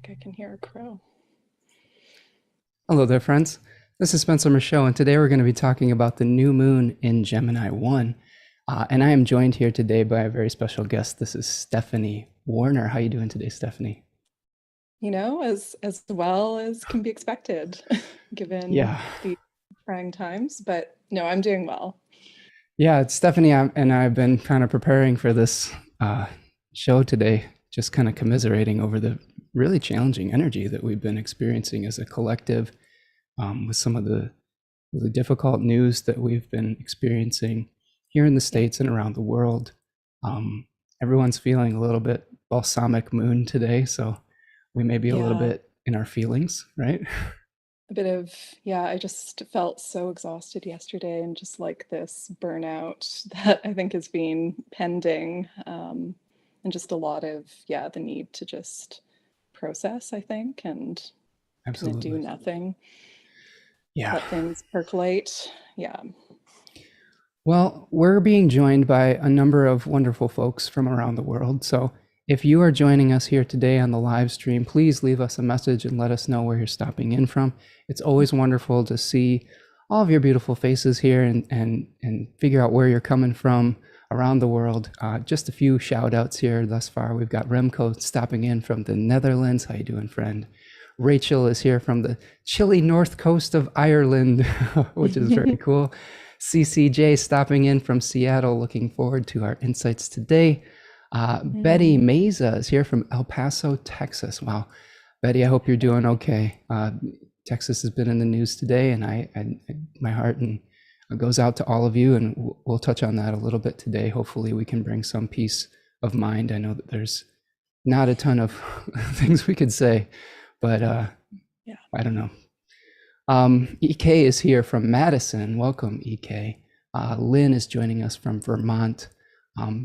I can hear a crow. Hello there, friends. This is Spencer Michaud, and today we're going to be talking about the new moon in Gemini I. And I am joined here today by a very special guest. This is Stephanie Warner. How are you doing today, Stephanie? You know, as well as can be expected, given Yeah. the trying times. But no, I'm doing well. Yeah, it's Stephanie and I've been kind of preparing for this show today, just kind of commiserating over the really challenging energy that we've been experiencing as a collective, with some of the really difficult news that we've been experiencing here in the Yeah, States and around the world. Um, Everyone's feeling a little bit balsamic moon today, so we may be a little yeah, bit in our feelings, right? a bit of yeah. I just felt so exhausted yesterday, and just like this burnout that I think has been pending, and just a lot of the need to just process, I think, and kind of do Absolutely. nothing, Yeah. let things percolate. Yeah. Well, we're being joined by a number of wonderful folks from around the world. So if you are joining us here today on the live stream, please leave us a message and let us know where you're stopping in from. It's always wonderful to see all of your beautiful faces here and figure out where you're coming from around the world. Just a few shout outs here thus far. We've got Remco stopping in from the Netherlands. How you doing, friend? Rachel is here from the chilly north coast of Ireland, which is very cool. CCJ stopping in from Seattle. Looking forward to our insights today. Betty Mm. Meza is here from El Paso, Texas. Wow. Betty, I hope you're doing okay. Texas has been in the news today, and my heart and goes out to all of you, and we'll touch on that a little bit today. Hopefully we can bring some peace of mind. I know that there's not a ton of things we could say, but Yeah. I don't know. EK is here from Madison. Welcome, EK. Lynn is joining us from Vermont.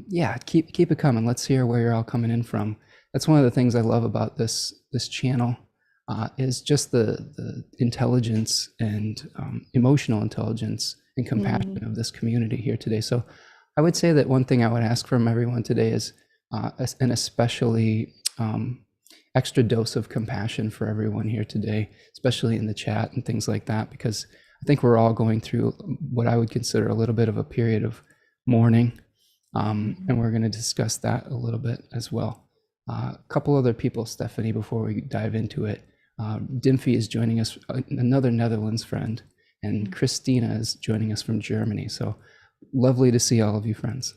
Yeah, keep it coming. Let's hear where you're all coming in from. That's one of the things I love about this channel, is just the intelligence and emotional intelligence and compassion Mm. of this community here today. So I would say that one thing I would ask from everyone today is an especially extra dose of compassion for everyone here today, especially in the chat and things like that, because I think we're all going through what I would consider a little bit of a period of mourning. Mhm. And we're going to discuss that a little bit as well. A couple other people, Stephanie, before we dive into it. Dimfy is joining us, another Netherlands friend, and Mm. Christina is joining us from Germany. So lovely to see all of you friends.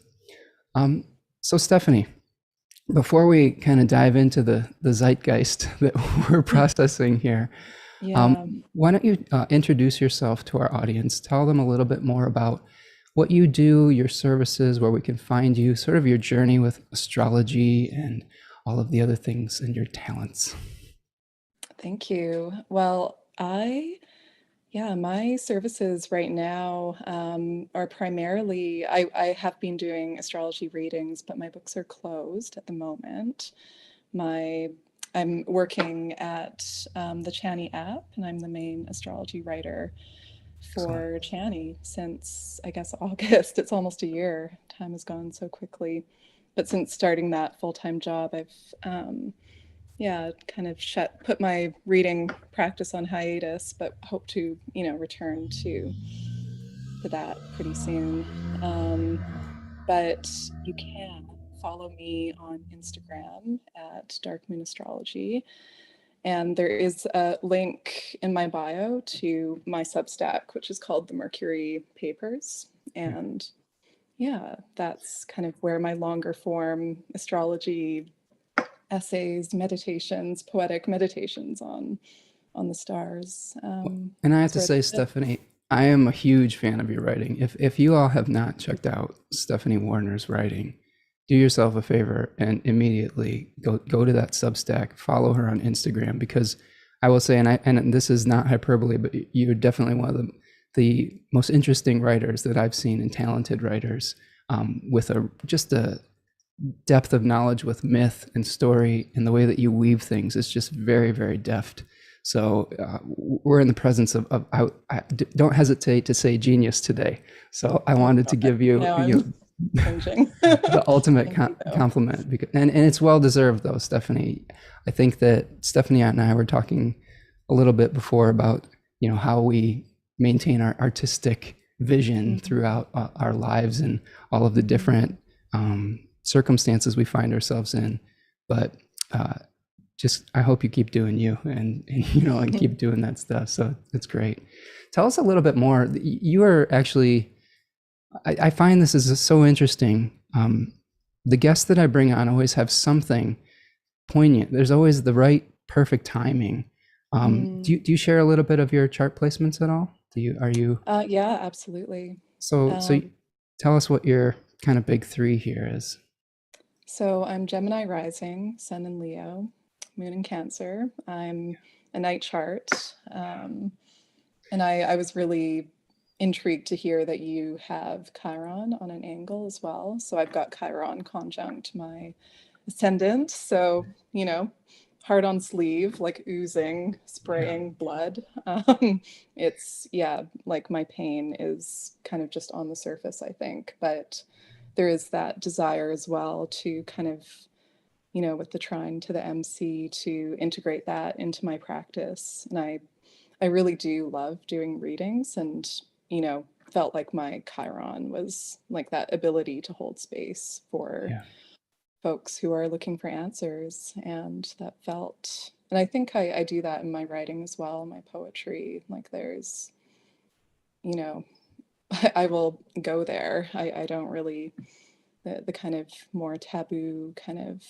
So Stephanie, before we kind of dive into the zeitgeist that we're processing here, Yeah. why don't you introduce yourself to our audience? Tell them a little bit more about what you do, your services, where we can find you, sort of your journey with astrology and all of the other things and your talents. Thank you. Well, my services right now are primarily, I have been doing astrology readings, but my books are closed at the moment. My, I'm working at the Chani app, and I'm the main astrology writer Excellent. for Chani since, I guess, August. It's almost a year. Time has gone so quickly. But since starting that full-time job, I've kind of put my reading practice on hiatus, but hope to, return to that pretty soon. But you can follow me on Instagram at Dark Moon Astrology. And there is a link in my bio to my Substack, which is called the Mercury Papers. And yeah, that's kind of where my longer form astrology essays, meditations, poetic meditations on the stars. And I have Is to where say, they sit. Stephanie, I am a huge fan of your writing. If you all have not checked out Stephanie Warner's writing, do yourself a favor and immediately go to that Substack, follow her on Instagram, because I will say, and this is not hyperbole, but you're definitely one of the most interesting writers that I've seen, and talented writers, with just a depth of knowledge with myth and story, and the way that you weave things is just very, very deft. So we're in the presence of don't hesitate to say genius today. So I Oh wanted to God, give you, no, I'm cringing. The ultimate Thank you, though. compliment. Because, and it's well deserved, though, Stephanie. I think that Stephanie and I were talking a little bit before about, how we maintain our artistic vision Mm-hmm. throughout our lives and all of the Mm-hmm. different circumstances we find ourselves in. But just, I hope you keep doing you, and keep doing that stuff. So it's great. Tell us a little bit more. You are actually, I find this is so interesting. The guests that I bring on always have something poignant. There's always the right, perfect timing. Do you share a little bit of your chart placements at all? Are you? Yeah, absolutely. So Um, tell us what your kind of big three here is. so I'm Gemini rising, Sun in Leo, Moon in Cancer. I'm a night chart. And I was really intrigued to hear that you have Chiron on an angle as well. So I've got Chiron conjunct my ascendant. So, heart on sleeve, like oozing, Yeah. spraying blood. It's, yeah, like my pain is kind of just on the surface, I think. But there is that desire as well to kind of, with the trine to the MC to integrate that into my practice. And I really do love doing readings and, felt like my Chiron was like that ability to hold space for Yeah. folks who are looking for answers. And that felt, and I think I do that in my writing as well, my poetry. Like there's, you know, I will go there. I don't really, the kind of more taboo kind of,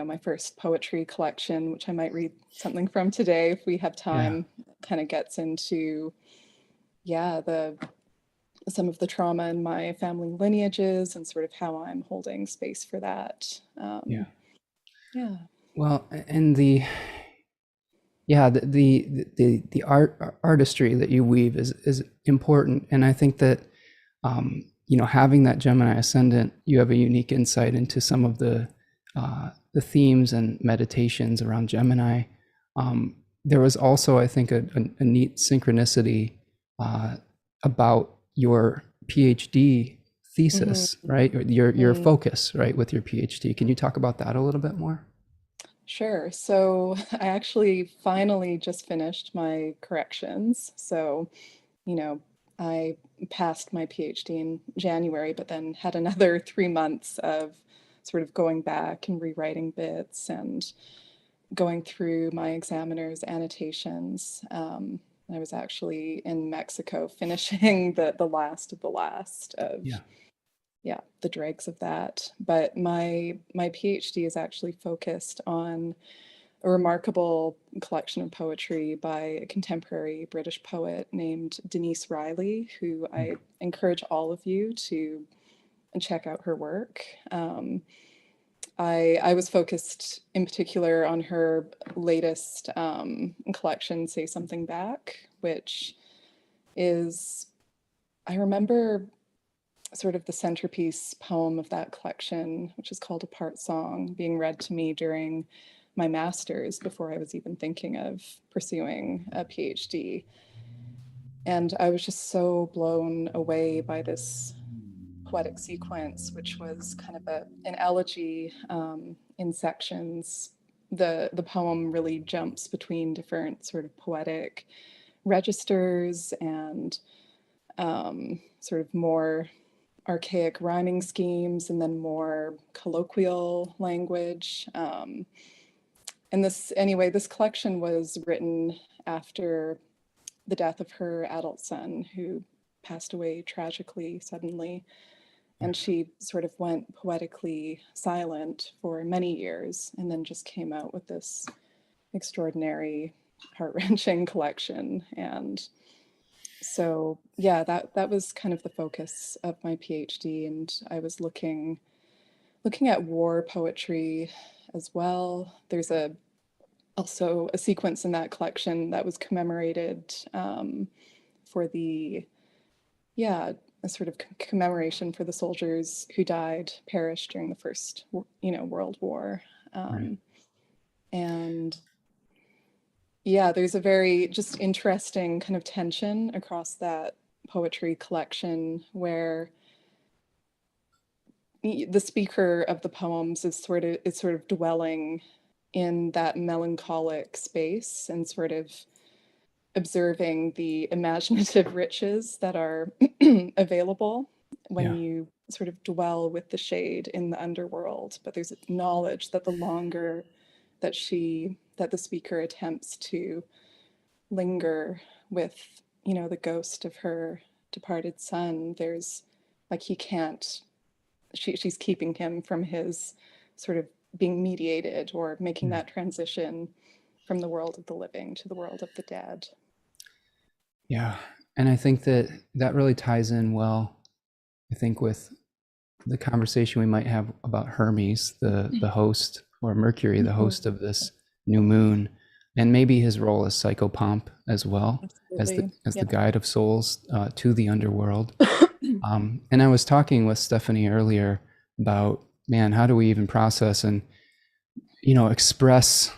my first poetry collection, which I might read something from today if we have Yeah. time, kind of gets into, yeah, the some of the trauma in my family lineages and sort of how I'm holding space for that. Yeah. Yeah. Well, and the artistry that you weave is important, and I think that having that Gemini ascendant, you have a unique insight into some of the themes and meditations around Gemini. There was also, I think, a neat synchronicity about your PhD thesis, Mm-hmm. right? Your Mm. focus, right, with your PhD. Can you talk about that a little bit more? Sure. So I actually finally just finished my corrections. So, you know, I passed my PhD in January, but then had another 3 months of sort of going back and rewriting bits and going through my examiner's annotations. I was actually in Mexico finishing the last of the last of, Yeah. yeah, the dregs of that. But my PhD is actually focused on a remarkable collection of poetry by a contemporary British poet named Denise Riley, who I encourage all of you to check out her work. I was focused in particular on her latest collection, Say Something Back, which is, I remember sort of the centerpiece poem of that collection, which is called A Part Song, being read to me during my master's before I was even thinking of pursuing a PhD. And I was just so blown away by this poetic sequence, which was kind of an elegy in sections. The poem really jumps between different sort of poetic registers and sort of more archaic rhyming schemes and then more colloquial language. And this collection was written after the death of her adult son, who passed away tragically suddenly. Yeah. And she sort of went poetically silent for many years and then just came out with this extraordinary, heart-wrenching collection. And so, yeah, that was kind of the focus of my PhD. And I was looking at war poetry as well. There's also a sequence in that collection that was commemorated for the, yeah, a sort of commemoration for the soldiers who perished during the first, World War. Right. Um, and yeah, there's a very just interesting kind of tension across that poetry collection where the speaker of the poems is sort of dwelling in that melancholic space and sort of observing the imaginative riches that are available when Yeah. you sort of dwell with the shade in the underworld. But there's knowledge that the longer that the speaker attempts to linger with, the ghost of her departed son, there's like he can't she's keeping him from his sort of being mediated or making that transition from the world of the living to the world of the dead. Yeah. And I think that that really ties in well, I think, with the conversation we might have about Hermes, the host, or Mercury, the host of this new moon, and maybe his role as psychopomp as well, as the Absolutely. as Yeah. the guide of souls to the underworld. And I was talking with Stephanie earlier about, man, how do we even process and express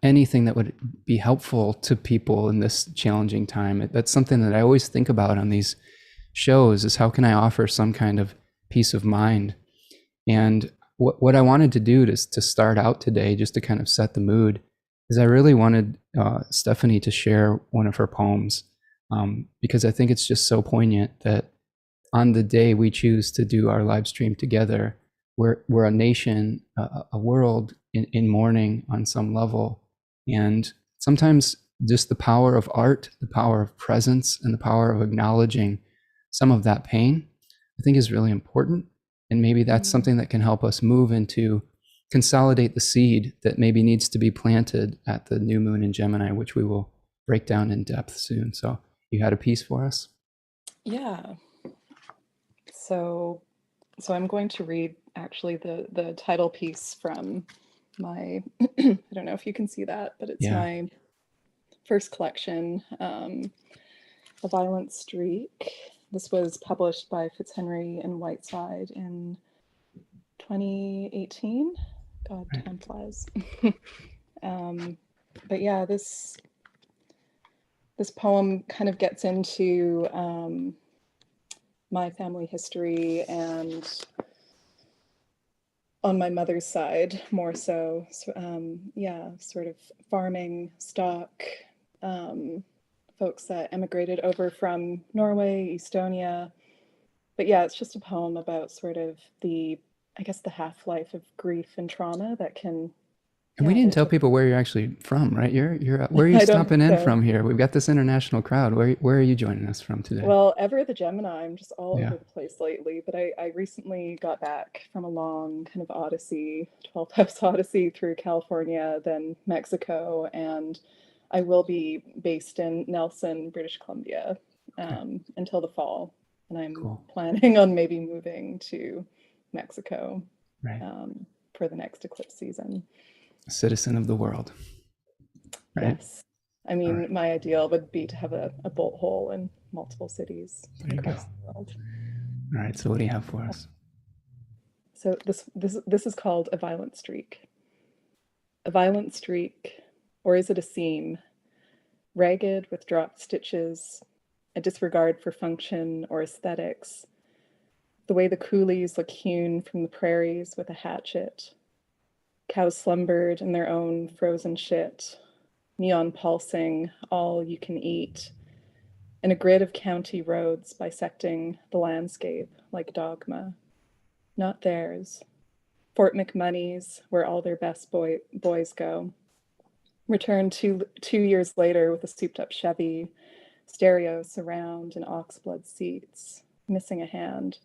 anything that would be helpful to people in this challenging time. That's something that I always think about on these shows, is how can I offer some kind of peace of mind. And what I wanted to do to start out today, just to kind of set the mood, is I really wanted Stephanie to share one of her poems, because I think it's just so poignant that on the day we choose to do our live stream together, we're a nation, a world in mourning on some level. And sometimes just the power of art, the power of presence, and the power of acknowledging some of that pain, I think is really important. And maybe that's something that can help us move into consolidate the seed that maybe needs to be planted at the new moon in Gemini, which we will break down in depth soon. So you had a piece for us? Yeah. So I'm going to read actually the title piece from my I don't know if you can see that, but it's Yeah. my first collection, A Violent Streak. This was published by Fitzhenry and Whiteside in 2018. God, Right. time flies. But yeah, this poem kind of gets into my family history, and on my mother's side more so, yeah, sort of farming stock, folks that emigrated over from Norway, Estonia. But yeah, it's just a poem about sort of I guess the half-life of grief and trauma that can, And we yeah, didn't tell people ultimately. where you're actually from, right? You're where are you I don't think stopping in so. from here? We've got this international crowd. Where are you joining us from today? Well, ever the Gemini, I'm just all Yeah. over the place lately, but I recently got back from a long kind of odyssey, 12 house odyssey through California, then Mexico, and I will be based in Nelson, British Columbia, Okay. until the fall. And I'm Cool. planning on maybe moving to Mexico Right. for the next eclipse season. A citizen of the world. Right. Yes. I All right. mean, my ideal would be to have a bolt hole in multiple cities There you go. across the world. All right. So what do you have for us? So this is called A Violent Streak. A violent streak, or is it a seam, ragged with dropped stitches, a disregard for function or aesthetics, the way the coolies look hewn from the prairies with a hatchet. Cows slumbered in their own frozen shit, neon pulsing, all you can eat, and a grid of county roads bisecting the landscape like dogma. Not theirs. Fort McMoney's, where all their best boys go. Returned 2 years later with a souped up Chevy, stereo, surround, and oxblood seats, missing a hand.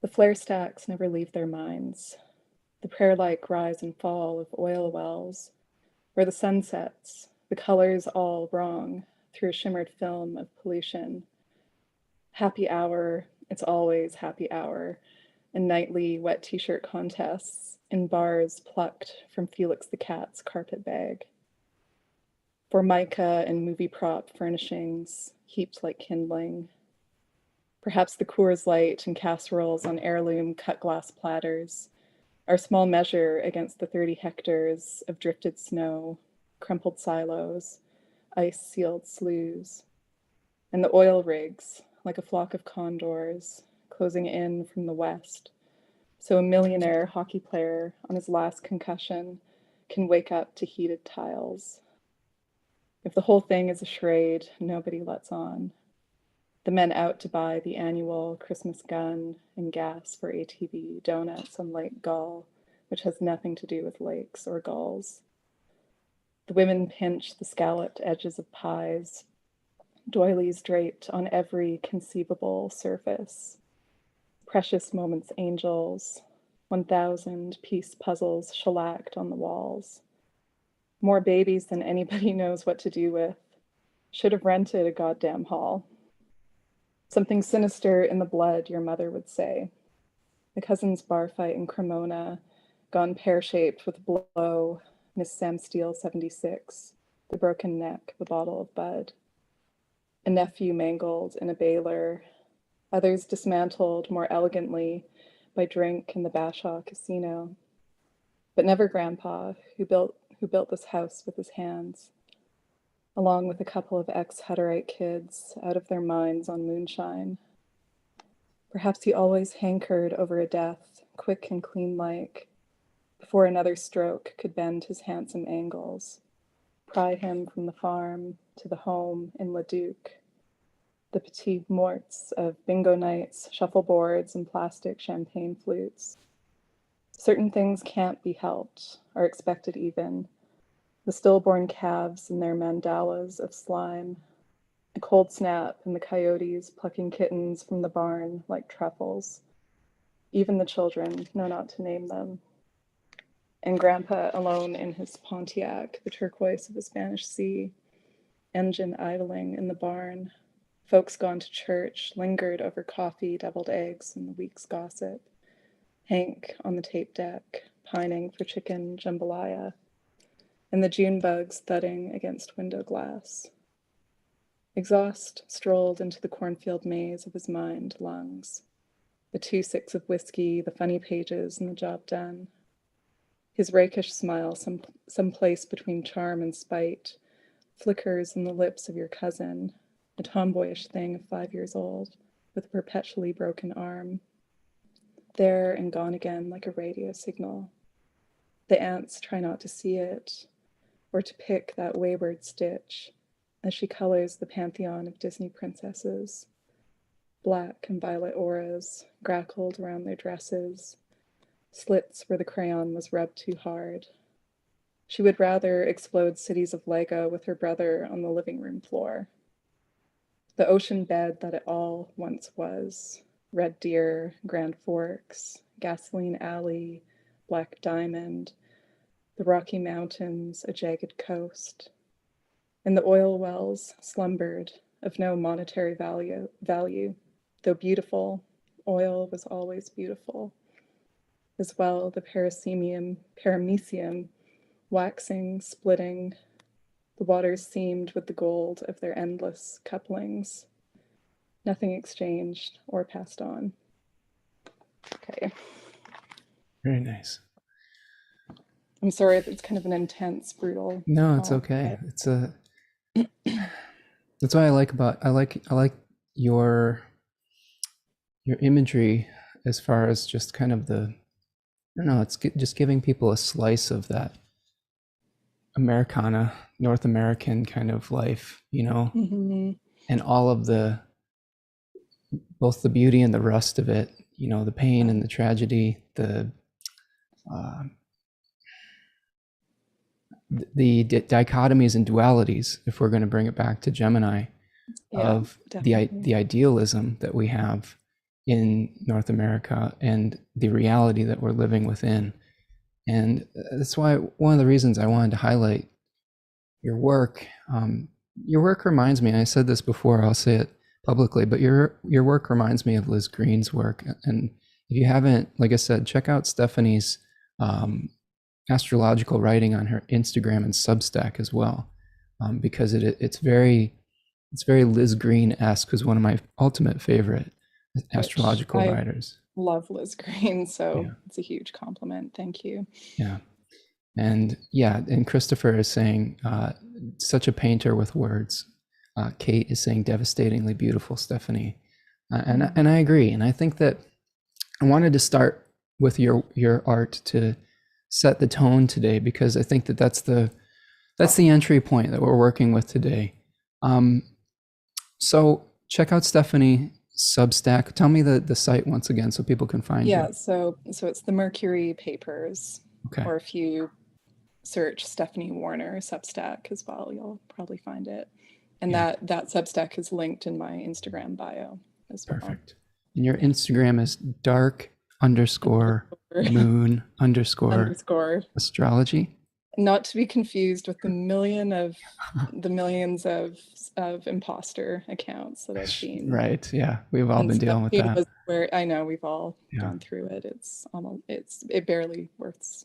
The flare stacks never leave their minds. The prayer-like rise and fall of oil wells, where the sun sets, the colors all wrong through a shimmered film of pollution. Happy hour, it's always happy hour, and nightly wet t-shirt contests in bars plucked from Felix the cat's carpet bag. Formica and movie prop furnishings heaped like kindling. Perhaps the Coors Light and casseroles on heirloom cut glass platters are small measure against the 30 hectares of drifted snow, crumpled silos, ice-sealed sloughs, and the oil rigs, like a flock of condors, closing in from the west, So a millionaire hockey player on his last concussion can wake up to heated tiles. If the whole thing is a charade, nobody lets on. The men out to buy the annual Christmas gun and gas for ATV donuts on Lake Gull, which has nothing to do with lakes or gulls. The women pinch the scalloped edges of pies, doilies draped on every conceivable surface. Precious moments angels, 1,000-piece puzzles shellacked on the walls. More babies than anybody knows what to do with. Should have rented a goddamn hall. Something sinister in the blood, your mother would say. The cousin's bar fight in Cremona, gone pear-shaped with a blow, Miss Sam Steele 76, the broken neck, the bottle of Bud. A nephew mangled in a baler, others dismantled more elegantly by drink in the Bashaw casino. But never Grandpa, who built this house with his hands, along with a couple of ex-Hutterite kids out of their minds on moonshine. Perhaps he always hankered over a death, quick and clean-like, before another stroke could bend his handsome angles, pry him from the farm to the home in Leduc. The petit morts of bingo nights, shuffleboards, and plastic champagne flutes. Certain things can't be helped, are expected even. The stillborn calves in their mandalas of slime, the cold snap and the coyotes plucking kittens from the barn like truffles. Even the children know not to name them. And Grandpa alone in his Pontiac, the turquoise of the Spanish Sea, engine idling in the barn. Folks gone to church, lingered over coffee, deviled eggs, and the week's gossip. Hank on the tape deck, pining for chicken jambalaya, and the June bugs thudding against window glass. Exhaust strolled into the cornfield maze of his mind, lungs. The 2-6 of whiskey, the funny pages, and the job done. His rakish smile, someplace between charm and spite, flickers in the lips of your cousin, a tomboyish thing of 5 years old, with a perpetually broken arm. There and gone again like a radio signal. The ants try not to see it, or to pick that wayward stitch, as she colors the pantheon of Disney princesses. Black and violet auras grackled around their dresses, slits where the crayon was rubbed too hard. She would rather explode cities of Lego with her brother on the living room floor. The ocean bed that it all once was. Red Deer, Grand Forks, Gasoline Alley, Black Diamond, the Rocky Mountains, a jagged coast. And the oil wells slumbered, of no monetary value. Though beautiful, oil was always beautiful. As well, the paramecium, waxing, splitting, the waters seamed with the gold of their endless couplings. Nothing exchanged or passed on. Okay. Very nice. I'm sorry, it's kind of an intense, brutal. No, it's okay. It's a. That's what I like your imagery as far as just kind of the. I don't know. It's just giving people a slice of that Americana, North American kind of life, Mm-hmm. and all of both the beauty and the rust of it, the pain and the tragedy, the dichotomies and dualities, if we're going to bring it back to Gemini, of the idealism that we have in North America and the reality that we're living within. And that's why one of the reasons I wanted to highlight your work. Your work reminds me, I said this before, I'll say it publicly, but your work reminds me of Liz Green's work. And if you haven't, like I said, check out Stephanie's astrological writing on her Instagram and Substack as well, because it's very Liz Green-esque, who's one of my ultimate favorite astrological writers. Love Liz Green, so yeah. It's a huge compliment. Thank you. Yeah. And Christopher is saying, such a painter with words. Kate is saying, devastatingly beautiful, Stephanie. And I agree. And I think that I wanted to start with your art to set the tone today, because I think that that's the entry point that we're working with today. So check out Stephanie Substack. Tell me the site once again so people can find you. Yeah, so it's the Mercury Papers. Okay. Or if you search Stephanie Warner Substack as well, you'll probably find it. And that Substack is linked in my Instagram bio as well. Perfect. And your Instagram is dark_moon_ astrology. Not to be confused with the millions of imposter accounts that I've seen. Right. Yeah. We've all been dealing with that. I know we've all gone through it. It's barely worth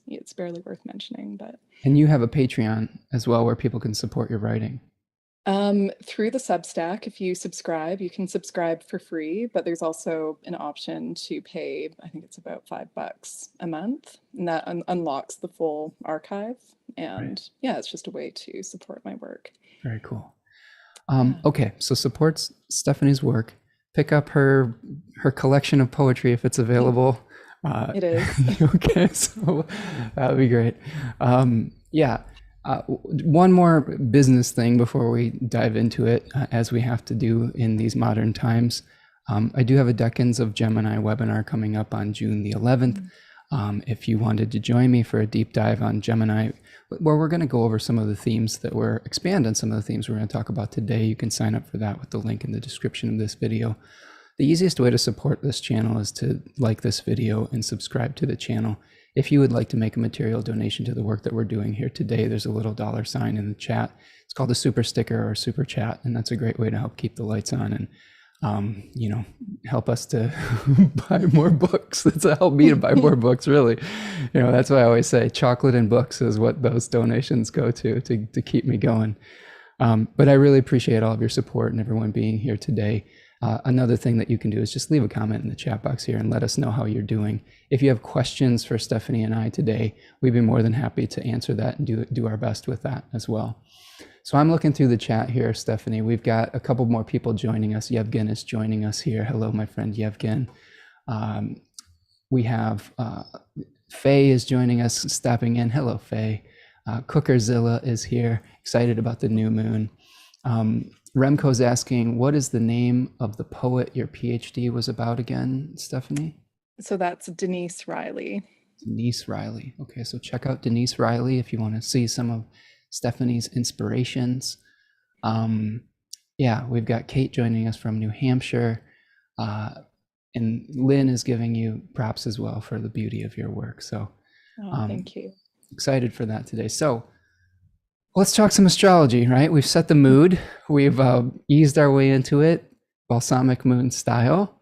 mentioning, but. And you have a Patreon as well where people can support your writing. Through the Substack, if you subscribe, you can subscribe for free, but there's also an option to pay, I think it's about $5 a month, and that unlocks the full archive. And it's just a way to support my work. Very cool. Okay, so support Stephanie's work. Pick up her collection of poetry if it's available. It is. Okay, so that would be great. One more business thing before we dive into it, as we have to do in these modern times. I do have a Decans of Gemini webinar coming up on June the 11th. If you wanted to join me for a deep dive on Gemini, where we're going to go over some of the themes expand on some of the themes we're going to talk about today, you can sign up for that with the link in the description of this video. The easiest way to support this channel is to like this video and subscribe to the channel. If you would like to make a material donation to the work that we're doing here today, there's a little $sign in the chat. It's called a super sticker or super chat, and that's a great way to help keep the lights on and help us to buy more books. That's help me to buy more books, really. That's why I always say chocolate and books is what those donations go to keep me going. But I really appreciate all of your support and everyone being here today. Another thing that you can do is just leave a comment in the chat box here and let us know how you're doing. If you have questions for Stephanie and I today, we'd be more than happy to answer that and do our best with that as well. So I'm looking through the chat here, Stephanie. We've got a couple more people joining us. Yevgen is joining us here. Hello, my friend Yevgen. We have Faye is joining us, stopping in. Hello, Faye. Cookerzilla is here, excited about the new moon. Remco's asking, what is the name of the poet your PhD was about again, Stephanie? So that's Denise Riley. Denise Riley. Okay, so check out Denise Riley if you want to see some of Stephanie's inspirations. We've got Kate joining us from New Hampshire. And Lynn is giving you props as well for the beauty of your work. So thank you. Excited for that today. So let's talk some astrology, right? We've set the mood. We've eased our way into it, balsamic moon style,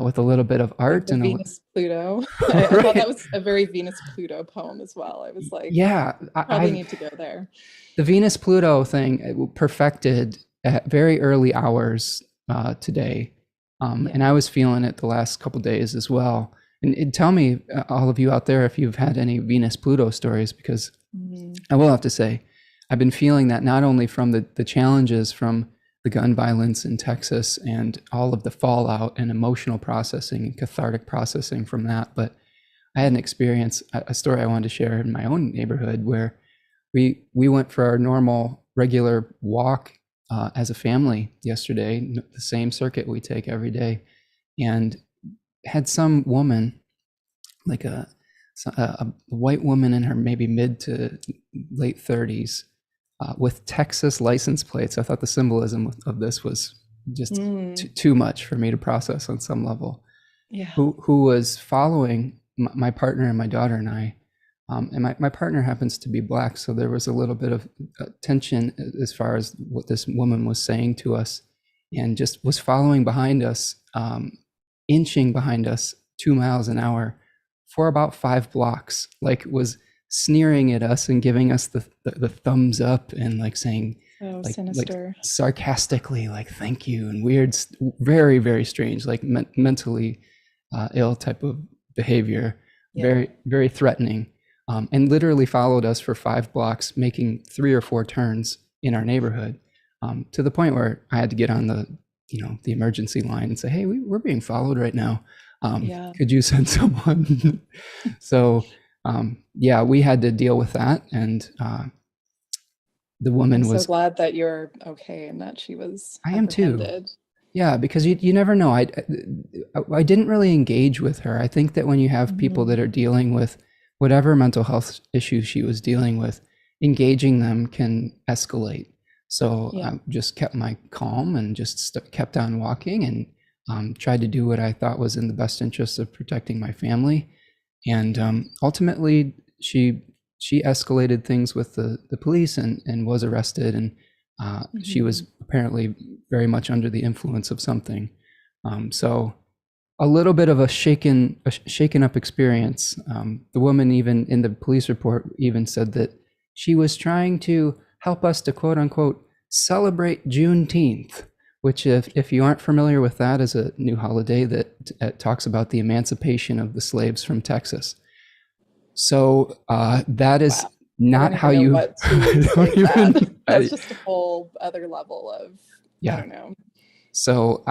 with a little bit of art and Venus-Pluto. I thought that was a very Venus-Pluto poem as well. I was like, I need to go there. The Venus-Pluto thing perfected at very early hours today, and I was feeling it the last couple days as well. And tell me, all of you out there, if you've had any Venus-Pluto stories, because I will have to say, I've been feeling that not only from the challenges from the gun violence in Texas and all of the fallout and emotional processing and cathartic processing from that, but I had an experience, a story I wanted to share in my own neighborhood where we went for our normal, regular walk as a family yesterday, the same circuit we take every day, and had some woman, like a white woman in her maybe mid to late 30s, with Texas license plates. I thought the symbolism of this was just too much for me to process on some level. Yeah. Who was following my partner and my daughter and I. And my partner happens to be Black, so there was a little bit of tension as far as what this woman was saying to us, and just was following behind us, inching behind us 2 miles an hour for about 5 blocks, like was sneering at us and giving us the thumbs up and like saying, sinister, like sarcastically, like thank you, and weird, very, very strange, like mentally ill type of behavior, very, very threatening, and literally followed us for 5 blocks, making 3 or 4 turns in our neighborhood, to the point where I had to get on the emergency line and say, hey, we're being followed right now. Yeah. Could you send someone? So yeah, we had to deal with that, and the woman I'm so was. glad that you're okay and that she was I am too. apprehended. Yeah, because you never know. I didn't really engage with her. I think that when you have people that are dealing with whatever mental health issues she was dealing with, engaging them can escalate. So Yeah. I just kept my calm and just kept on walking, and tried to do what I thought was in the best interest of protecting my family. And ultimately, she escalated things with the police, and was arrested, and she was apparently very much under the influence of something. So a little bit of a shaken up experience. The woman, even in the police report, even said that she was trying to help us to, quote unquote, celebrate Juneteenth, which, if you aren't familiar with that, is a new holiday that talks about the emancipation of the slaves from Texas. So that is Wow. I not don't how even know you. what to say to that. That's I, just a whole other level of, I yeah. don't know. So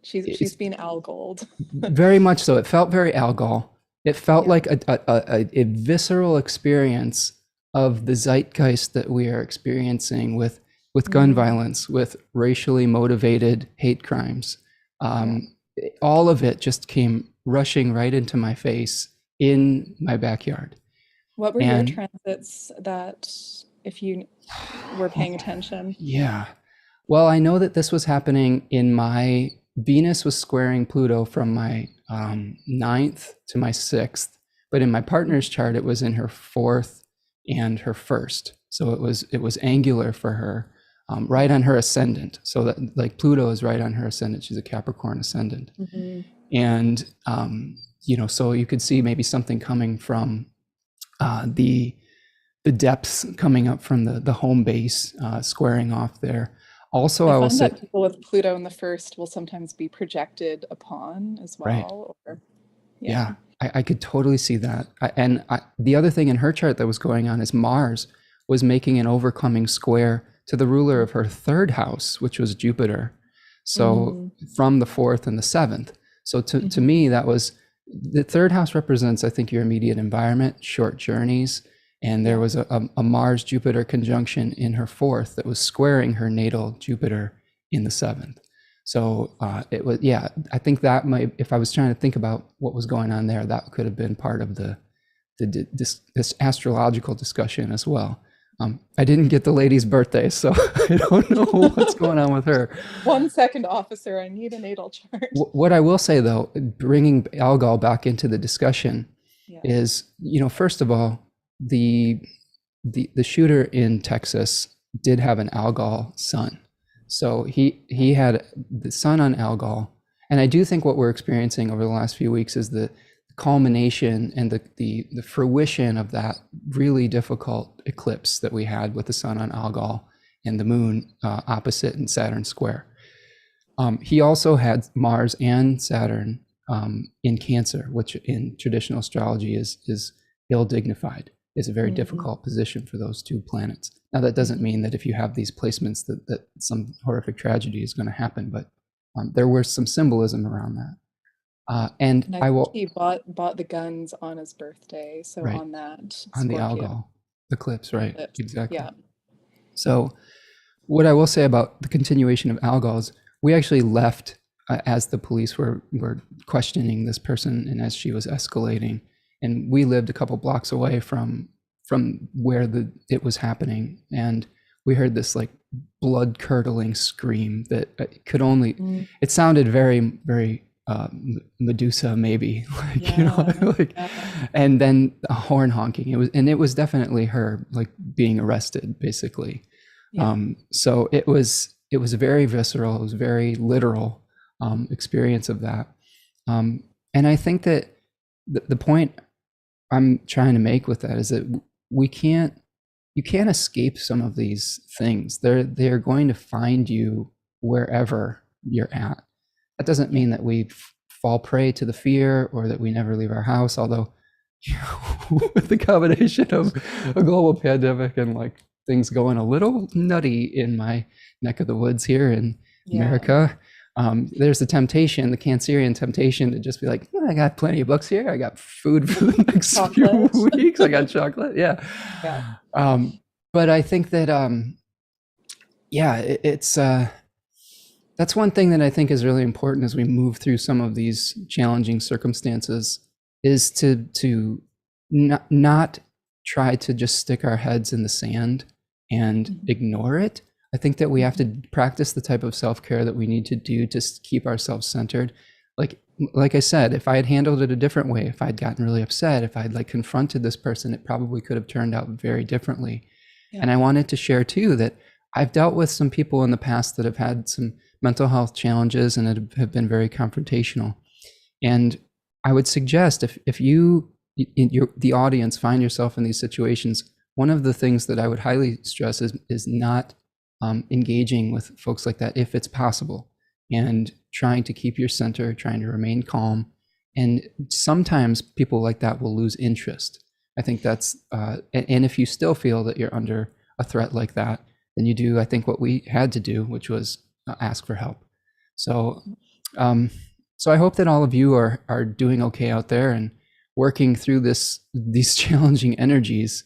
She's being algold. very much so. It felt very algol. It felt Yeah. like a visceral experience of the zeitgeist that we are experiencing with gun violence, with racially motivated hate crimes. Yeah. All of it just came rushing right into my face in my backyard. What were your And transits that, if you were paying attention? yeah, well, I know that this was happening in my Venus was squaring Pluto from my ninth to my sixth, but in my partner's chart, it was in her fourth and her first. So it was angular for her, right on her ascendant. So that, like, Pluto is right on her ascendant. She's a Capricorn ascendant, and so you could see maybe something coming from the depths, coming up from the home base, squaring off there. Also, I I will find say, that people with Pluto in the first will sometimes be projected upon as right, well. Or yeah. yeah, I could totally see that. The other thing in her chart that was going on is Mars was making an overcoming square to the ruler of her third house, which was Jupiter. So from the fourth and the seventh. So to me, that was the third house represents, I think, your immediate environment, short journeys. And there was a Mars Jupiter conjunction in her fourth that was squaring her natal Jupiter in the seventh. So it was, yeah, I think that might, if I was trying to think about what was going on there, that could have been part of this astrological discussion as well. I didn't get the lady's birthday, so I don't know what's going on with her. 1 second, officer, I need a natal chart. What I will say, though, bringing Algol back into the discussion, is, first of all, the shooter in Texas did have an Algol sun. So he had the sun on Algol. And I do think what we're experiencing over the last few weeks is the culmination and the fruition of that really difficult eclipse that we had with the sun on Algol and the moon opposite in Saturn square. He also had Mars and Saturn in Cancer, which in traditional astrology is ill-dignified. It's a very difficult position for those two planets. Now, that doesn't mean that if you have these placements that some horrific tragedy is going to happen, but there was some symbolism around that. And I will. He bought the guns on his birthday, so right, on that on the Scorpio Algol eclipse, right? eclipse. Exactly. Yeah. So what I will say about the continuation of Algol is we actually left as the police were questioning this person and as she was escalating. And we lived a couple blocks away from where it was happening. And we heard this like blood curdling scream that could only, it sounded very, very Medusa, maybe, like, and then a horn honking. It was definitely her, like, being arrested, basically. So it was very visceral. It was very literal experience of that. And I think that the point I'm trying to make with that is that you can't escape some of these things. They're going to find you wherever you're at. That doesn't mean that we fall prey to the fear or that we never leave our house, although with the combination of a global pandemic and like things going a little nutty in my neck of the woods here in America, There's the temptation, the Cancerian temptation to just be like, "Oh, I got plenty of books here. I got food for the next few Chocolate. weeks. I got chocolate." Yeah. Yeah. But I think that, yeah, it's that's one thing that I think is really important as we move through some of these challenging circumstances, is to not try to just stick our heads in the sand and ignore it. I think that we have to practice the type of self-care that we need to do to keep ourselves centered. Like I said, if I had handled it a different way, if I'd gotten really upset, if I'd like confronted this person, it probably could have turned out very differently. Yeah. And I wanted to share too that I've dealt with some people in the past that have had some mental health challenges and have been very confrontational. And I would suggest, if you, the audience, find yourself in these situations, one of the things that I would highly stress is not engaging with folks like that if it's possible, and trying to keep your center, trying to remain calm. And sometimes people like that will lose interest. I think that's, and if you still feel that you're under a threat like that, then you do, I think, what we had to do, which was ask for help. So, so I hope that all of you are doing okay out there and working through these challenging energies.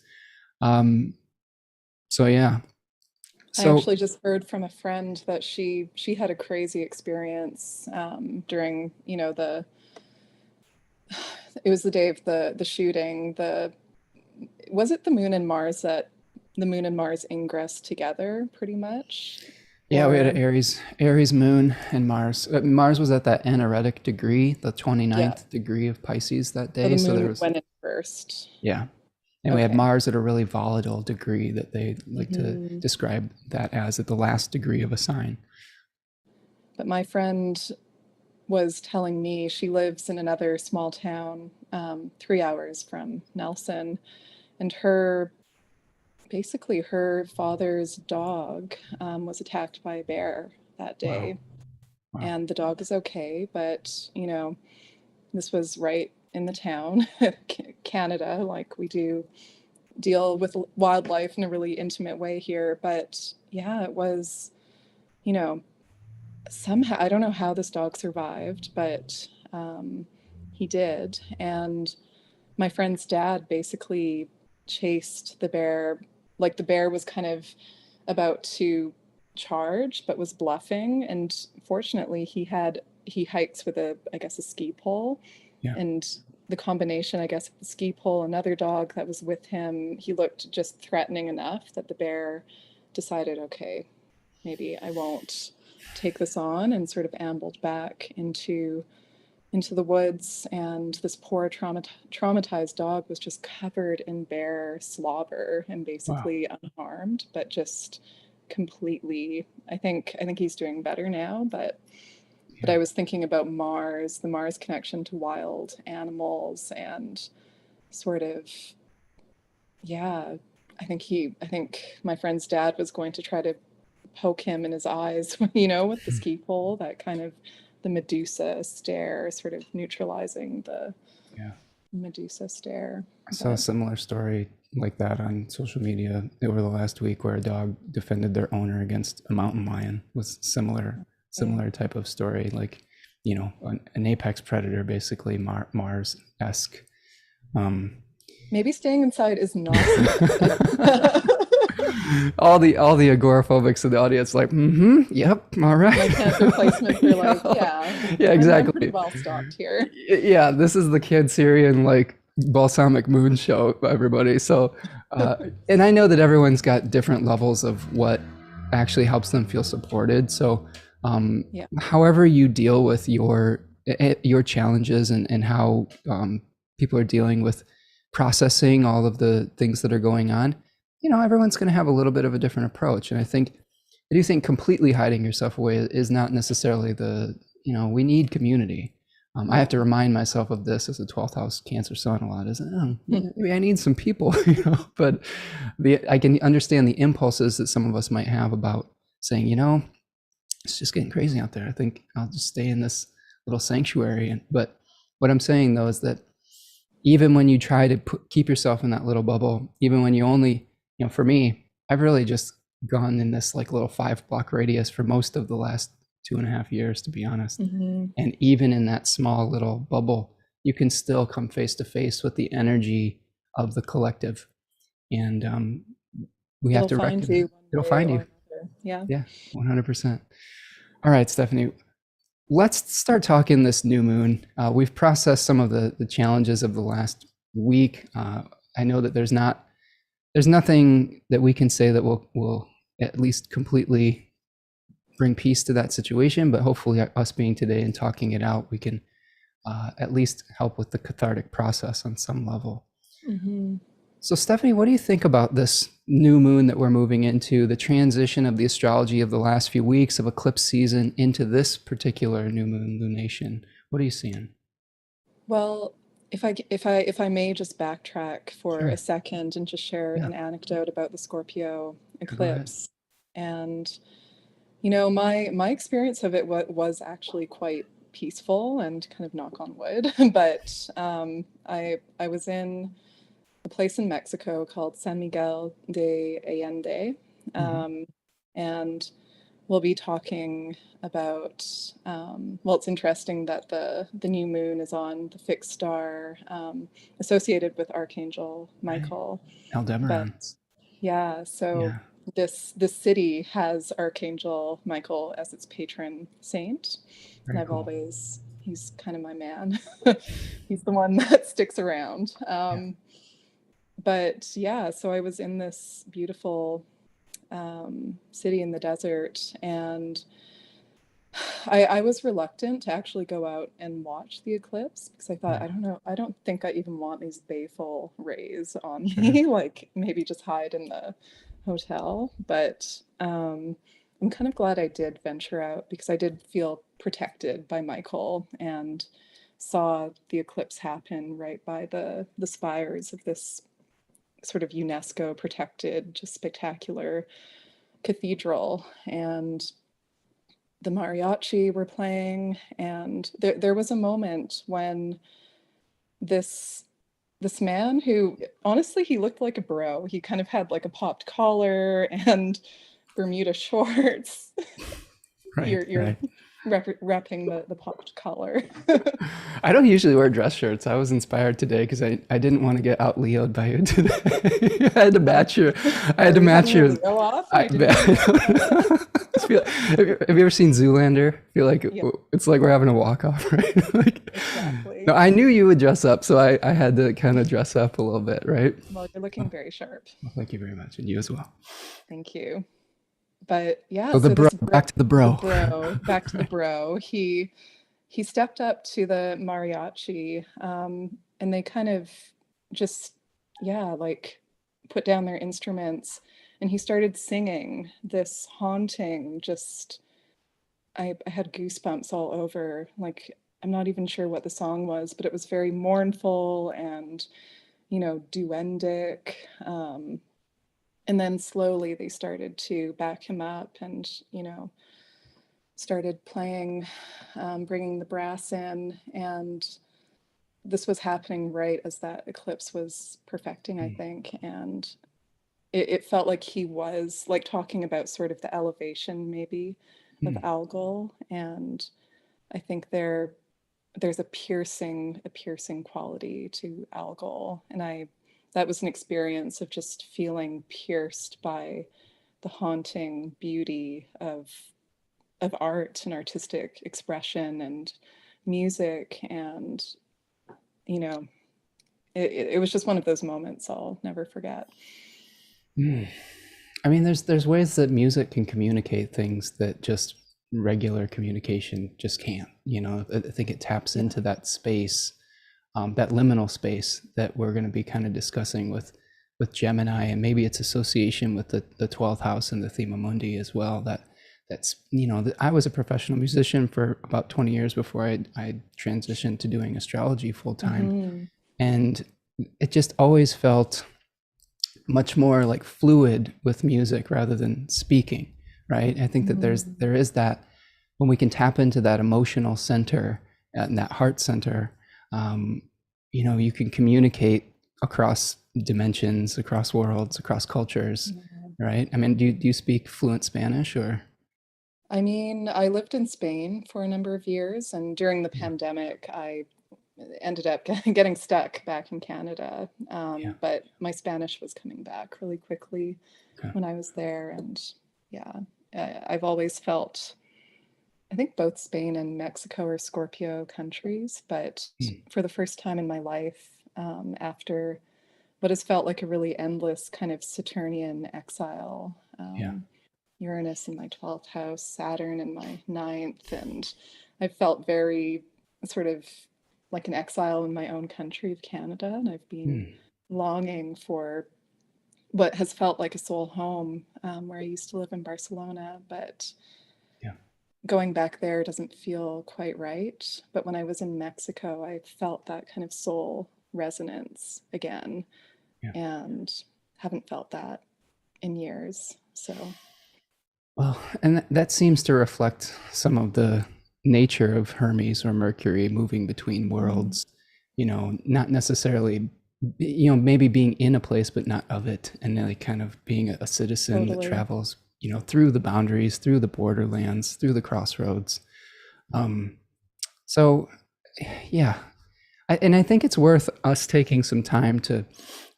So yeah. I actually just heard from a friend that she had a crazy experience during, you know, it was the day of the shooting. Was it the moon and Mars ingress together pretty much? Yeah, we had an Aries moon and Mars. Mars was at that anaretic degree, the 29th degree of Pisces that day. So the moon went in first. Yeah. And we had Mars at a really volatile degree that they like to describe that as at the last degree of a sign. But my friend was telling me, she lives in another small town, 3 hours from Nelson, and basically her father's dog was attacked by a bear that day. Wow. Wow. And the dog is okay, but you know, this was right in the town, Canada, like we do deal with wildlife in a really intimate way here. But yeah, it was, you know, somehow, I don't know how this dog survived, but he did. And my friend's dad basically chased the bear, like the bear was kind of about to charge, but was bluffing. And fortunately, he hikes with I guess, a ski pole. Yeah. And the combination, I guess, of the ski pole, another dog that was with him, he looked just threatening enough that the bear decided, okay, maybe I won't take this on, and sort of ambled back into the woods. And this poor traumatized dog was just covered in bear slobber and basically unharmed, but just completely, I think he's doing better now, but I was thinking about Mars, the Mars connection to wild animals, and sort of, yeah, I think my friend's dad was going to try to poke him in his eyes, you know, with the ski pole, that kind of the Medusa stare, sort of neutralizing the Medusa stare. I saw a similar story like that on social media over the last week, where a dog defended their owner against a mountain lion. Was similar type of story, like, you know, an apex predator, basically Mars-esque. Maybe staying inside is not all the agoraphobics in the audience like, yep, all right. Like cancer placement, they're like, yeah, exactly. I'm pretty well stocked here. Yeah, this is the Cancerian like balsamic moon show, everybody. So, and I know that everyone's got different levels of what actually helps them feel supported. So, however you deal with your challenges and how people are dealing with processing all of the things that are going on, you know, everyone's going to have a little bit of a different approach. And I do think completely hiding yourself away is not necessarily you know, we need community. I have to remind myself of this as a 12th house Cancer sun a lot, maybe I need some people, you know, but I can understand the impulses that some of us might have about saying, you know, it's just getting crazy out there. I think I'll just stay in this little sanctuary. But what I'm saying though is that even when you try to keep yourself in that little bubble, even when you only, you know, for me, I've really just gone in this like little 5-block radius for most of the last 2.5 years, to be honest. Mm-hmm. And even in that small little bubble, you can still come face to face with the energy of the collective. And we have It'll to find recognize you one it'll way find you. or another. Yeah. Yeah, 100%. All right, Stephanie, let's start talking this new moon. We've processed some of the challenges of the last week. I know that there's nothing that we can say that will at least completely bring peace to that situation, but hopefully us being today and talking it out, we can at least help with the cathartic process on some level. Mm-hmm. So Stephanie, what do you think about this new moon that we're moving into, the transition of the astrology of the last few weeks of eclipse season into this particular new moon lunation? What are you seeing? Well, if I may just backtrack for a Sure. second and just share Yeah. an anecdote about the Scorpio Go ahead. eclipse. And my experience of it was actually quite peaceful and kind of knock on wood. But I was in a place in Mexico called San Miguel de Allende, Mm-hmm. and we'll be talking about. Well, it's interesting that the new moon is on the fixed star associated with Archangel Right. Michael, but Aldebaran. yeah, so Yeah. this city has Archangel Michael as its patron saint, and Very cool. he's kind of my man. He's the one that sticks around. Yeah. But yeah, so I was in this beautiful city in the desert, and I was reluctant to actually go out and watch the eclipse because I thought, Yeah. I don't know, I don't think I even want these bayful rays on Sure. me, like maybe just hide in the hotel. But I'm kind of glad I did venture out because I did feel protected by Michael and saw the eclipse happen right by the spires of this sort of UNESCO protected, just spectacular cathedral. And the mariachi were playing, and there was a moment when this this man who honestly he looked like a bro. He kind of had like a popped collar and Bermuda shorts. Right. You're Right. repping the popped collar. I don't usually wear dress shirts. I was inspired today because I didn't want to get out Leo'd by you today. I had to Oh, match your. I had are to we match having a your. Leo off and I, I didn't even know about it? have you ever seen Zoolander? I feel like Yeah, it's like we're having a walk off, right? Like, no, exactly. I knew you would dress up, so I had to kind of dress up a little bit, right? Well, you're looking very sharp. Well, thank you very much, and you as well. Thank you. But yeah, So the so bro, this bro, back to the the bro. bro, back to the Right. bro, he stepped up to the mariachi, and they kind of just, yeah, like put down their instruments, and he started singing this haunting, just I had goosebumps all over. Like I'm not even sure what the song was, but it was very mournful and duendic. And then slowly they started to back him up and started playing, bringing the brass in, and this was happening right as that eclipse was perfecting, I think. And it felt like he was like talking about sort of the elevation maybe of Hmm. algal, and I think there's a piercing quality to algal, and I that was an experience of just feeling pierced by the haunting beauty of art and artistic expression and music. And you know it was just one of those moments I'll never forget. Hmm. I mean, there's ways that music can communicate things that just regular communication just can't. I think it taps Yeah. into that space, that liminal space that we're going to be kind of discussing with Gemini, and maybe its association with the 12th house and the Thema Mundi as well. I was a professional musician for about 20 years before I transitioned to doing astrology full time, Mm-hmm. and it just always felt much more like fluid with music rather than speaking, right? I think that Mm-hmm. there is that when we can tap into that emotional center and that heart center, um, you can communicate across dimensions, across worlds, across cultures, Yeah. right? I mean, do you speak fluent Spanish or? I mean, I lived in Spain for a number of years, and during the Yeah, pandemic, I ended up getting stuck back in Canada. yeah, But my Spanish was coming back really quickly okay. when I was there. And yeah, I've always felt, I think both Spain and Mexico are Scorpio countries, but Mm, for the first time in my life, after what has felt like a really endless kind of Saturnian exile, yeah, Uranus in my 12th house, Saturn in my ninth, and I felt very sort of like an exile in my own country of Canada. And I've been mm, longing for what has felt like a soul home, where I used to live in Barcelona, but yeah, going back there doesn't feel quite right. But when I was in Mexico, I felt that kind of soul resonance again, yeah. and haven't felt that in years. So, Well, and that seems to reflect some of the nature of Hermes or Mercury moving between mm, worlds, not necessarily, maybe being in a place but not of it, and then like kind of being a citizen that totally. travels, through the boundaries, through the borderlands, through the crossroads. Um, so, yeah, and I think it's worth us taking some time to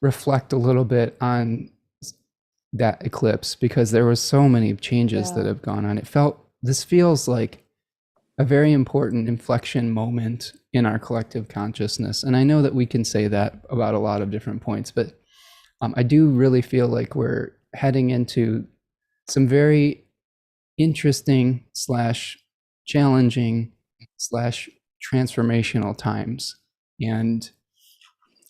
reflect a little bit on that eclipse because there was so many changes that Yeah. have gone on. This feels like a very important inflection moment in our collective consciousness. And I know that we can say that about a lot of different points, but I do really feel like we're heading into some very interesting slash challenging slash transformational times. And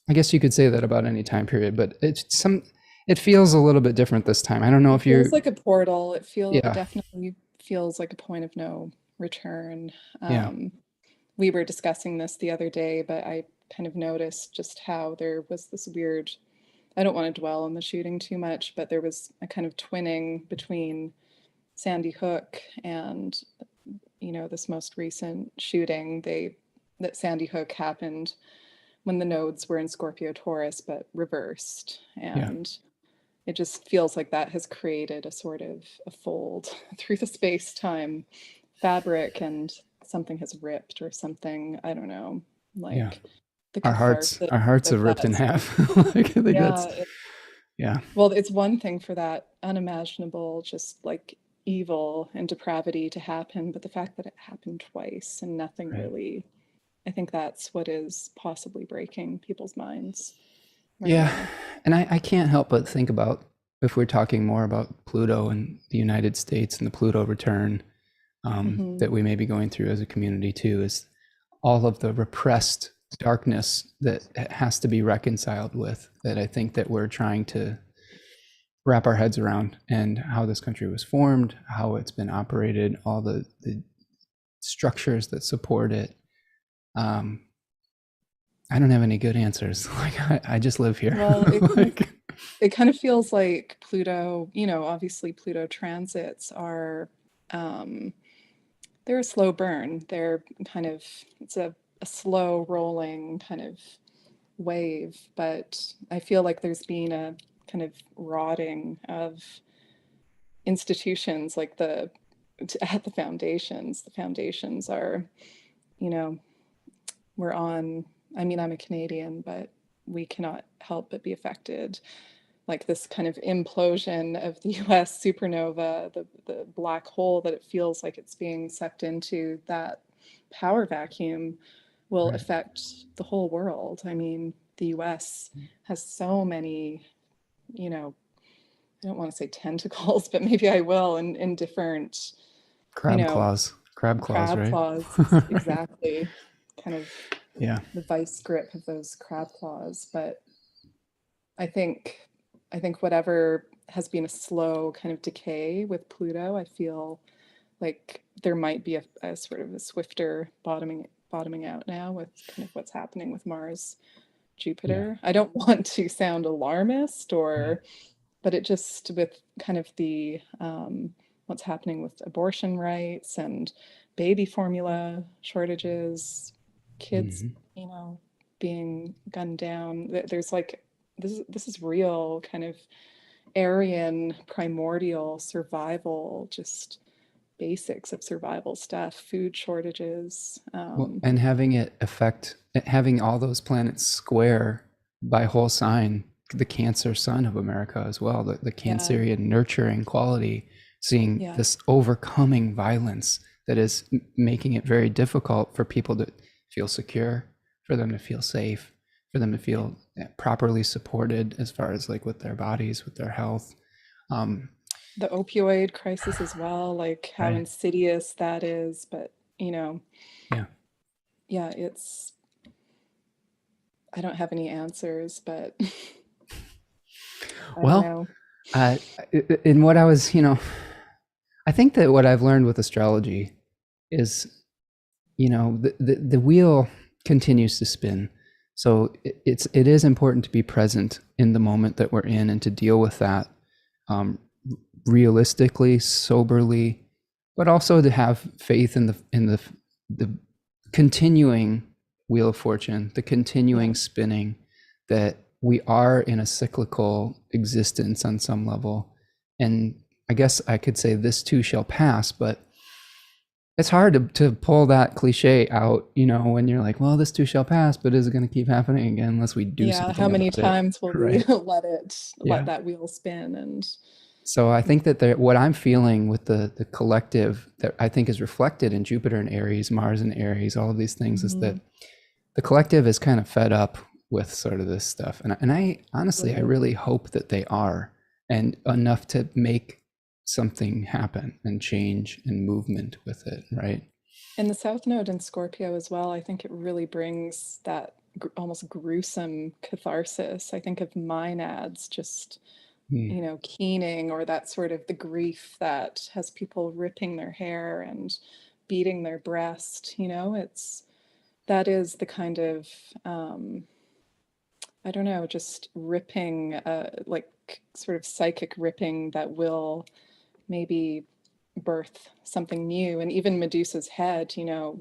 I guess you could say that about any time period, but it feels a little bit different this time. I don't know It if you're feels like a portal. It yeah, definitely feels like a point of no return. yeah, Um, we were discussing this the other day, but I kind of noticed just how there was this weird, I don't want to dwell on the shooting too much, but there was a kind of twinning between Sandy Hook and, this most recent shooting. That Sandy Hook happened when the nodes were in Scorpio Taurus, but reversed. yeah, And it just feels like that has created a sort of a fold through the space-time fabric, and something has ripped or something. I don't know, yeah. like the Our hearts catharsis our hearts of have ripped that in sort of, half. Like I think yeah. that's yeah, Well, it's one thing for that unimaginable, just like evil and depravity to happen, but the fact that it happened twice and nothing right. really, I think that's what is possibly breaking people's minds right Yeah, now. and I can't help but think about if we're talking more about Pluto and the United States and the Pluto return Hmm. that we may be going through as a community too, is all of the repressed darkness that has to be reconciled with. That I think that we're trying to wrap our heads around, and how this country was formed, how it's been operated, all the structures that support it. Um, I don't have any good answers. Like I just live here. Well, Like it kind of feels like Pluto, obviously Pluto transits are, um, they're a slow burn. They're kind of, it's a slow rolling kind of wave, but I feel like there's been a kind of rotting of institutions, like at the foundations. The foundations are, you know, we're on, I mean, I'm a Canadian, but we cannot help but be affected, like this kind of implosion of the US supernova, the black hole that it feels like it's being sucked into, that power vacuum will right. affect the whole world. I mean, the US has so many, I don't want to say tentacles, but maybe I will, in different, you Crab know, claws. Crab claws, crab right? claws, Right. exactly, kind of Yeah. the vice grip of those crab claws. But I think I think whatever has been a slow kind of decay with Pluto, I feel like there might be a sort of a swifter bottoming out now with kind of what's happening with Mars, Yeah. Jupiter. I don't want to sound alarmist, Right. but it just with kind of the what's happening with abortion rights and baby formula shortages, kids, Mhm. you know, being gunned down. There's like this is real kind of Aryan primordial survival, just basics of survival stuff, food shortages. Well, and having it affect, having all those planets square by whole sign, the Cancer sun of America as well, the Yeah, Cancerian nurturing quality, seeing yeah, this overcoming violence that is making it very difficult for people to feel secure, for them to feel safe, for them to yeah. feel properly supported as far as like with their bodies, with their health. Um, The opioid crisis as well, like how right. insidious that is. But, you know, Yeah. yeah, I don't have any answers, but I don't Well, know. uh, in what I was, I think that what I've learned with astrology is, the wheel continues to spin. So it is important to be present in the moment that we're in and to deal with that um, realistically, soberly, but also to have faith in the continuing wheel of fortune, the Yeah, continuing spinning, that we are in a cyclical existence on some level. And I guess I could say this too shall pass, but it's hard to pull that cliche out, when you're like, well, this too shall pass, but is it going to keep happening again unless we do yeah. How something many about it? times will we Right. let Yeah. that wheel spin? And So I think that what I'm feeling with the collective that I think is reflected in Jupiter and Aries, Mars and Aries, all of these things is that mhm, the collective is kind of fed up with sort of this stuff. And I honestly, I right. really hope that they are, and enough to make something happen and change and movement with it, right? And the South Node in Scorpio as well, I think it really brings that almost gruesome catharsis. I think of Maenads just, Hmm. keening, or that sort of the grief that has people ripping their hair and beating their breast. That is the kind of, I don't know, just ripping, like sort of psychic ripping that will maybe birth something new. And even Medusa's head, Hmm.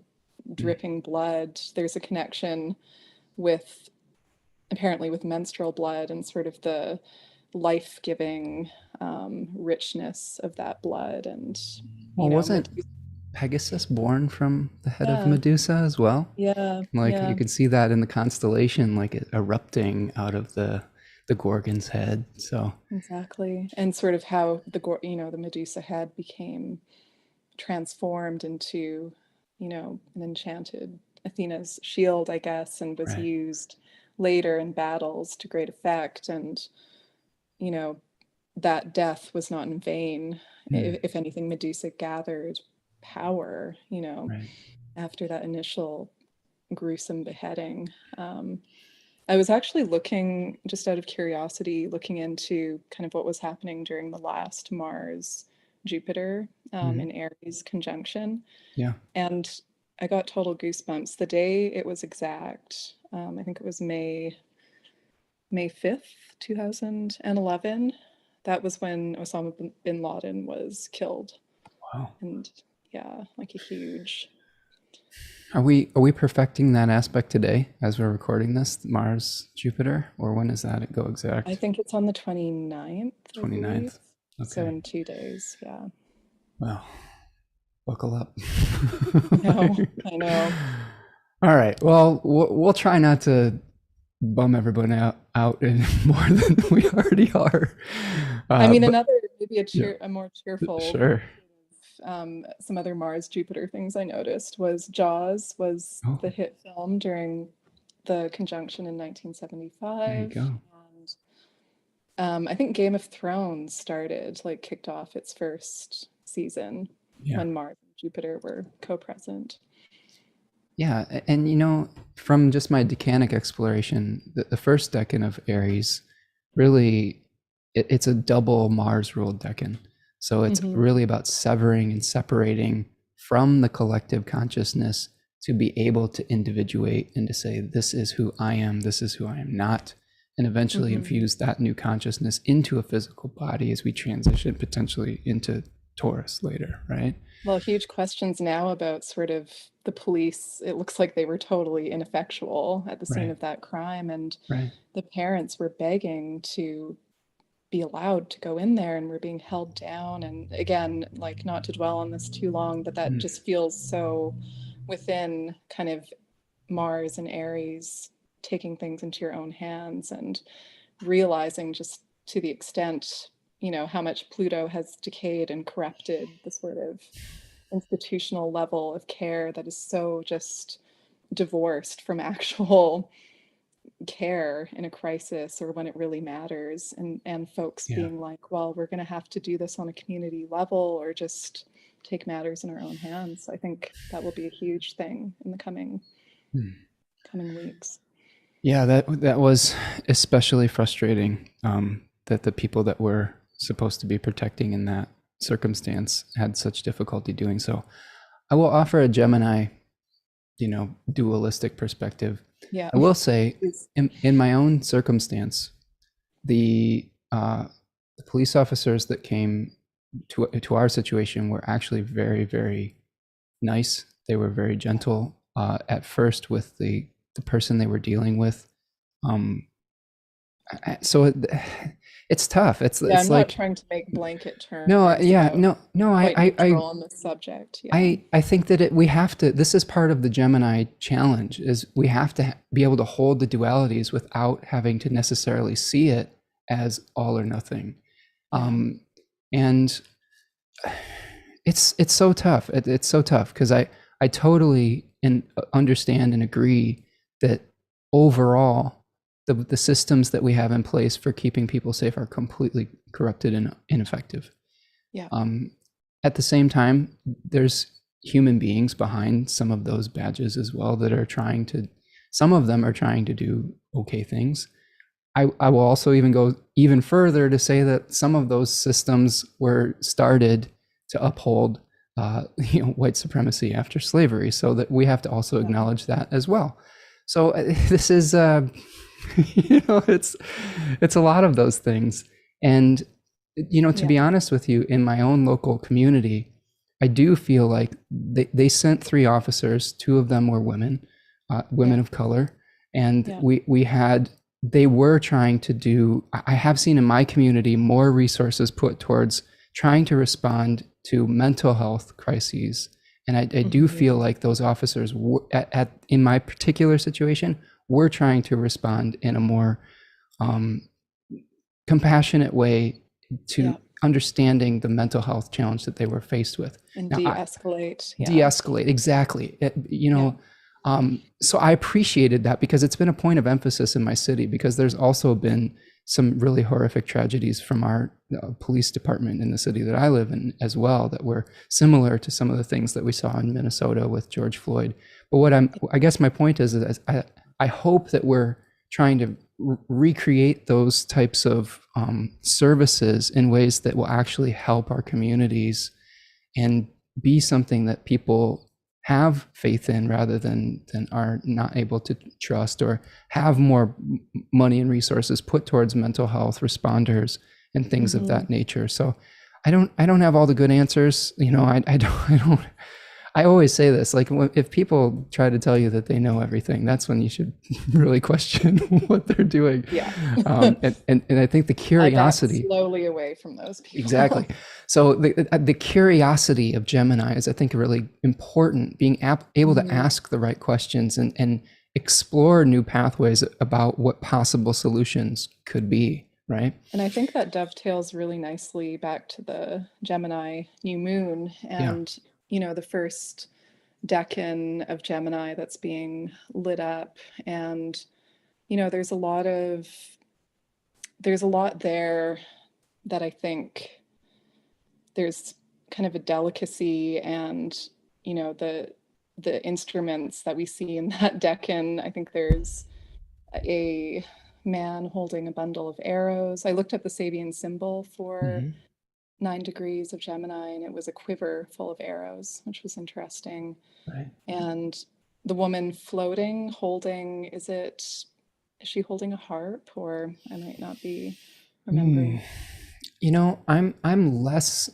dripping blood, there's a connection with, apparently, with menstrual blood and sort of the life-giving richness of that blood. And Well, wasn't Medusa. Pegasus born from the head of Yeah, Medusa as well? yeah, Like you yeah, can see that in the constellation, like it erupting out of the Gorgon's head. So exactly. And sort of how the Medusa head became transformed into, an enchanted Athena's shield, I guess, and was right. used later in battles to great effect. And, you know, that death was not in vain. Hmm. If anything, Medusa gathered power, Right. after that initial gruesome beheading. I was actually looking, just out of curiosity, looking into kind of what was happening during the last Mars Jupiter Hmm. in Aries conjunction. Yeah. And I got total goosebumps the day it was exact. I think it was May 5th, 2011. That was when Osama bin Laden was killed. Wow. And yeah, like a huge. Are we perfecting that aspect today as we're recording this, Mars, Jupiter, or when does that go I exact? think it's on the 29th, I believe. 29th. So Okay. in 2 days, yeah. Well, buckle up. I know, I know. All right. Well, we'll try not to bum everybody out more than we already are. I mean, But another, maybe yeah, a more cheerful, sure. some other Mars Jupiter things I noticed was Jaws was Oh, the hit film during the conjunction in there you 1975. go. And I think Game of Thrones like kicked off its first season Yeah. when Mars and Jupiter were co-present. Yeah, and from just my decanic exploration, the first decan of Aries really it's a double Mars ruled decan. So it's Hmm. really about severing and separating from the collective consciousness to be able to individuate and to say, this is who I am, this is who I am not, and eventually Hmm. infuse that new consciousness into a physical body as we transition potentially into Taurus later, right? Well, huge questions now about sort of the police. It looks like they were totally ineffectual at the scene Right, of that crime, and right. the parents were begging to be allowed to go in there, and we're being held down. And again, like, not to dwell on this too long, but that just feels so within kind of Mars and Aries, taking things into your own hands and realizing just to the extent, how much Pluto has decayed and corrupted the sort of institutional level of care that is so just divorced from actual care in a crisis or when it really matters, and folks Yeah. being like, well, we're going to have to do this on a community level or just take matters in our own hands. I think that will be a huge thing in the coming weeks. Yeah, that was especially frustrating, that the people that we're supposed to be protecting in that circumstance had such difficulty doing so. I will offer a Gemini, dualistic perspective. Yeah. I will say, in my own circumstance, the police officers that came to our situation were actually very, very nice. They were very gentle at first with the person they were dealing with. So it's tough. It's I'm like, not trying to make blanket terms. no, yeah, no, neutral on this subject. Yeah. I think that we have to, this is part of the Gemini challenge, is we have to be able to hold the dualities without having to necessarily see it as all or nothing. And it's so tough. It's so tough because I totally understand and agree that overall the systems that we have in place for keeping people safe are completely corrupted and ineffective. Yeah. At the same time, there's human beings behind some of those badges as well that are some of them are trying to do okay things. I will also even go even further to say that some of those systems were started to uphold white supremacy after slavery, so that we have to also acknowledge that as well. So this is it's a lot of those things. And to be honest with you, in my own local community, I do feel like they sent 3 officers. 2 of them were women of color, and they were trying to do, I have seen in my community more resources put towards trying to respond to mental health crises. And I do feel like those officers in my particular situation were trying to respond in a more compassionate way to understanding the mental health challenge that they were faced with. And de-escalate. De-escalate, exactly. So I appreciated that, because it's been a point of emphasis in my city, because there's also been some really horrific tragedies from our police department in the city that I live in as well, that were similar to some of the things that we saw in Minnesota with George Floyd. But I guess my point is I hope that we're trying to recreate those types of services in ways that will actually help our communities and be something that people have faith in, rather than are not able to trust, or have more money and resources put towards mental health responders and things of that nature. So I don't have all the good answers. I always say this, like, if people try to tell you that they know everything, that's when you should really question what they're doing. Yeah. And I think the curiosity, I back slowly away from those people. Exactly. So the curiosity of Gemini is, I think, really important, being able to ask the right questions and explore new pathways about what possible solutions could be, right? And I think that dovetails really nicely back to the Gemini new moon and the first decan of Gemini that's being lit up. And there's a lot there that I think there's kind of a delicacy, and the instruments that we see in that decan. I think there's a man holding a bundle of arrows. I looked at the Sabian symbol for 9 degrees of Gemini, and it was a quiver full of arrows, which was interesting. Right. And the woman floating, holding, is she holding a harp, or I might not be remembering? I'm less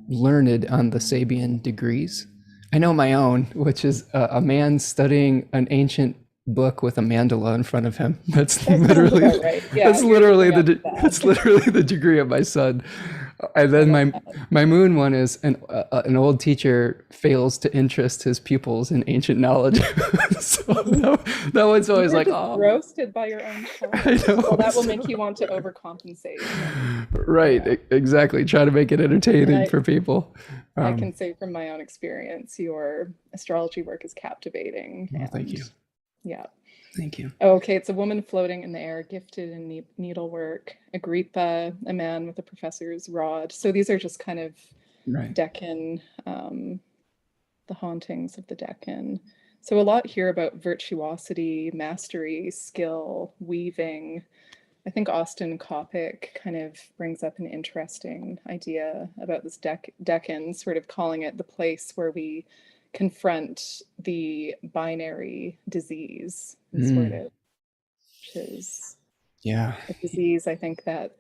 learned on the Sabian degrees. I know my own, which is a man studying an ancient book with a mandala in front of him. That's That sounds literally about right. Yeah, that's you're literally looking the after that. that's literally the degree of my son. And I then love my moon one is an old teacher fails to interest his pupils in ancient knowledge. So that. that one's You always were like, just oh, roasted by your own I child. Well, know. that will make So, you want to overcompensate, and right, exactly. Try to make it and entertaining for people. I Um, can say from my own experience, your astrology work is captivating, well, thank and you. yeah. Thank you. Oh, okay, it's a woman floating in the air, gifted in needlework. Agrippa, a man with a professor's rod. So these are just kind of Right. Decan, the hauntings of the Decan. So a lot here about virtuosity, mastery, skill, weaving. I think Austin Coppock kind of brings up an interesting idea about this Decan, sort of calling it the place where we confront the binary disease, and sort Mm, of, which is yeah. a disease I think that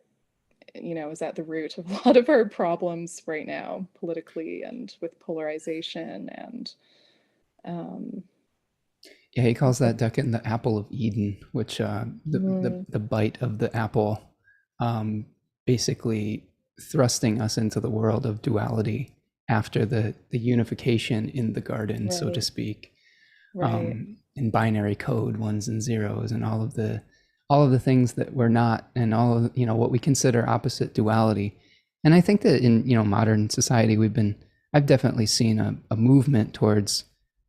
is at the root of a lot of our problems right now, politically and with polarization and um, Yeah, he calls that Deccan the apple of Eden, which the bite of the apple, um, basically thrusting us into the world of duality after the unification in the garden, so to right, speak, right. in binary code, ones and zeros, and all of the things that we're not, and all of what we consider opposite duality. And I think that in modern society, I've definitely seen a movement towards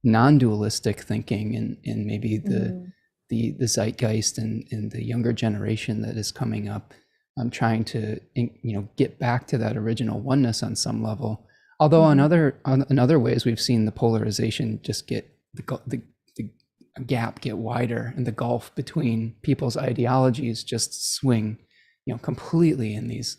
non-dualistic thinking, and maybe Mm, the zeitgeist and the younger generation that is coming up. I'm trying to get back to that original oneness on some level. Although mm-hmm. in other ways, we've seen the polarization just get the gap get wider, and the gulf between people's ideologies just swing, completely in these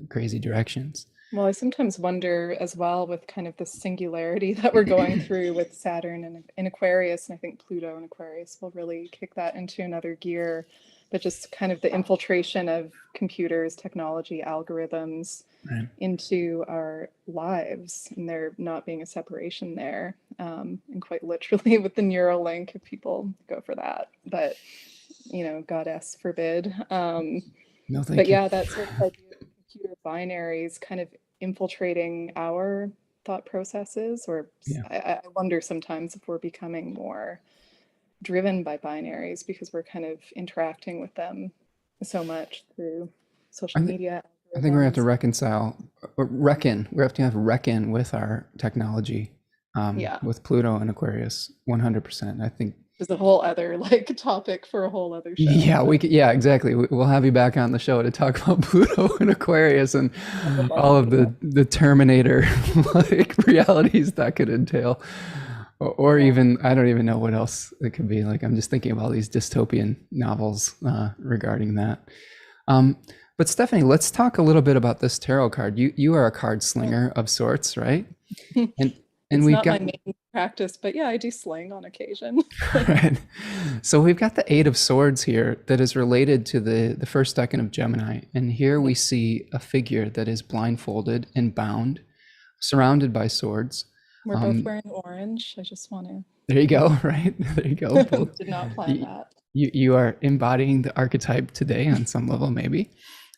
crazy directions. Well, I sometimes wonder as well with kind of the singularity that we're going through with Saturn in Aquarius, and I think Pluto in Aquarius will really kick that into another gear. But just kind of the infiltration of computers, technology, algorithms Right. into our lives, and there not being a separation there, and quite literally with the Neuralink, if people go for that. But goddess forbid. No, But thank you. yeah, that sort of idea of computer binaries kind of infiltrating our thought processes, or Yeah. I wonder sometimes if we're becoming more driven by binaries because we're kind of interacting with them so much through social I think media I think we have to algorithms. reckon. We have to reckon with our technology, Yeah, with Pluto and Aquarius, 100%. I think. there's a whole other like topic for a whole other show, Yeah, we but could, yeah, exactly. We'll have you back on the show to talk about Pluto and Aquarius and I would love all of to. the Terminator like realities that could entail, or Yeah. even I don't even know what else it could be. Like I'm just thinking of all these dystopian novels regarding that. Um, but Stephanie, let's talk a little bit about this tarot card. You are a card slinger of sorts, right? And and It's we've not my got main practice, but yeah, I do sling on occasion. right. So we've got the Eight of Swords here that is related to the first decan of Gemini. And here we see a figure that is blindfolded and bound, surrounded by swords. We're both Um, wearing orange. I just want there you go, right? There you go. to Both, did not plan you, that. you are embodying the archetype today on some level, maybe.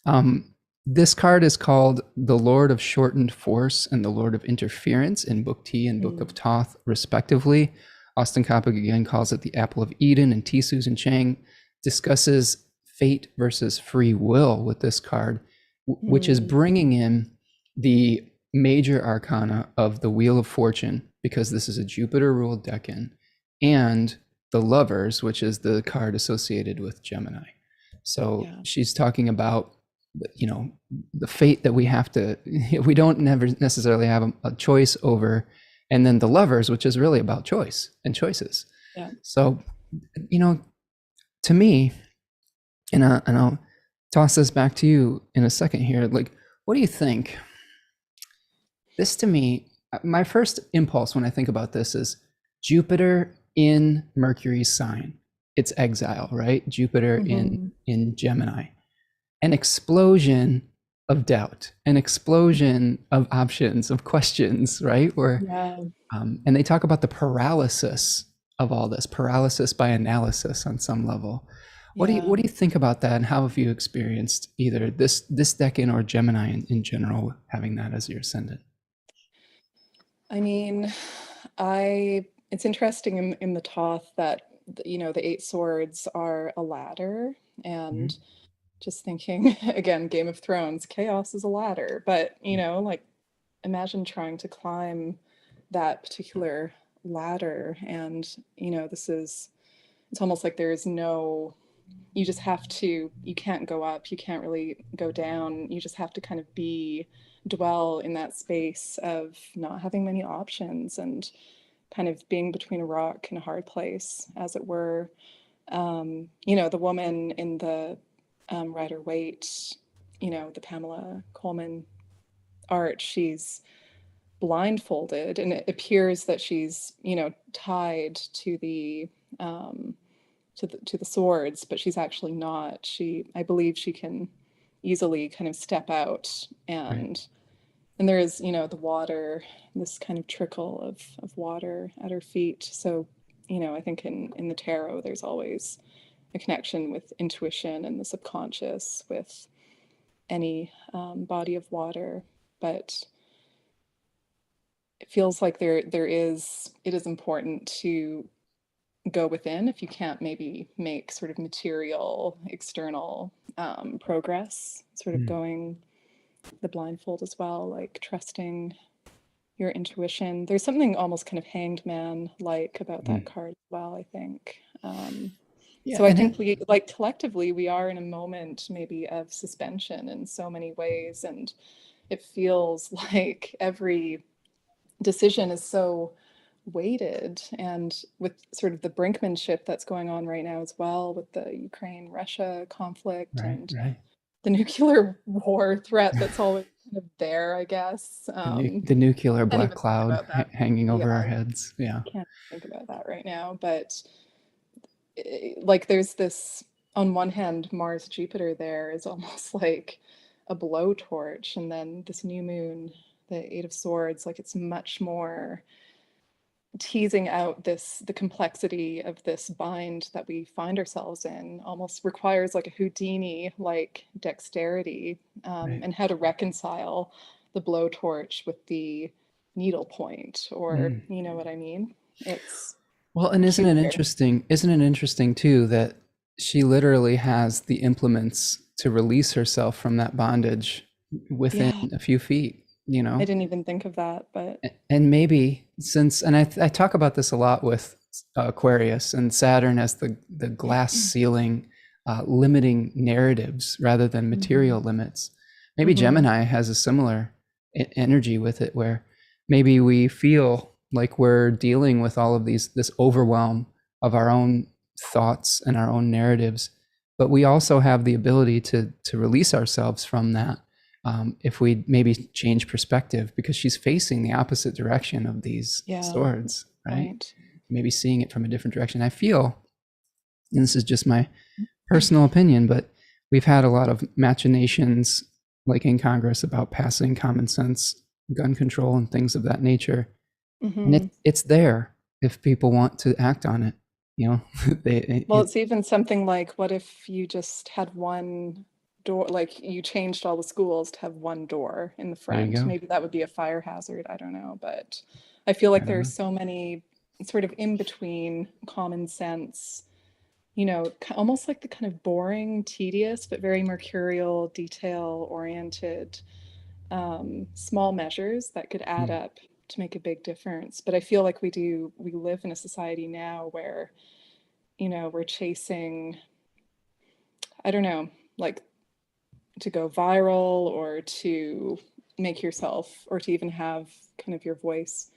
Um, this card is called the Lord of Shortened Force and the Lord of Interference in Book T and Book of Mm. Thoth, respectively. Austin Coppock again calls it the Apple of Eden, and T. Susan Chang discusses fate versus free will with this card, which is Mm. bringing in the major arcana of the Wheel of Fortune, because this is a Jupiter ruled decan, and the Lovers, which is the card associated with Gemini. So Yeah. she's talking about the fate that we have to we don't never necessarily have a choice over, and then the Lovers, which is really about choice and choices. Yeah. So to me, and I'll toss this back to you in a second here, like, what do you think? This to me, my first impulse when I think about this is Jupiter in Mercury's sign. It's exile, right? Jupiter Hmm. in Gemini. An explosion of doubt, an explosion of options, of questions, right? Where Yeah. and they talk about the paralysis of all this, paralysis by analysis on some level. Yeah. What do you think about that, and how have you experienced either this decan or Gemini in general having that as your ascendant? I mean, it's interesting in the Thoth that the eight swords are a ladder, and Mhm. just thinking again, Game of Thrones, chaos is a ladder, but like imagine trying to climb that particular ladder, and it's almost like there is no, you just have to, you can't go up, you can't really go down, you just have to kind of dwell in that space of not having many options and kind of being between a rock and a hard place, as it were. The woman in the Rider Waite, the Pamela Coleman art, she's blindfolded, and it appears that she's, tied to um, the swords, but she's actually not. I believe she can easily kind of step out, Right. and there is, the water, this kind of trickle of water at her feet. So, I think in the tarot, there's always a connection with intuition and the subconscious with any body of water, but it feels like it is important to go within if you can't maybe make sort of material external progress, sort of Mm. going the blindfold as well, like trusting your intuition. There's something almost kind of hanged man like about that Mm. card as well, I think. Yeah, So I and think we, like, collectively, we are in a moment maybe of suspension in so many ways, and it feels like every decision is so weighted, and with sort of the brinkmanship that's going on right now as well with the Ukraine Russia conflict right, and right. the nuclear war threat that's always kind of there, I guess. The nuclear Can't black even think cloud about that. hanging Yeah, over our I heads. Yeah. can't think about that right now. But like, there's this, on one hand, Mars Jupiter there is almost like a blowtorch, and then this new moon, the Eight of Swords, like it's much more teasing out the complexity of this bind that we find ourselves in. Almost requires like a Houdini like dexterity, Right. and how to reconcile the blowtorch with the needle point, or Mm. you know what I mean. It's Well, and peculiar. isn't it interesting too that she literally has the implements to release herself from that bondage within Yeah, a few feet, you I know? didn't even think of that, but And maybe since, and I talk about this a lot with Aquarius and Saturn as the glass ceiling, limiting narratives rather than material hmm limits. Maybe hmm Gemini has a similar energy with it, where maybe we feel like we're dealing with all of this overwhelm of our own thoughts and our own narratives, but we also have the ability to release ourselves from that, if we maybe change perspective, because she's facing the opposite direction of these yeah, swords, right? point. Maybe seeing it from a different direction. I feel, and this is just my personal opinion, but we've had a lot of machinations, like in Congress, about passing common sense gun control and things of that nature. And hmm it's there if people want to act on it. You know, Well, it's even something like, what if you just had one door, like you changed all the schools to have one door in the there you front? go. Maybe that would be a fire hazard. I don't know. But I feel I like don't there's know. so many sort of in between common sense, almost like the kind of boring, tedious, but very mercurial, detail oriented, small measures that could add Mm. up to make a big difference. But I feel like we live in a society now where, we're chasing, I don't know, like, to go viral or to make yourself, or to even have kind of your voice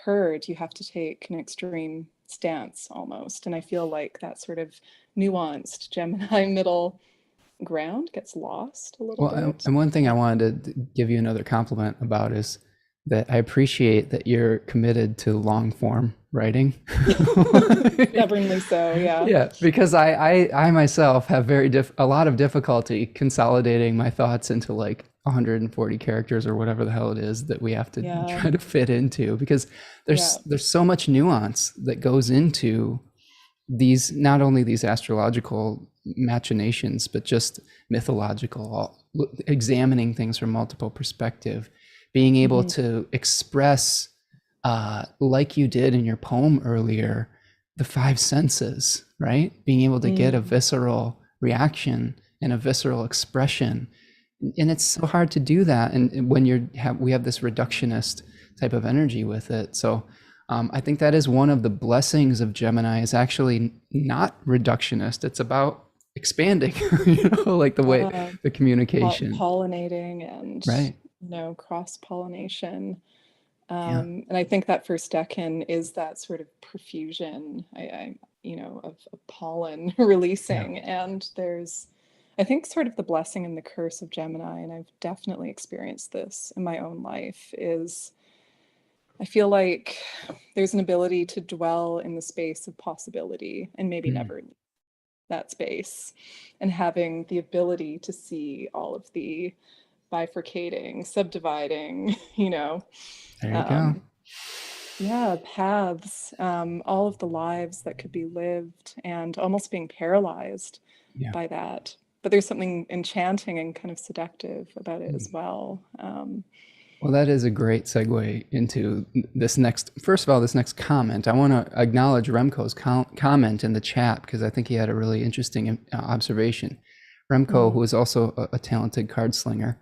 heard, you have to take an extreme stance almost. And I feel like that sort of nuanced Gemini middle ground gets lost a little Well, bit. and one thing I wanted to give you another compliment about is that I appreciate that you're committed to long form writing. Stubbornly so, yeah. Yeah, because I myself have a lot of difficulty consolidating my thoughts into like 140 characters or whatever the hell it is that we have to Yeah. try to fit into, because Yeah. there's so much nuance that goes into these, not only these astrological machinations, but just mythological, examining things from multiple perspective, being able to express, like you did in your poem earlier, the five senses, right? Being able to get a visceral reaction and a visceral expression. And it's so hard to do that. And when we have this reductionist type of energy with it. So I think that is one of the blessings of Gemini, is actually not reductionist. It's about expanding, like the way the communication. Pollinating and, right. Cross-pollination. Yeah. And I think that first decan is that sort of profusion, of pollen releasing. Yeah. And there's, I think, sort of the blessing and the curse of Gemini, and I've definitely experienced this in my own life, is I feel like there's an ability to dwell in the space of possibility and maybe never leave that space, and having the ability to see all of the bifurcating, subdividing, There you go. Yeah, paths, all of the lives that could be lived, and almost being paralyzed by that. But there's something enchanting and kind of seductive about it as well. Well, that is a great segue into this next, first of all, this next comment. I want to acknowledge Remco's comment in the chat, because I think he had a really interesting observation. Remco, who is also a talented card slinger,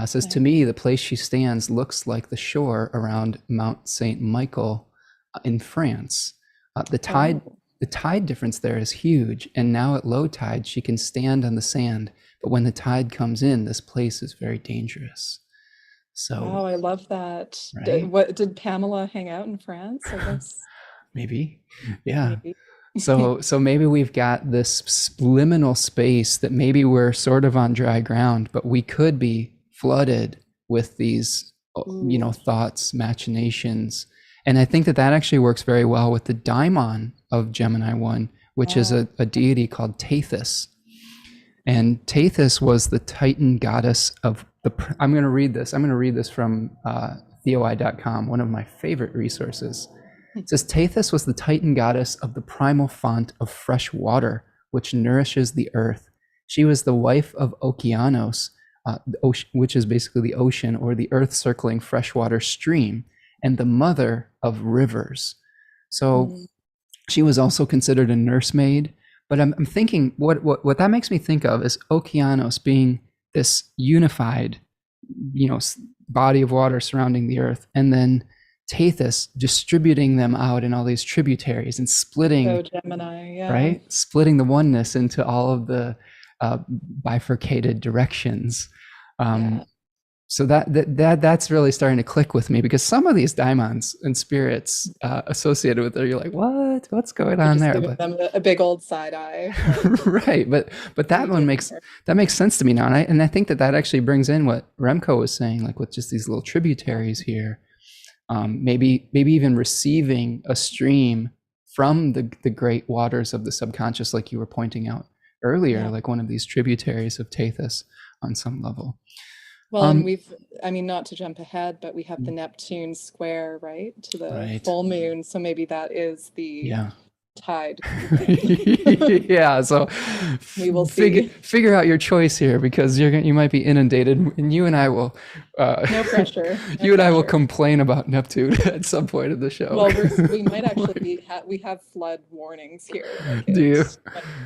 says, to me, the place she stands looks like the shore around Mount Saint Michael in France. The tide difference there is huge, and now at low tide, she can stand on the sand. But when the tide comes in, this place is very dangerous. So, I love that. Right? Did Pamela hang out in France, I guess? Maybe. Yeah. Maybe. So maybe we've got this liminal space that maybe we're sort of on dry ground, but we could be flooded with these, thoughts, machinations. And I think that actually works very well with the daimon of Gemini 1, which is a deity called Tethys. And Tethys was the Titan goddess of I'm going to read this from theoi.com, one of my favorite resources. It says, Tethys was the Titan goddess of the primal font of fresh water, which nourishes the earth. She was the wife of Okeanos, which is basically the ocean, or the earth-circling freshwater stream, and the mother of rivers. So she was also considered a nursemaid. But I'm thinking, what that makes me think of is Okeanos being this unified, body of water surrounding the earth, and then Tethys distributing them out in all these tributaries and splitting, Gemini, right? Splitting the oneness into all of the bifurcated directions. So that's really starting to click with me, because some of these daimons and spirits associated with it, you're like, what's going on there? But them a big old side eye, right? But that one makes sense to me now, and I think that actually brings in what Remco was saying, like with just these little tributaries here, maybe even receiving a stream from the great waters of the subconscious, like you were pointing out earlier, like one of these tributaries of Tethys on some level. Well, and not to jump ahead, but we have the Neptune square, right, to the full moon. So maybe that is the tide. Yeah, so we will see. Figure out your choice here, because you might be inundated, and you and I will. No pressure. And I will complain about Neptune at some point of the show. Well, we might actually we have flood warnings here. Do you?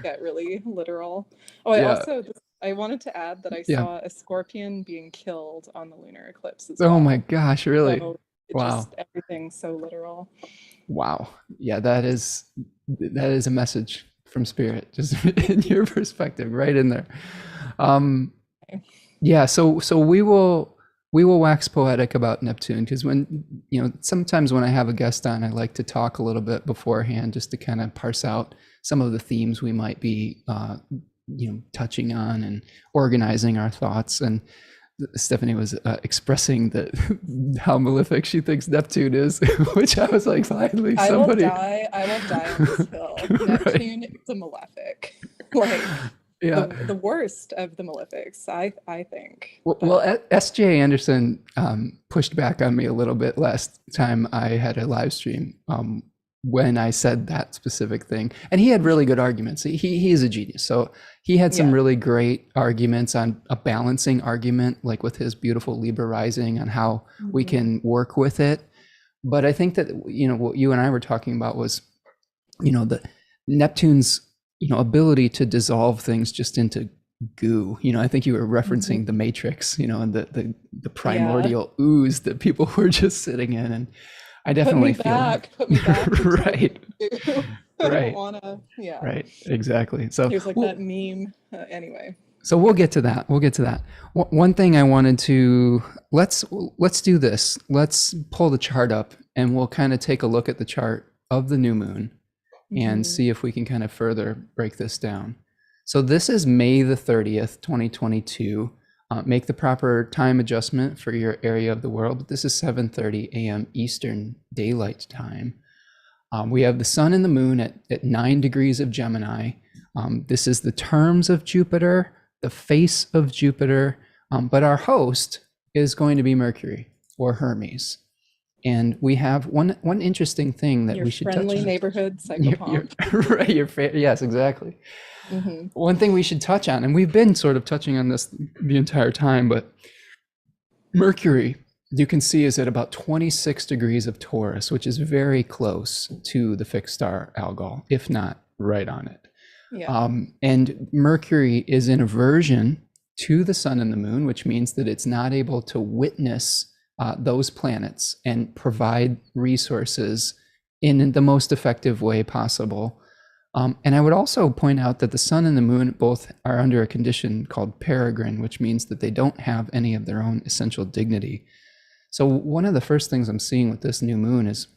Get really literal. I wanted to add that I saw a scorpion being killed on the lunar eclipse as well. Oh my gosh, really? So wow. Just everything's so literal. Wow. Yeah, that is a message from spirit, just in your perspective, right in there. Yeah, so we will wax poetic about Neptune, because when, sometimes when I have a guest on, I like to talk a little bit beforehand, just to kind of parse out some of the themes we might be touching on and organizing our thoughts. And Stephanie was expressing that how malefic she thinks Neptune is, which I was like, finally somebody. I will die on this hill. Neptune is a malefic. Yeah. the worst of the malefics, I think. Well, But S.J. Anderson pushed back on me a little bit last time I had a live stream when I said that specific thing. And he had really good arguments. He is a genius. So he had some yeah. really great arguments on a balancing argument, like with his beautiful Libra rising, on how we Mhm. can work with it. But I think that, what you and I were talking about was, the Neptune's, ability to dissolve things just into goo. I think you were referencing Mhm. the Matrix, and the Yeah. primordial ooze that people were just sitting in. And I definitely feel that. Put me back into the Right. goo. I don't Right. wanna, yeah. Right. Exactly. So, There's like that well, meme. Anyway. so we'll get to that. We'll get to that. One thing I wanted to let's do this. Let's pull the chart up, and we'll kind of take a look at the chart of the new moon and Hmm. see if we can kind of further break this down. So this is May the 30th, 2022. Make the proper time adjustment for your area of the world, but this is 7:30 a.m. Eastern Daylight Time. We have the sun and the moon at 9 degrees of Gemini. This is the terms of Jupiter, the face of Jupiter, but our host is going to be Mercury or Hermes. And we have one interesting thing that Your we should touch friendly on. neighborhood You're psychopomp. right. Yes, exactly. Hmm. One thing we should touch on, and we've been sort of touching on this the entire time, but Mercury, you can see, is at about 26 degrees of Taurus, which is very close to the fixed star Algol, if not right on it. Yeah. And Mercury is in aversion to the sun and the moon, which means that it's not able to witness those planets and provide resources in the most effective way possible. And I would also point out that the sun and the moon both are under a condition called peregrine, which means that they don't have any of their own essential dignity. So one of the first things I'm seeing with this new moon is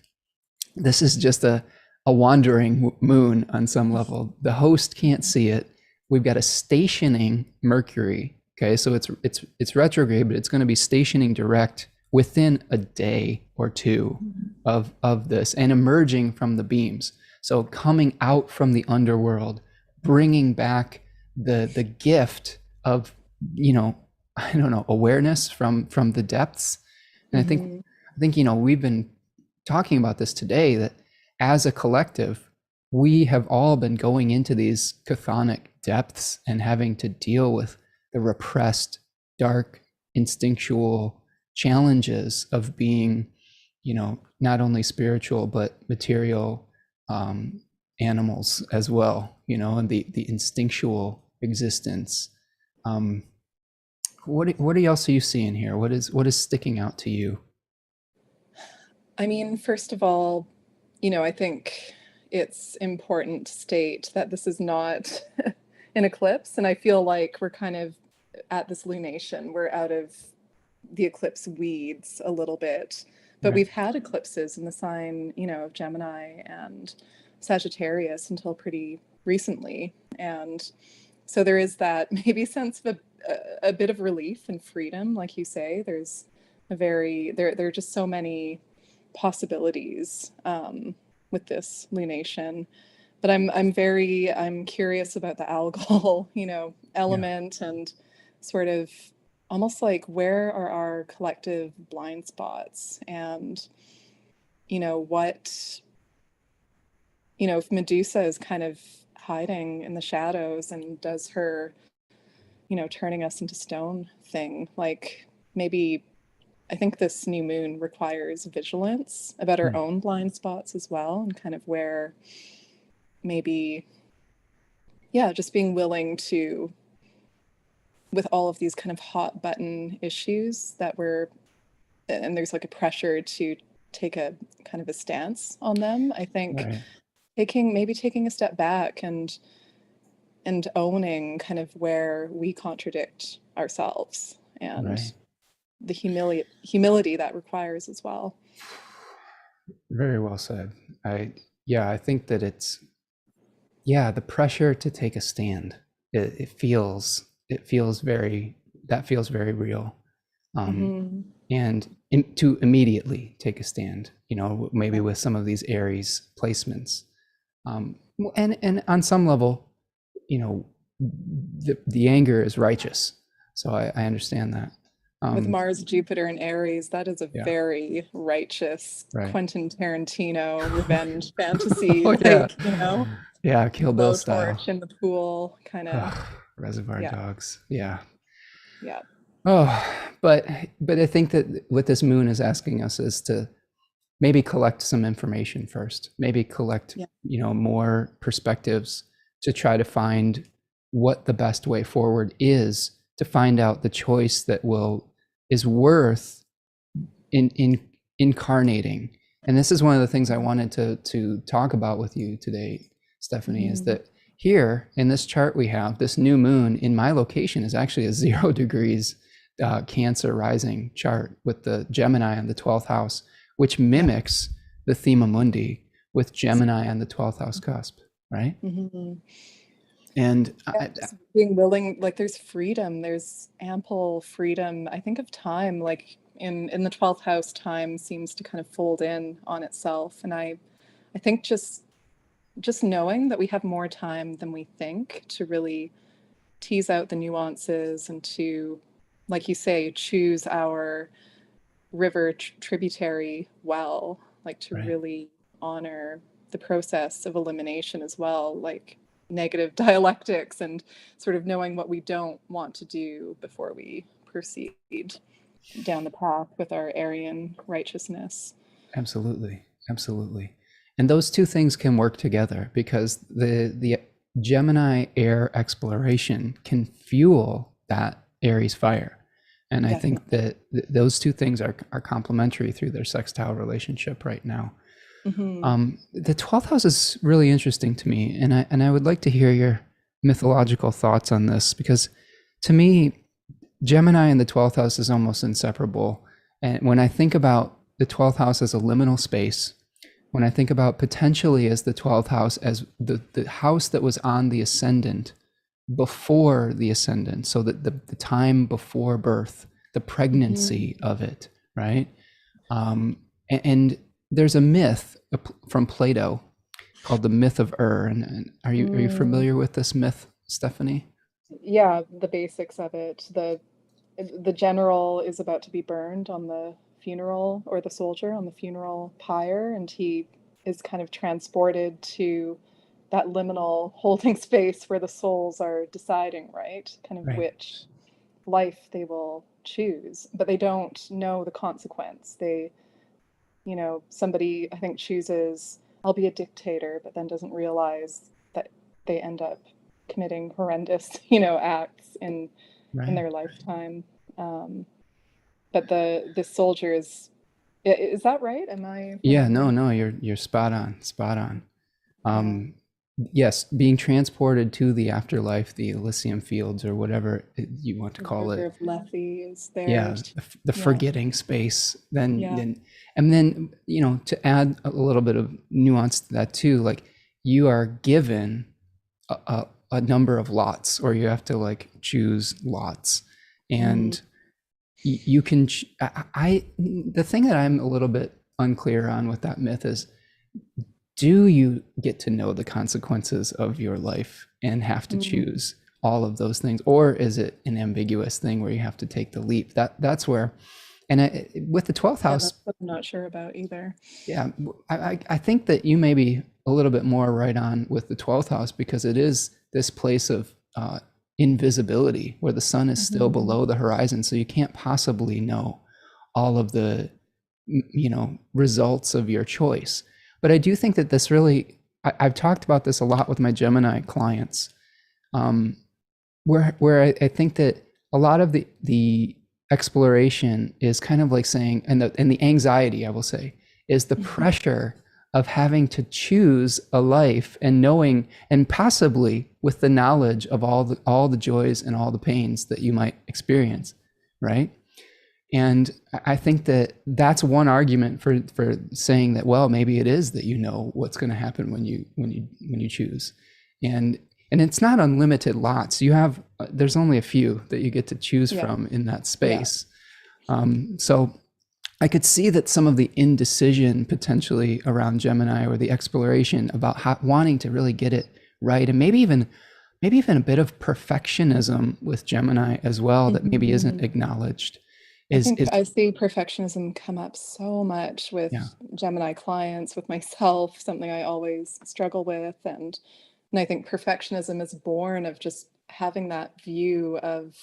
this is just a wandering moon on some level. The host can't see it. We've got a stationing Mercury. Okay, so it's retrograde, but it's going to be stationing direct within a day or two of this and emerging from the beams. So coming out from the underworld, bringing back the gift of, I don't know, awareness from the depths. And Hmm. I think we've been talking about this today, that as a collective, we have all been going into these chthonic depths and having to deal with the repressed, dark, instinctual challenges of being, not only spiritual but material animals as well, and the instinctual existence. Um, what else are you seeing here? What is sticking out to you? I mean, first of all, I think it's important to state that this is not an eclipse. And I feel like we're kind of at this lunation. We're out of the eclipse weeds a little bit. But Right. we've had eclipses in the sign, of Gemini and Sagittarius until pretty recently. And so there is that maybe sense of a bit of relief and freedom, like you say. There's there are just so many possibilities with this lunation. But I'm curious about the algal, Yeah. element, and sort of almost like where are our collective blind spots, and what, if Medusa is kind of hiding in the shadows and does her, turning us into stone thing, like maybe I think this new moon requires vigilance about our Hmm. own blind spots as well, and kind of where maybe, yeah, just being willing to, with all of these kind of hot button issues that and there's like a pressure to take a kind of a stance on them. I think Right. taking a step back and owning kind of where we contradict ourselves, and Right. the humility that requires as well. Very well said. I think that it's, the pressure to take a stand. It feels very, that feels very real. Hmm. And to immediately take a stand, maybe with some of these Aries placements. And on some level, the anger is righteous. So I understand that. With Mars, Jupiter, and Aries, that is a Yeah, very righteous right. Quentin Tarantino revenge fantasy, Oh yeah, like, you know, yeah, Kill Bill style. blowtorch in the pool, kind of. Ugh, Reservoir Yeah, Dogs. Yeah. yeah, Oh, but I think that what this moon is asking us is to maybe collect some information first. Maybe collect, yeah. more perspectives to try to find what the best way forward is, to find out the choice that is worth in incarnating. And this is one of the things I wanted to talk about with you today, Stephanie, is Mhm. that here in this chart we have this new moon in my location is actually a 0 degrees Cancer rising chart with the Gemini on the 12th house, which Yeah. mimics the thema mundi with Gemini on the 12th house cusp, right? Mhm. And Yeah, just being willing, like there's freedom, there's ample freedom. I think of time, like in the 12th house, time seems to kind of fold in on itself. And I think just knowing that we have more time than we think to really tease out the nuances and to, like you say, choose our river tributary well, like to right. really honor the process of elimination as well, like negative dialectics and sort of knowing what we don't want to do before we proceed down the path with our Aryan righteousness. Absolutely. Absolutely. And those two things can work together because the Gemini air exploration can fuel that Aries fire. And I think Definitely. that those two things are complementary through their sextile relationship right now. Mm-hmm. The 12th house is really interesting to me, and I would like to hear your mythological thoughts on this because to me, Gemini in the 12th house is almost inseparable. And when I think about the 12th house as a liminal space, when I think about potentially as the 12th house as the house that was on the ascendant before the ascendant, so that the time before birth, the Mm-hmm. pregnancy of it, right? And there's a myth from Plato called the myth of And are you Mm. familiar with this myth, Stephanie? Yeah, the basics of it. The general is about to be burned on the funeral, or the soldier on the funeral pyre, and he is kind of transported to that liminal holding space where the souls are deciding, right? Kind of Right. which life they will choose, but they don't know the consequence. Somebody I think chooses, I'll be a dictator, but then doesn't realize that they end up committing horrendous, acts in Right. their lifetime. Um, but the soldier is that right? Am I Yeah, no, remembering? no, you're spot on, spot on. Yeah. Um, yes, being transported to the afterlife, the Elysium fields, or whatever you want to The call river it. of Lethe is there. Yeah, the Yeah. forgetting space. Yeah. And then to add a little bit of nuance to that too, like you are given a number of lots, or you have to like choose lots, Mm. and you can. The thing that I'm a little bit unclear on with that myth is, do you get to know the consequences of your life and have to Mm. choose all of those things, or is it an ambiguous thing where you have to take the leap? That's where, with the 12th Yeah, house, that's what I'm not sure about either. yeah, I think that you may be a little bit more right on with the 12th house because it is this place of invisibility where the sun is still Hmm. below the horizon, so you can't possibly know all of the results of your choice. But I do think that this really, I've talked about this a lot with my Gemini clients, um, where I think that a lot of the exploration is kind of like saying, and the anxiety, I will say, is the pressure of having to choose a life and knowing, and possibly with the knowledge of all the joys and all the pains that you might experience, right? And I think that that's one argument for saying that, well, maybe it is that what's going to happen when you choose, and and it's not unlimited lots. There's only a few that you get to choose Yeah. from in that Yeah. space. So I could see that some of the indecision potentially around Gemini, or the exploration about wanting to really get it right, and maybe maybe even a bit of perfectionism with Gemini as well that maybe isn't Mhm. acknowledged. I Is think I see perfectionism come up so much with yeah, Gemini clients, with myself, something I always struggle with. And I think perfectionism is born of just having that view of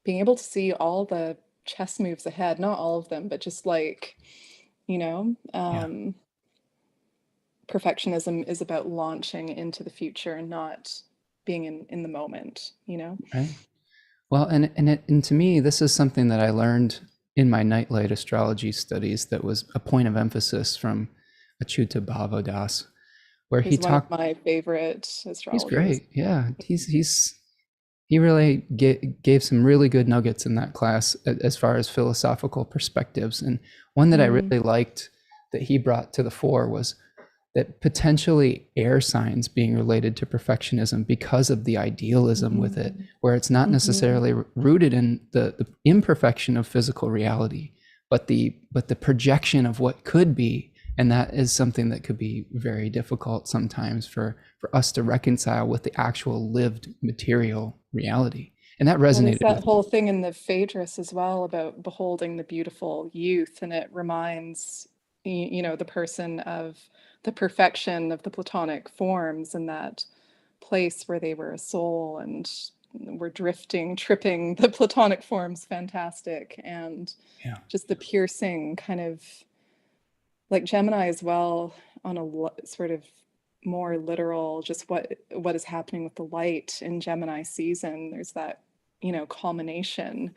being able to see all the chess moves ahead, not all of them, but just like, you know, yeah, perfectionism is about launching into the future and not being in the moment, you know? right. Well, and to me, this is something that I learned in my nightlight astrology studies. That was a point of emphasis from Achyuta Bhavadas, where he Who's one of talked. my favorite He's astrologers. great. Yeah, he really gave some really good nuggets in that class as far as philosophical perspectives. And one that I Mm, really liked that he brought to the fore was that potentially air signs being related to perfectionism because of the idealism with it, mm, where it's not mhm. necessarily rooted in the imperfection of physical reality, but the projection of what could be. And that is something that could be very difficult sometimes for us to reconcile with the actual lived material reality. And that Well, there's resonated that with me. whole thing in the Phaedrus as well about beholding the beautiful youth, and it reminds you know the person of the perfection of the Platonic forms and that place where they were a soul and were drifting, tripping the Platonic forms, fantastic, and Yeah, just the piercing kind of like Gemini as well on a sort of more literal, just what is happening with the light in Gemini season. There's that, you know, culmination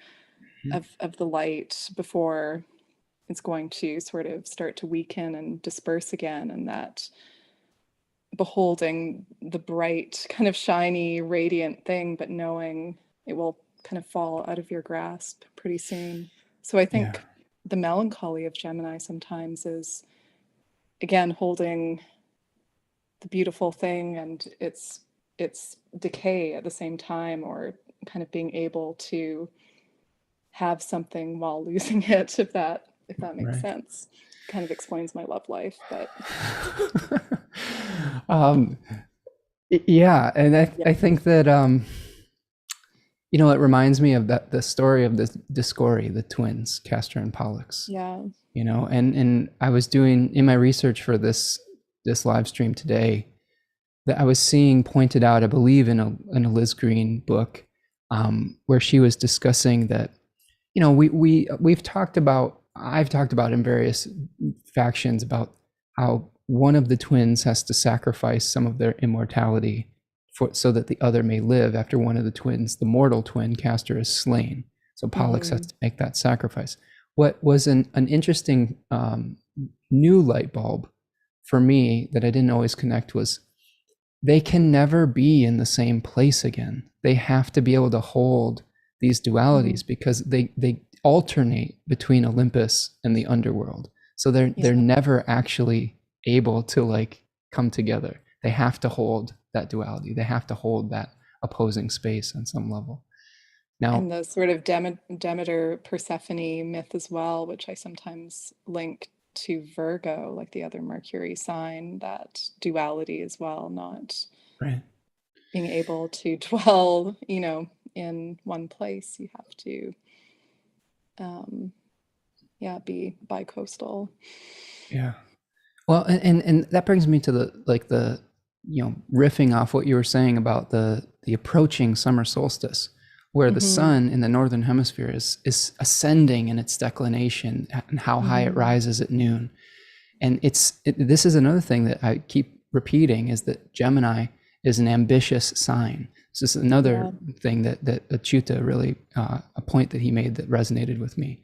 of the light before it's going to sort of start to weaken and disperse again, and that beholding the bright, kind of shiny, radiant thing, but knowing it will kind of fall out of your grasp pretty soon. So I yeah, think the melancholy of Gemini sometimes is again holding the beautiful thing and its decay at the same time, or kind of being able to have something while losing it, if that makes right. sense. Kind of explains my love life, but um, yeah, and yeah. I think that it reminds me of that the story of the Discovery, the twins, Castor and Pollux. Yeah. And I was doing in my research for this live stream today that I was seeing pointed out, I believe in a Liz Green book, where she was discussing that we've talked about I've talked about in various factions about how one of the twins has to sacrifice some of their immortality so that the other may live after one of the twins, the mortal twin, Castor, is slain. So Pollux has Mm, to make that sacrifice. What was an interesting new light bulb for me that I didn't always connect was they can never be in the same place again. They have to be able to hold these mm, dualities because they alternate between Olympus and the underworld. So they're yeah. never actually able to like come together. They have to hold that duality. They have to hold that opposing space on some level. Now, And the sort of Demeter Persephone myth as well, which I sometimes link to Virgo, like the other Mercury sign, that duality as well, not right. being able to dwell, you know, in one place. You have to, um, yeah, be bi-coastal. Yeah. Well, and that brings me to the riffing off what you were saying about the approaching summer solstice, where the Mm-hmm. sun in the northern hemisphere is ascending in its declination and how high it Mm-hmm. rises at noon. And this is another thing that I keep repeating is that Gemini is an ambitious sign. This is another Yeah. thing that Achyuta really a point that he made that resonated with me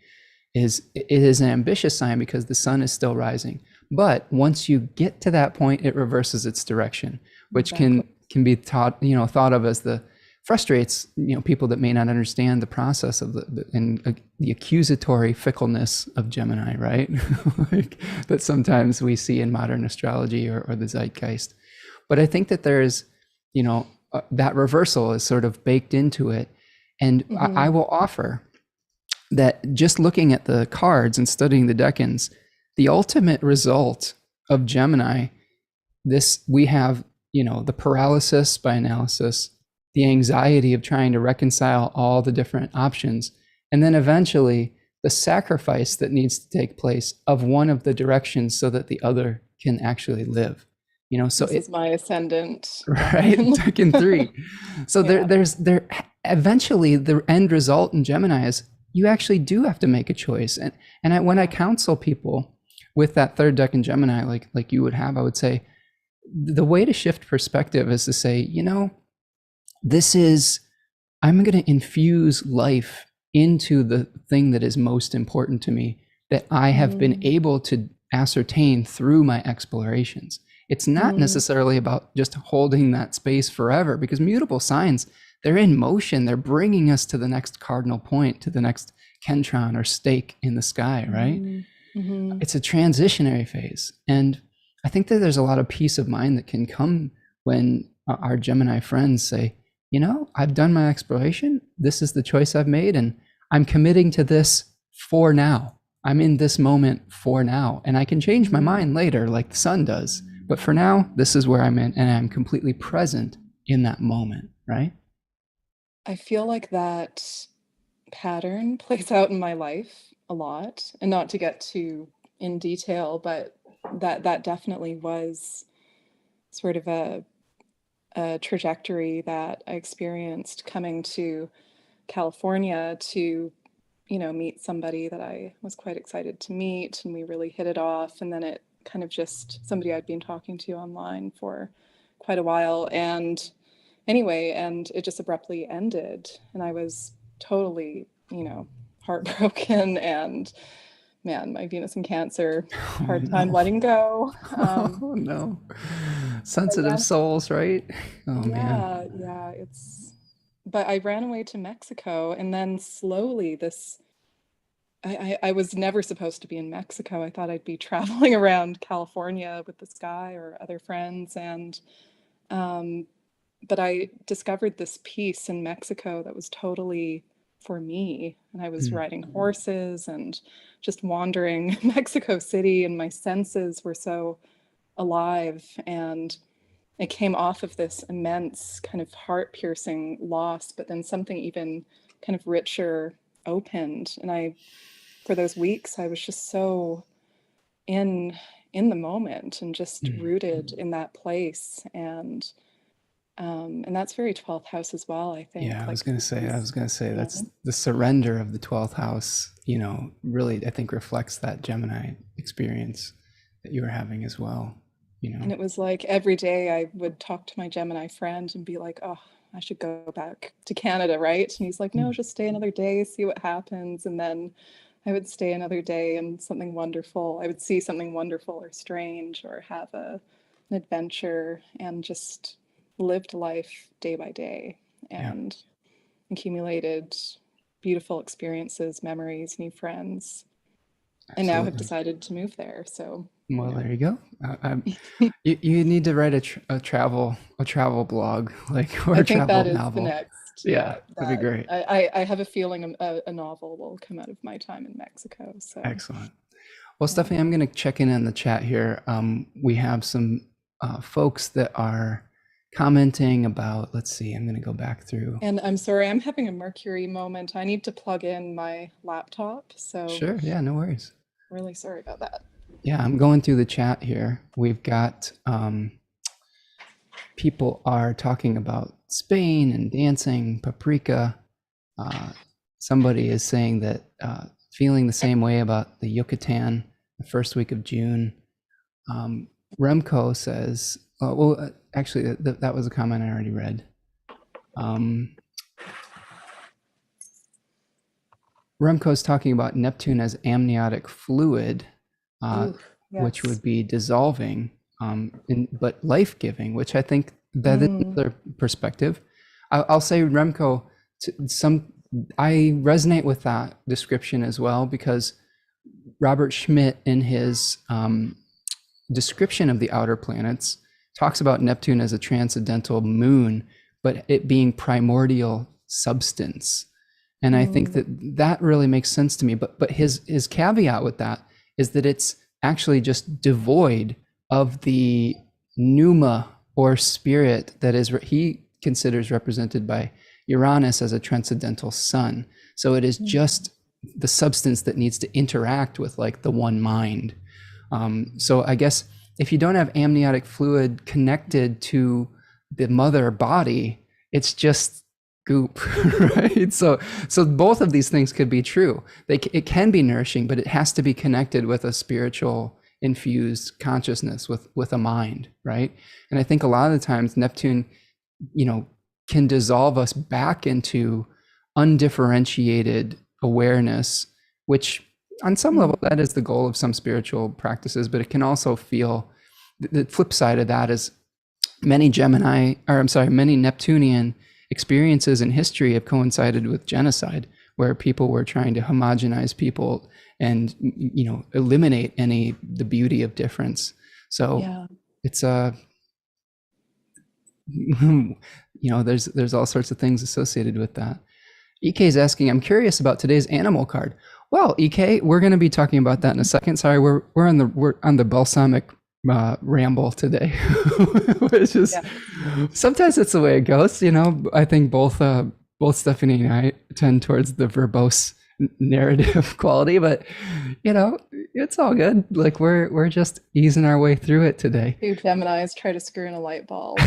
is it is an ambitious sign because the sun is still rising. But once you get to that point, it reverses its direction, which Exactly. can be thought of as the frustrates people that may not understand the process of the accusatory fickleness of Gemini, right? Like that sometimes we see in modern astrology or the zeitgeist. But I think that there's that reversal is sort of baked into it, and I Mm-hmm. will offer that just looking at the cards and studying the decans, the ultimate result of Gemini, this we have, the paralysis by analysis, the anxiety of trying to reconcile all the different options, and then eventually the sacrifice that needs to take place of one of the directions so that the other can actually live. So this is my ascendant. right, Decan 3. So there's eventually the end result in Gemini is you actually do have to make a choice. And when I counsel people with that third deck in Gemini, like you would have, I would say the way to shift perspective is to say, I'm going to infuse life into the thing that is most important to me, that I have been able to ascertain through my explorations. It's not necessarily about just holding that space forever, because mutable signs, they're in motion. They're bringing us to the next cardinal point, to the next kentron or stake in the sky, right? It's a transitionary phase. And I think that there's a lot of peace of mind that can come when our Gemini friends say, I've done my exploration. This is the choice I've made, and I'm committing to this for now. I'm in this moment for now, and I can change my mind later like the sun does. But for now, this is where I'm in, and I'm completely present in that moment, right? I feel like that pattern plays out in my life a lot, and not to get too in detail, but that definitely was sort of a trajectory that I experienced coming to California to, meet somebody that I was quite excited to meet, and we really hit it off. And then it kind of just somebody I'd been talking to online for quite a while. And anyway, and it just abruptly ended. And I was totally, heartbroken. And man, my Venus in Cancer, hard time letting go. Oh no. Sensitive souls, right? Oh man. Yeah, but I ran away to Mexico, and then slowly I was never supposed to be in Mexico. I thought I'd be traveling around California with this guy or other friends, and but I discovered this piece in Mexico that was totally for me. And I was riding horses and just wandering Mexico City, and my senses were so alive. And it came off of this immense kind of heart-piercing loss, but then something even kind of richer opened. And for those weeks, I was just so in the moment and just rooted in that place. And that's very 12th house as well, I think. Yeah, I was gonna say that's the surrender of the 12th house, really I think reflects that Gemini experience that you were having as well. And it was like every day I would talk to my Gemini friend and be like, oh, I should go back to Canada, right? And he's like, no, just stay another day, see what happens. And then I would stay another day, and I would see something wonderful or strange, or have an adventure, and just lived life day by day, and accumulated beautiful experiences, memories, new friends. Absolutely. And now have decided to move there. So well, there you go. You need to write a travel blog, or a travel novel. The next. Yeah, that'd be great. I have a feeling a novel will come out of my time in Mexico. So excellent. Well, Stephanie, I'm going to check in the chat here. We have some folks that are commenting about. Let's see. I'm going to go back through. And I'm sorry, I'm having a Mercury moment. I need to plug in my laptop. So sure. Yeah, no worries. Really sorry about that. Yeah, I'm going through the chat here. We've got people are talking about Spain and dancing, paprika. Somebody is saying that feeling the same way about the Yucatan, the first week of June. Remco says, actually, that was a comment I already read. Remco's talking about Neptune as amniotic fluid, yes. Which would be dissolving, but life-giving, which I think that is another perspective. I'll say, Remco, I resonate with that description as well, because Robert Schmidt, in his description of the outer planets, talks about Neptune as a transcendental moon, but it being primordial substance. And I think that really makes sense to me. But his caveat with that is that it's actually just devoid of the pneuma or spirit that is, he considers represented by Uranus as a transcendental sun. So it is just the substance that needs to interact with like the one mind. So I guess if you don't have amniotic fluid connected to the mother body, it's just goop, right? So both of these things could be true. It can be nourishing, but it has to be connected with a spiritual infused consciousness, with a mind, right? And I think a lot of the times Neptune, can dissolve us back into undifferentiated awareness, which on some level that is the goal of some spiritual practices, but it can also feel, the flip side of that is many Neptunian experiences in history have coincided with genocide, where people were trying to homogenize people and eliminate the beauty of difference. So it's there's all sorts of things associated with that. EK is asking, I'm curious about today's animal card. Well, EK, we're going to be talking about that in a second. Sorry, we're on the balsamic ramble today, which is sometimes it's the way it goes. I think both Stephanie and I tend towards the verbose narrative quality, but it's all good. Like we're just easing our way through it today. Two Geminis try to screw in a light bulb.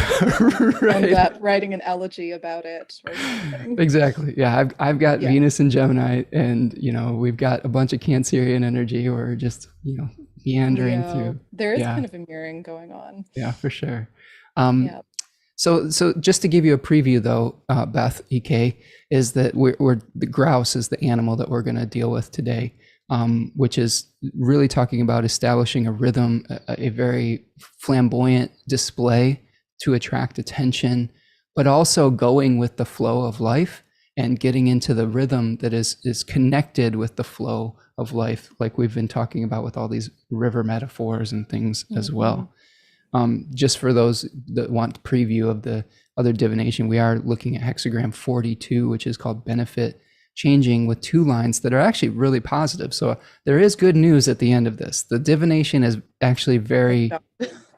Right. End up writing an elegy about it or something. Exactly. Yeah, I've got Venus and Gemini, and we've got a bunch of Cancerian energy, or just meandering through. There is kind of a mirroring going on. Yeah, for sure. So just to give you a preview, though, Beth, EK, is that the grouse is the animal that we're going to deal with today, which is really talking about establishing a rhythm, a very flamboyant display to attract attention, but also going with the flow of life and getting into the rhythm that is connected with the flow of life, like we've been talking about with all these river metaphors and things as well. Just for those that want preview of the other divination, we are looking at hexagram 42, which is called Benefit Changing, with two lines that are actually really positive. So there is good news at the end of this. The divination is actually very,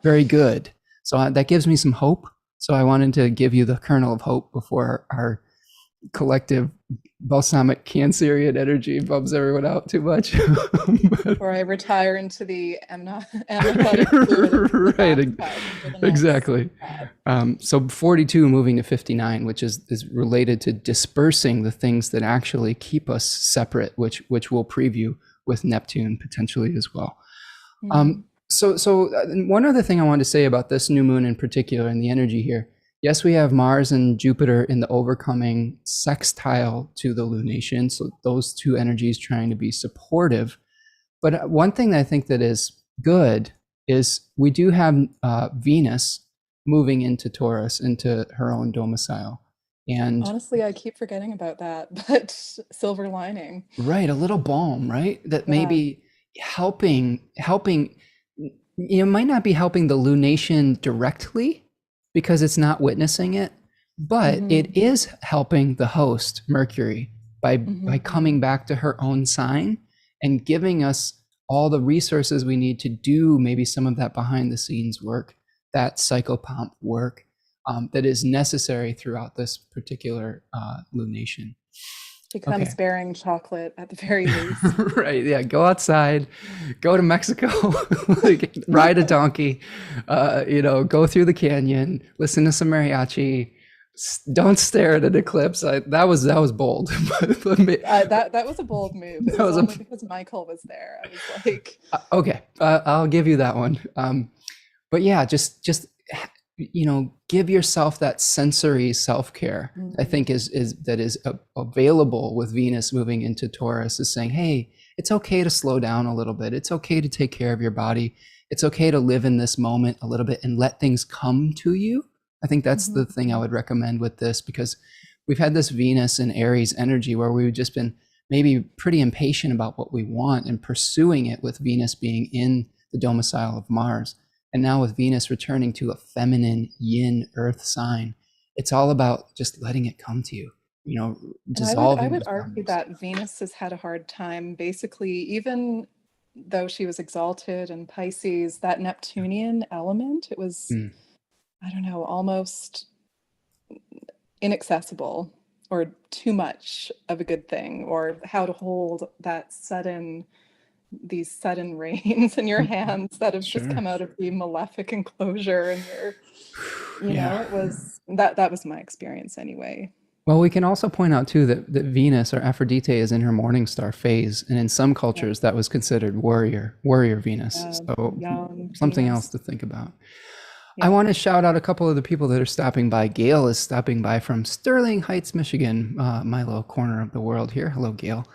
very good. So that gives me some hope. So I wanted to give you the kernel of hope before our collective balsamic Cancerian energy bums everyone out too much. Or I retire into the amniotic fluid. Right, exactly. So 42 moving to 59, which is related to dispersing the things that actually keep us separate, which we'll preview with Neptune potentially as well. So one other thing I wanted to say about this new moon in particular and the energy here. Yes, we have Mars and Jupiter in the overcoming sextile to the lunation. So those two energies trying to be supportive. But one thing that I think that is good is we do have Venus moving into Taurus, into her own domicile. And honestly, I keep forgetting about that, but silver lining. Right, a little balm, right? That may be helping, might not be helping the lunation directly, because it's not witnessing it, but it is helping the host, Mercury, by coming back to her own sign and giving us all the resources we need to do maybe some of that behind the scenes work, that psychopomp work that is necessary throughout this particular lunation. Becomes bearing chocolate at the very least. Right, yeah, go outside, go to Mexico, like, ride a donkey, go through the canyon, listen to some mariachi, don't stare at an eclipse. That was bold. That was a bold move. It was only because Michael was there. I was like, okay, I'll give you that one. But yeah, just give yourself that sensory self-care. I think is available with Venus moving into Taurus, is saying, hey, it's okay to slow down a little bit. It's okay to take care of your body. It's okay to live in this moment a little bit and let things come to you. I think that's the thing I would recommend with this, because we've had this Venus and Aries energy where we've just been maybe pretty impatient about what we want and pursuing it, with Venus being in the domicile of Mars. And now with Venus returning to a feminine yin earth sign, it's all about just letting it come to you, dissolving. I would argue that Venus has had a hard time, basically, even though she was exalted in Pisces, that Neptunian element, it was I don't know, almost inaccessible or too much of a good thing, or how to hold these sudden rains in your hands that have just Sure. come out of the malefic enclosure, and you're, Yeah. it was that was my experience anyway. Well, we can also point out too that Venus or Aphrodite is in her morning star phase, and in some Yeah, cultures that was considered warrior Venus. So young something else Venus. to think about. I Yeah. want to shout out a couple of the people that are stopping by. Gail is stopping by from Sterling Heights, Michigan, my little corner of the world here. Hello, Gail.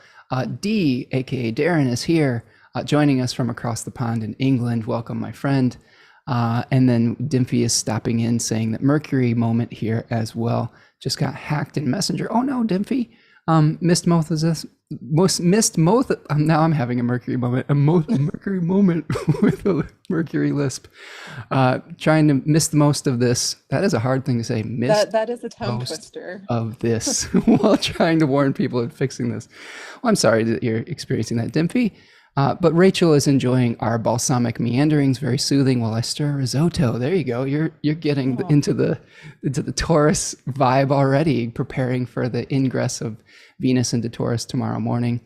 D, aka Darren, is here, joining us from across the pond in England. Welcome, my friend. And then Dimphy is stopping in, saying that Mercury moment here as well. Just got hacked in Messenger. Oh no, Dimphy. Missed most of this. Missed most. Now I'm having a Mercury moment. Mercury moment with a Mercury lisp. Trying to miss the most of this. That is a hard thing to say. Missed That is a tongue most twister. of this while trying to warn people and fixing this. Well, I'm sorry that you're experiencing that, Dimphy. But Rachel is enjoying our balsamic meanderings, very soothing while I stir risotto. There you go. You're getting Oh, into the Taurus vibe already, preparing for the ingress of Venus into Taurus tomorrow morning.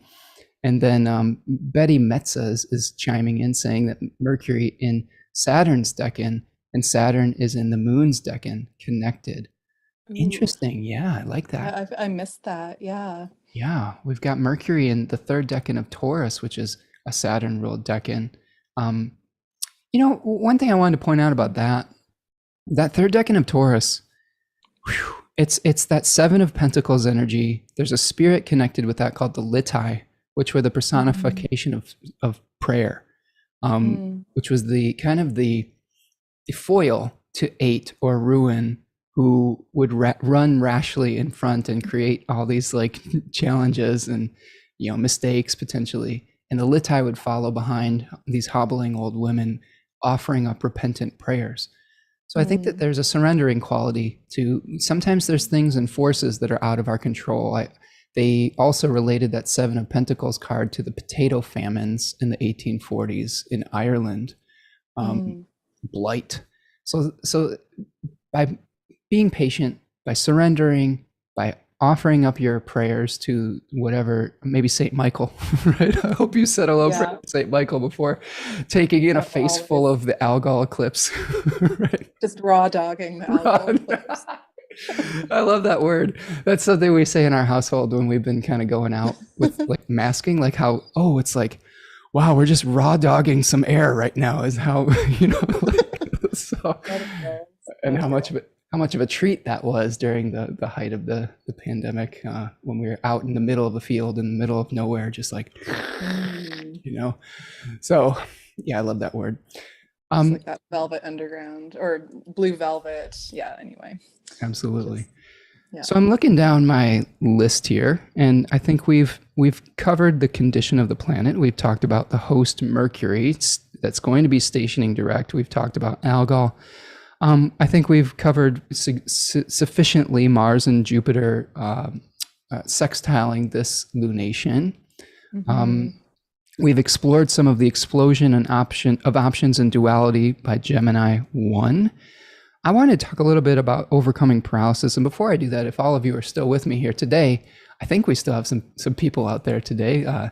And then Betty Metza is chiming in, saying that Mercury in Saturn's decan and Saturn is in the Moon's decan, connected. ooh. Interesting. Yeah, I like that. I missed that. Yeah. Yeah, we've got Mercury in the third decan of Taurus, which is a Saturn ruled decan. Um, one thing I wanted to point out about that third decan of Taurus, whew, it's that Seven of Pentacles energy. There's a spirit connected with that called the Litai, which were the personification of prayer, Mm. which was the kind of the foil to Eight or Ruin, who would run rashly in front and create all these like challenges and mistakes potentially, and the Litai would follow behind these hobbling old women offering up repentant prayers. So I think that Mm. there's a surrendering quality to, sometimes there's things and forces that are out of our control. They also related that Seven of Pentacles card to the potato famines in the 1840s in Ireland, Mm. blight. So by being patient, by surrendering, by offering up your prayers to whatever, maybe Saint Michael, right? I hope you said hello prayer Yeah. to Saint Michael before taking in a Yep, face full always. of the algal eclipse, right? Just raw dogging the algal Run. eclipse. I love that word. That's something we say in our household when we've been kind of going out with like masking, like how, oh, it's like, wow, we're just raw dogging some air right now is how, like, so, and how much of a treat that was during the height of the pandemic, when we were out in the middle of the field, in the middle of nowhere, just like, so yeah, I love that word. Just like that velvet underground or blue velvet. Yeah, anyway. Absolutely. Just, yeah. So I'm looking down my list here, and I think we've covered the condition of the planet. We've talked about the host Mercury that's going to be stationing direct. We've talked about algal. I think we've covered sufficiently Mars and Jupiter sextiling this lunation. We've explored some of the explosion and options and duality by Gemini I. I want to talk a little bit about overcoming paralysis. And before I do that, if all of you are still with me here today, I think we still have some people out there today,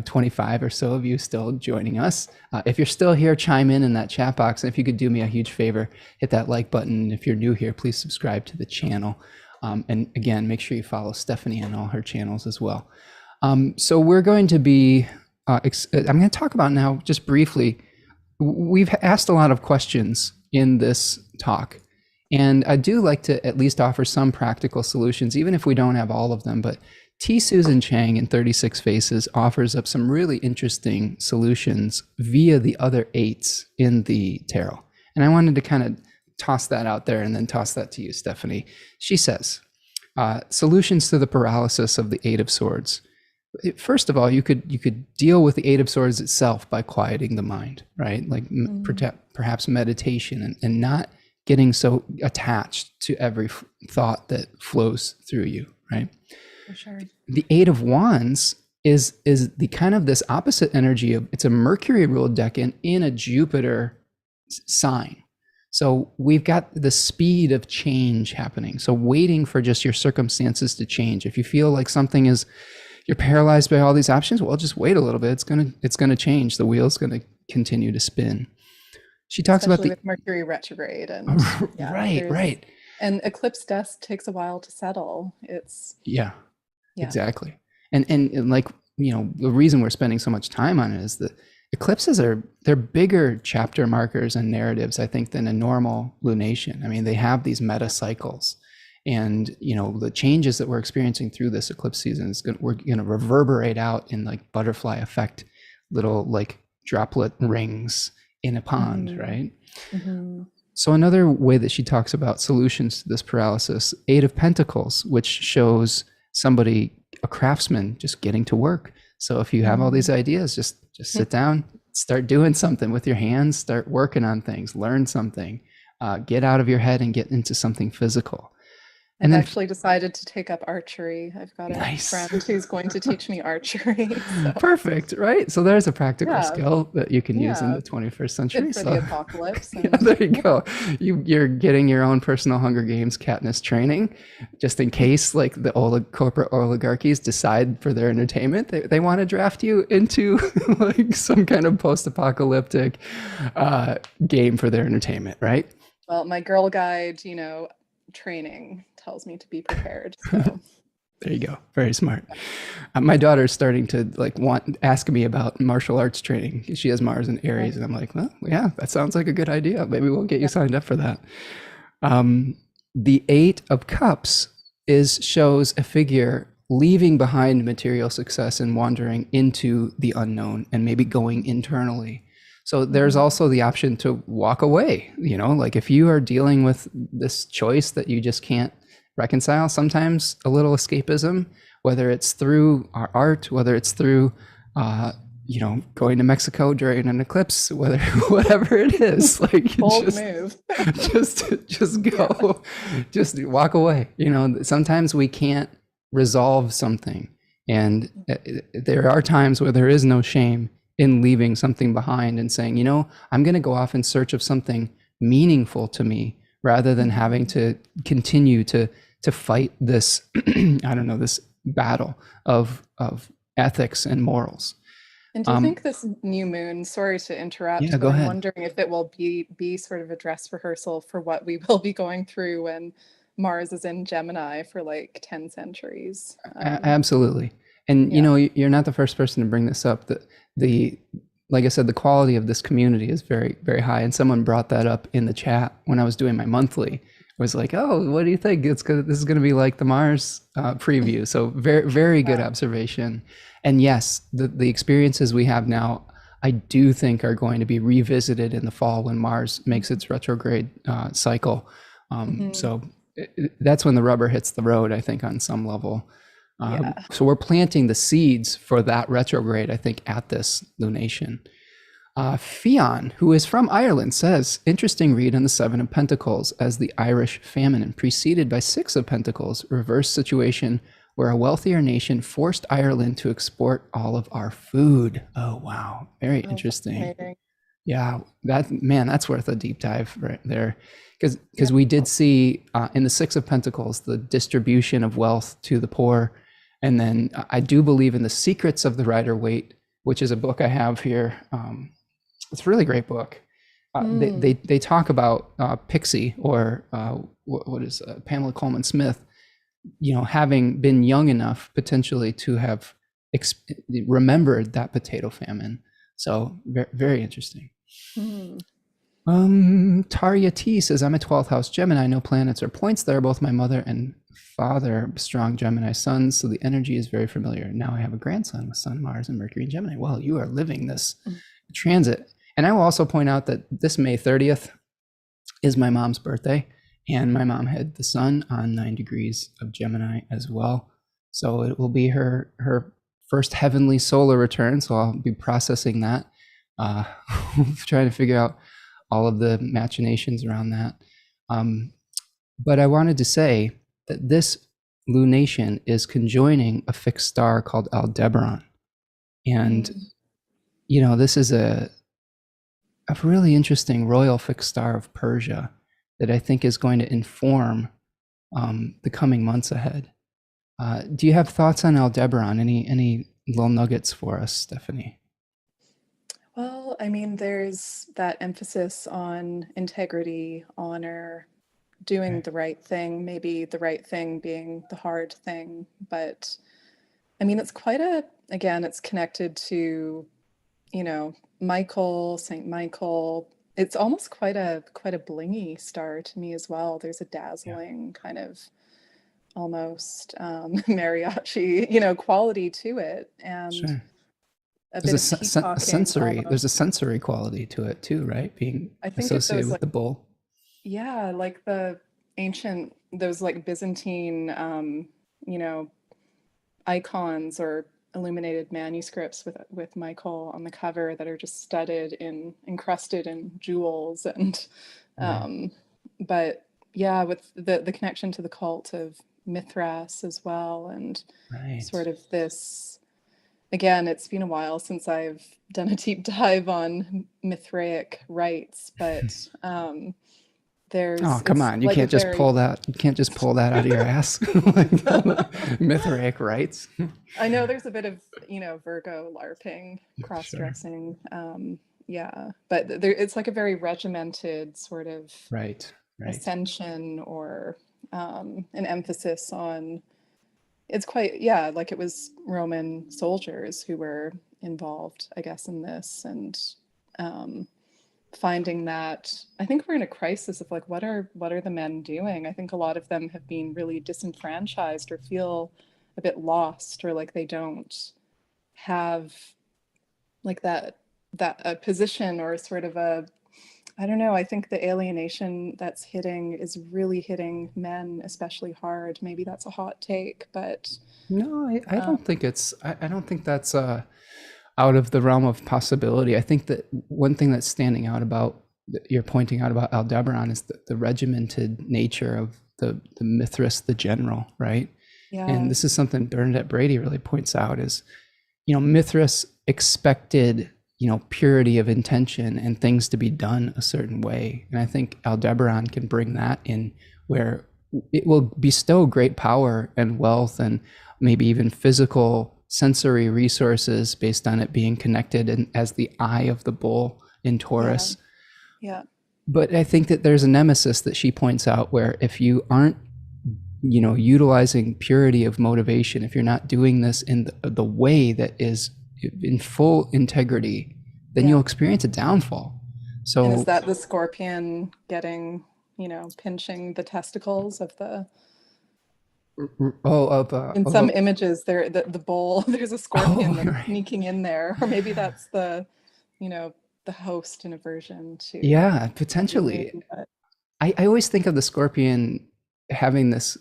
25 or so of you still joining us. If you're still here, chime in that chat box. And if you could do me a huge favor, hit that like button. If you're new here, please subscribe to the channel. And again, make sure you follow Stephanie on all her channels as well. So we're going to be, I'm going to talk about now just briefly. We've asked a lot of questions in this talk, and I do like to at least offer some practical solutions, even if we don't have all of them. But T. Susan Chang in 36 Faces offers up some really interesting solutions via the other eights in the tarot. And I wanted to kind of toss that out there and then toss that to you, Stephanie. She says, solutions to the paralysis of the Eight of Swords. First of all, you could deal with the Eight of Swords itself by quieting the mind, right? Like perhaps meditation and not getting so attached to every thought that flows through you, right? For sure. The Eight of Wands is the kind of this opposite energy of, it's a Mercury ruled decan in a Jupiter sign. So we've got the speed of change happening. So waiting for just your circumstances to change. If you feel like something is, you're paralyzed by all these options, well, just wait a little bit. It's gonna change. The wheel's gonna continue to spin. She talks Especially about with Mercury retrograde and yeah, right. And eclipse dust takes a while to settle. It's Yeah, yeah. exactly. And like, the reason we're spending so much time on it is that eclipses they're bigger chapter markers and narratives, I think, than a normal lunation. I mean, they have these meta cycles, and the changes that we're experiencing through this eclipse season we're gonna reverberate out in like butterfly effect, little like droplet rings in a pond, right? So another way that she talks about solutions to this paralysis, Eight of Pentacles, which shows somebody, a craftsman, just getting to work. So if you have all these ideas, just sit down, start doing something with your hands, start working on things, learn something, get out of your head and get into something physical. I've actually decided to take up archery. I've got a Nice. friend who's going to teach me archery. So. Perfect, right? So there's a practical skill that you can use in the 21st century. Good for the apocalypse. And, there you go. You're getting your own personal Hunger Games Katniss training, just in case like the corporate oligarchies decide for their entertainment, they want to draft you into like some kind of post-apocalyptic game for their entertainment, right? Well, my Girl Guide, training tells me to be prepared. So. There you go. Very smart. My daughter's starting to ask me about martial arts training. She has Mars in Aries, and I'm like, well, yeah, that sounds like a good idea. Maybe we'll get you signed up for that. The Eight of Cups shows a figure leaving behind material success and wandering into the unknown and maybe going internally. So there's also the option to walk away, like if you are dealing with this choice that you just can't reconcile, sometimes a little escapism, whether it's through our art, whether it's through, going to Mexico during an eclipse, whatever it is, like bold move. just go, just walk away. Sometimes we can't resolve something, and there are times where there is no shame in leaving something behind and saying, I'm going to go off in search of something meaningful to me, rather than having to continue to fight this, this battle of ethics and morals. And do you think this new moon, sorry to interrupt, but I'm wondering if it will be sort of a dress rehearsal for what we will be going through when Mars is in Gemini for like 10 centuries. Absolutely. And, you're not the first person to bring this up. Like I said, the quality of this community is very, very high. And someone brought that up in the chat when I was doing my monthly. Was like, oh, what do you think? This is going to be like the Mars preview. So very, very good observation. And yes, the experiences we have now, I do think are going to be revisited in the fall when Mars makes its retrograde cycle. So that's when the rubber hits the road, I think, on some level. So we're planting the seeds for that retrograde, I think, at this lunation. Fionn, who is from Ireland, says, interesting read on the Seven of Pentacles as the Irish famine, preceded by Six of Pentacles, reverse situation where a wealthier nation forced Ireland to export all of our food. Oh, wow. Very interesting. Yeah, that's worth a deep dive right there. Because we did see in the Six of Pentacles, the distribution of wealth to the poor. And then I do believe in The Secrets of the Rider-Waite, which is a book I have here. It's a really great book. They talk about Pixie, or what is Pamela Coleman Smith, having been young enough potentially to have remembered that potato famine. So very, very interesting. Tarya T says, I'm a 12th house Gemini, no planets or points there. Both my mother and father, strong Gemini sons, so the energy is very familiar. Now I have a grandson with Sun, Mars, and Mercury in Gemini. Well, you are living this transit. And I will also point out that this May 30th is my mom's birthday, and my mom had the sun on 9 degrees of Gemini as well. So it will be her first heavenly solar return, so I'll be processing that, trying to figure out all of the machinations around that. But I wanted to say that this lunation is conjoining a fixed star called Aldebaran. And, this is a a really interesting royal fixed star of Persia that I think is going to inform the coming months ahead. Do you have thoughts on Aldebaran? Any little nuggets for us, Stephanie? Well, I mean, there's that emphasis on integrity, honor, doing Right. the right thing, maybe the right thing being the hard thing. But I mean, it's quite a, again, it's connected to, you know, Michael, Saint Michael. It's almost quite a blingy star to me as well. There's a Yeah. dazzling kind of almost mariachi, quality to it, and Sure. a There's bit of peacocking there's a almost. sensory quality to it too, right? Being I think of associated those with like, the bull. yeah, like the ancient, those like Byzantine, you know, icons or illuminated manuscripts with Michael on the cover that are just studded in encrusted in jewels and Right. um but yeah, with the connection to the cult of Mithras as well, and Right. sort of this, again, it's been a while since I've done a deep dive on Mithraic rites, but Oh, there's, come it's on. You like a can't just very, pull that. You can't just pull that out of your ass. Like Mithraic rights. I know there's a bit of, Virgo LARPing, Sure. cross-dressing. Yeah, but there, it's like a very regimented sort of Right. Right. ascension, or an emphasis on, it's quite, yeah, like it was Roman soldiers who were involved, I guess, in this, and um, finding that I think we're in a crisis of like, what are the men doing? I think a lot of them have been really disenfranchised or feel a bit lost, or like they don't have like that a position or sort of a, I don't know, I think the alienation that's hitting is really hitting men especially hard. Maybe that's a hot take, but No, I um, don't think I don't think that's out of the realm of possibility. I think that one thing that's standing out about that you're pointing out about Aldebaran is the regimented nature of the Mithras, the general, right? And yeah, this is something Bernadette Brady really points out is, Mithras expected, purity of intention and things to be done a certain way. And I think Aldebaran can bring that in where it will bestow great power and wealth and maybe even physical sensory resources based on it being connected and as the eye of the bull in yeah, Taurus. yeah, But I think that there's a nemesis that she points out where if you aren't, utilizing purity of motivation, if you're not doing this in the way that is in full integrity, then yeah. you'll experience a downfall. And is So, that the scorpion getting, pinching the testicles of the, oh, in some images there, the bowl, there's a oh, scorpion you're that's right. sneaking in there, or maybe that's the, you know, the host in aversion to Yeah, the moon. potentially. But I always think of the scorpion having this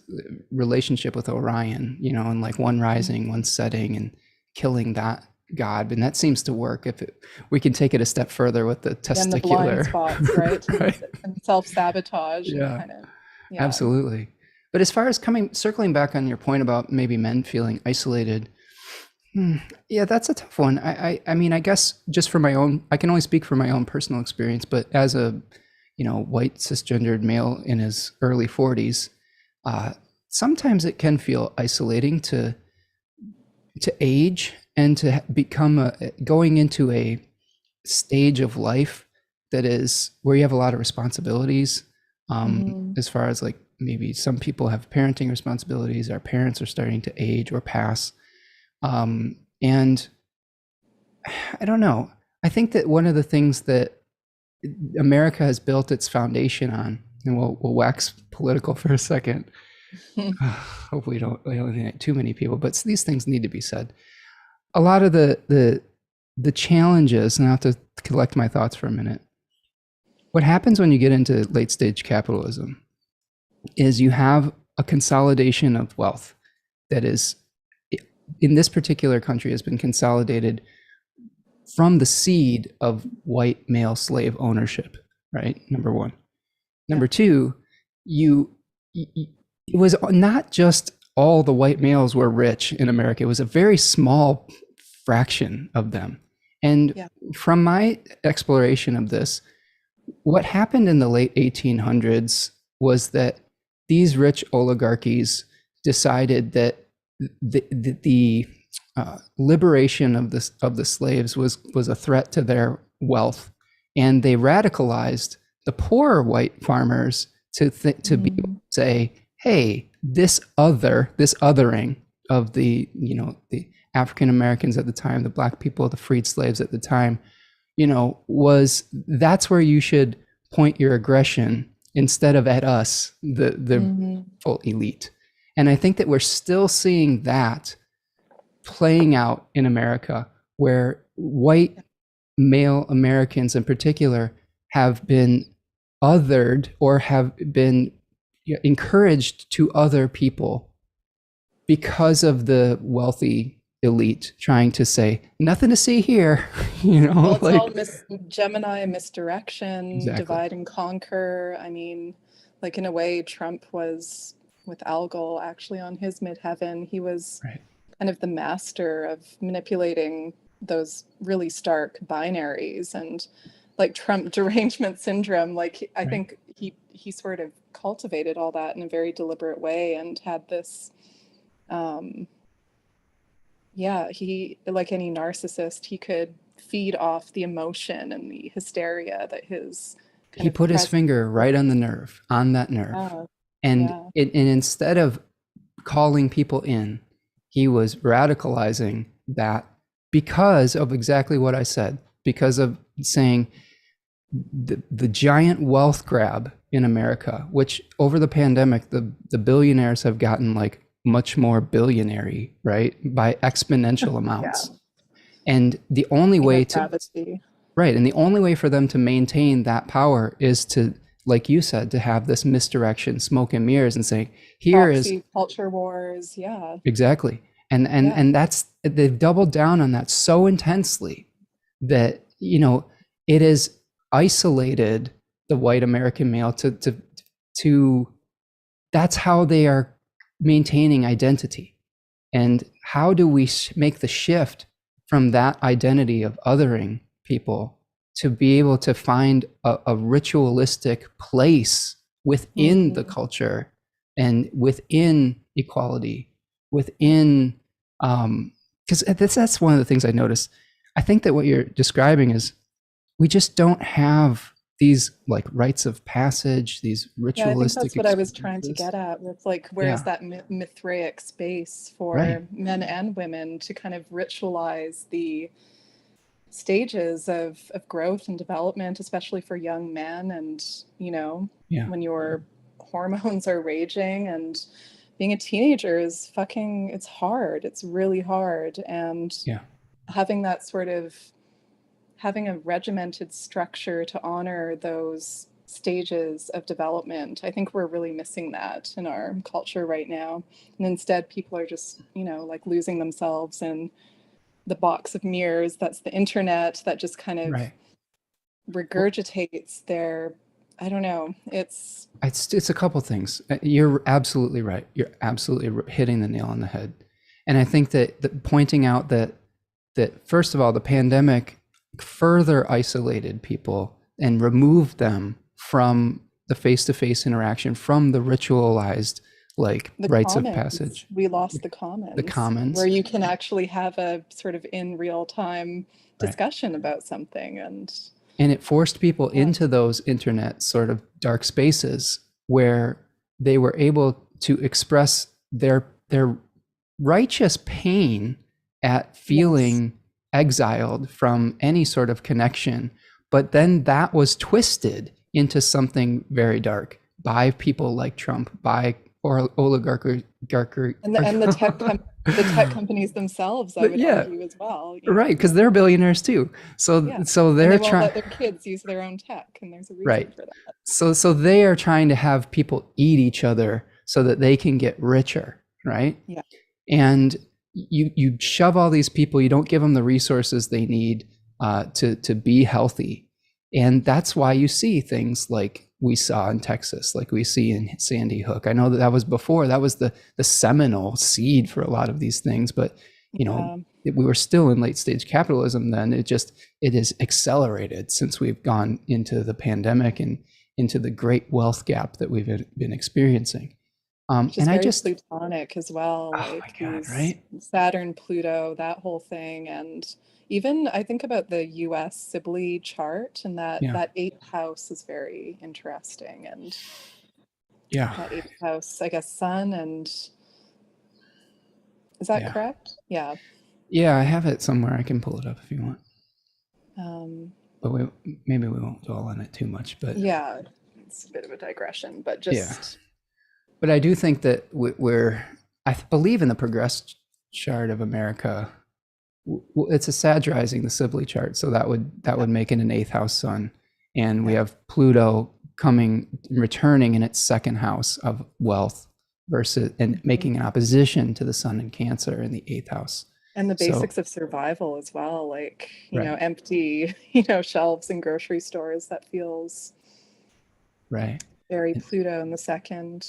relationship with Orion, and like one rising, one setting, and killing that god. And that seems to work if we can take it a step further with the then the blind testicular. spots, right? Right. And self-sabotage and Yeah, kind of, yeah. absolutely. But as far as circling back on your point about maybe men feeling isolated, yeah, that's a tough one. I mean, I guess just for my own, I can only speak for my own personal experience, but as a, white cisgendered male in his early 40s, uh, sometimes it can feel isolating to age and to become going into a stage of life that is where you have a lot of responsibilities. Hmm. As far as like maybe some people have parenting responsibilities, our parents are starting to age or pass. And I don't know. I think that one of the things that America has built its foundation on, and we'll wax political for a second. Hopefully, we don't alienate too many people, but these things need to be said. A lot of the challenges, and I have to collect my thoughts for a minute. What happens when you get into late stage capitalism is you have a consolidation of wealth that is, in this particular country, has been consolidated from the seed of white male slave ownership, right? Number one. Yeah. Number two, you it was not just all the white males were rich in America. It was a very small fraction of them. And Yeah. from my exploration of this, what happened in the late 1800s was that these rich oligarchies decided that the liberation of the slaves was a threat to their wealth, and they radicalized the poorer white farmers to be say, hey, this othering of the the African Americans at the time, the black people, the freed slaves at the time, that's where you should point your aggression instead of at us, the full elite. And I think that we're still seeing that playing out in America, where white male Americans in particular have been othered or have been encouraged to other people because of the wealthy elite trying to say nothing to see here. Well, it's like all Gemini misdirection, exactly. divide and conquer. I mean, like in a way, Trump was with Algol actually on his midheaven. He was Right. kind of the master of manipulating those really stark binaries, and like Trump derangement syndrome. Like I think he sort of cultivated all that in a very deliberate way and had this he, like any narcissist, he could feed off the emotion and the hysteria that his kind He of put his presence. finger right on that nerve. Yeah, And yeah, instead of calling people in, he was radicalizing that because of exactly what I said, because of saying the giant wealth grab in America, which over the pandemic, the billionaires have gotten like much more billionary, right? By exponential amounts. yeah. And the only way to, Travesty. right, and the only way for them to maintain that power is to, like you said, to have this misdirection, smoke and mirrors, and saying, here is Proxy culture wars. Yeah, exactly. yeah. And that's, they've doubled down on that so intensely that, it has isolated the white American male to that's how they are maintaining identity. And how do we make the shift from that identity of othering people to be able to find a ritualistic place within the culture and within equality, within, because that's one of the things I noticed. I think that what you're describing is we just don't have these like rites of passage, these Yeah, I think ritualistic that's what I was trying to experiences. get at with like, where's Yeah, that Mithraic space right. for men and women to kind of ritualize the stages of growth and development, especially for young men. And, Yeah, when your hormones are raging, and being a teenager is fucking, it's hard. It's really hard. And yeah. having that sort of, having a regimented structure to honor those stages of development. I think we're really missing that in our culture right now. And instead, people are just, like losing themselves in the box of mirrors that's the internet, that just kind of Right. Well, regurgitates their, I don't know, it's a couple things. You're absolutely right. You're absolutely hitting the nail on the head. And I think that pointing out that first of all, the pandemic further isolated people and removed them from the face-to-face interaction, from the ritualized like the rites of commons. passage, We lost the the commons where commons. you can actually have a sort of in real time Right. discussion about something. And it forced people into those internet sort of dark spaces where they were able to express their righteous pain at Yes. feeling exiled from any sort of connection. But then that was twisted into something very dark by people like Trump, by oligarchy. And the tech companies themselves, I But would yeah, argue as well, right, because they're billionaires too. So yeah. so And they they're won't trying. let their kids use their own tech, and there's a reason Right. for that. So they are trying to have people eat each other so that they can get richer, right? Yeah. And you shove all these people, you don't give them the resources they need to be healthy, and that's why you see things like we saw in Texas, like we see in Sandy Hook. I know that was before, that was the seminal seed for a lot of these things, but Yeah. We were still in late stage capitalism then. It is accelerated since we've gone into the pandemic and into the great wealth gap that we've been experiencing. Which is And I very just, Plutonic as well, oh my like God, these right? Saturn, Pluto, that whole thing. And even I think about the US Sibley chart, and Yeah. that eighth house is very interesting. And Yeah. that eighth house, I guess, Sun and is that Yeah. correct? Yeah. Yeah. I have it somewhere. I can pull it up if you want. Um, But maybe we won't dwell on it too much. But yeah, it's a bit of a digression, but yeah. just But I do think that I believe in the progressed chart of America. It's a satirizing the Sibley chart, so that would make it an eighth house sun, and we yeah. have Pluto returning in its second house of wealth versus and making an opposition to the sun in Cancer in the eighth house. And the So basics of survival as well, like, right, empty, shelves in grocery stores. That feels right. very Pluto in the second.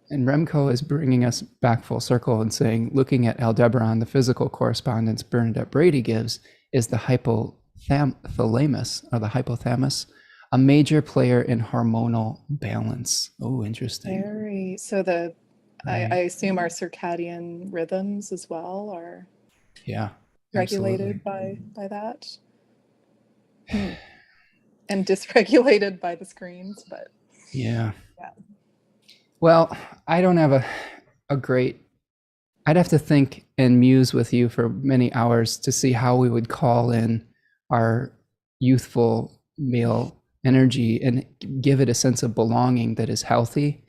And Remco is bringing us back full circle and saying, looking at Aldebaran, the physical correspondence Bernadette Brady gives is the hypothalamus or the hypothalamus, a major player in hormonal balance. Oh, interesting. Very. So I Right. assume our circadian rhythms as well are Yeah, absolutely. regulated by that. Hmm. And dysregulated by the screens, but Yeah. yeah. Well, I don't have a great, I'd have to think and muse with you for many hours to see how we would call in our youthful male energy and give it a sense of belonging that is healthy.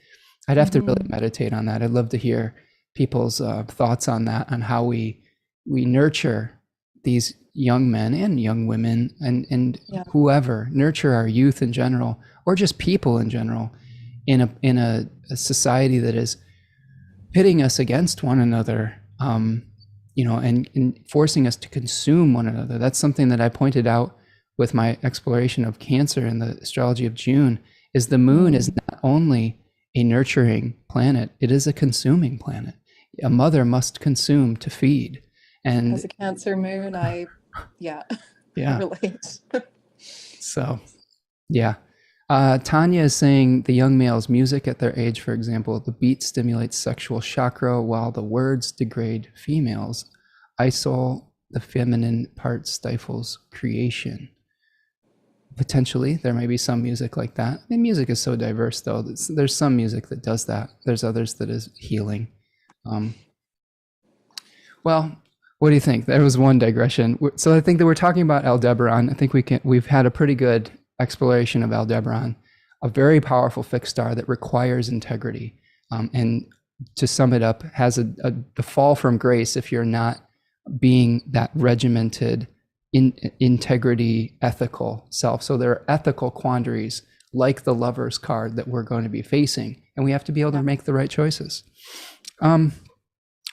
I'd have to really meditate on that. I'd love to hear people's thoughts on that, on how we nurture these young men and young women and Yeah. whoever, nurture our youth in general, or just people in general, in a society that is pitting us against one another, and forcing us to consume one another. That's something that I pointed out with my exploration of Cancer in the astrology of June, is the moon is not only a nurturing planet, it is a consuming planet. A mother must consume to feed. And As a Cancer moon, yeah, I yeah, relate. so yeah. Tanya is saying the young male's music at their age, for example, the beat stimulates sexual chakra while the words degrade females. Isol, the feminine part, stifles creation. Potentially, there may be some music like that. And music is so diverse, though. There's some music that does that. There's others that is healing. Well, what do you think? There was one digression. So I think that we're talking about Aldebaran. I think we've had a pretty good exploration of Aldebaran, a very powerful fixed star that requires integrity. And to sum it up, has the fall from grace if you're not being that regimented, integrity, ethical self. So there are ethical quandaries like the Lover's card that we're going to be facing, and we have to be able to make the right choices.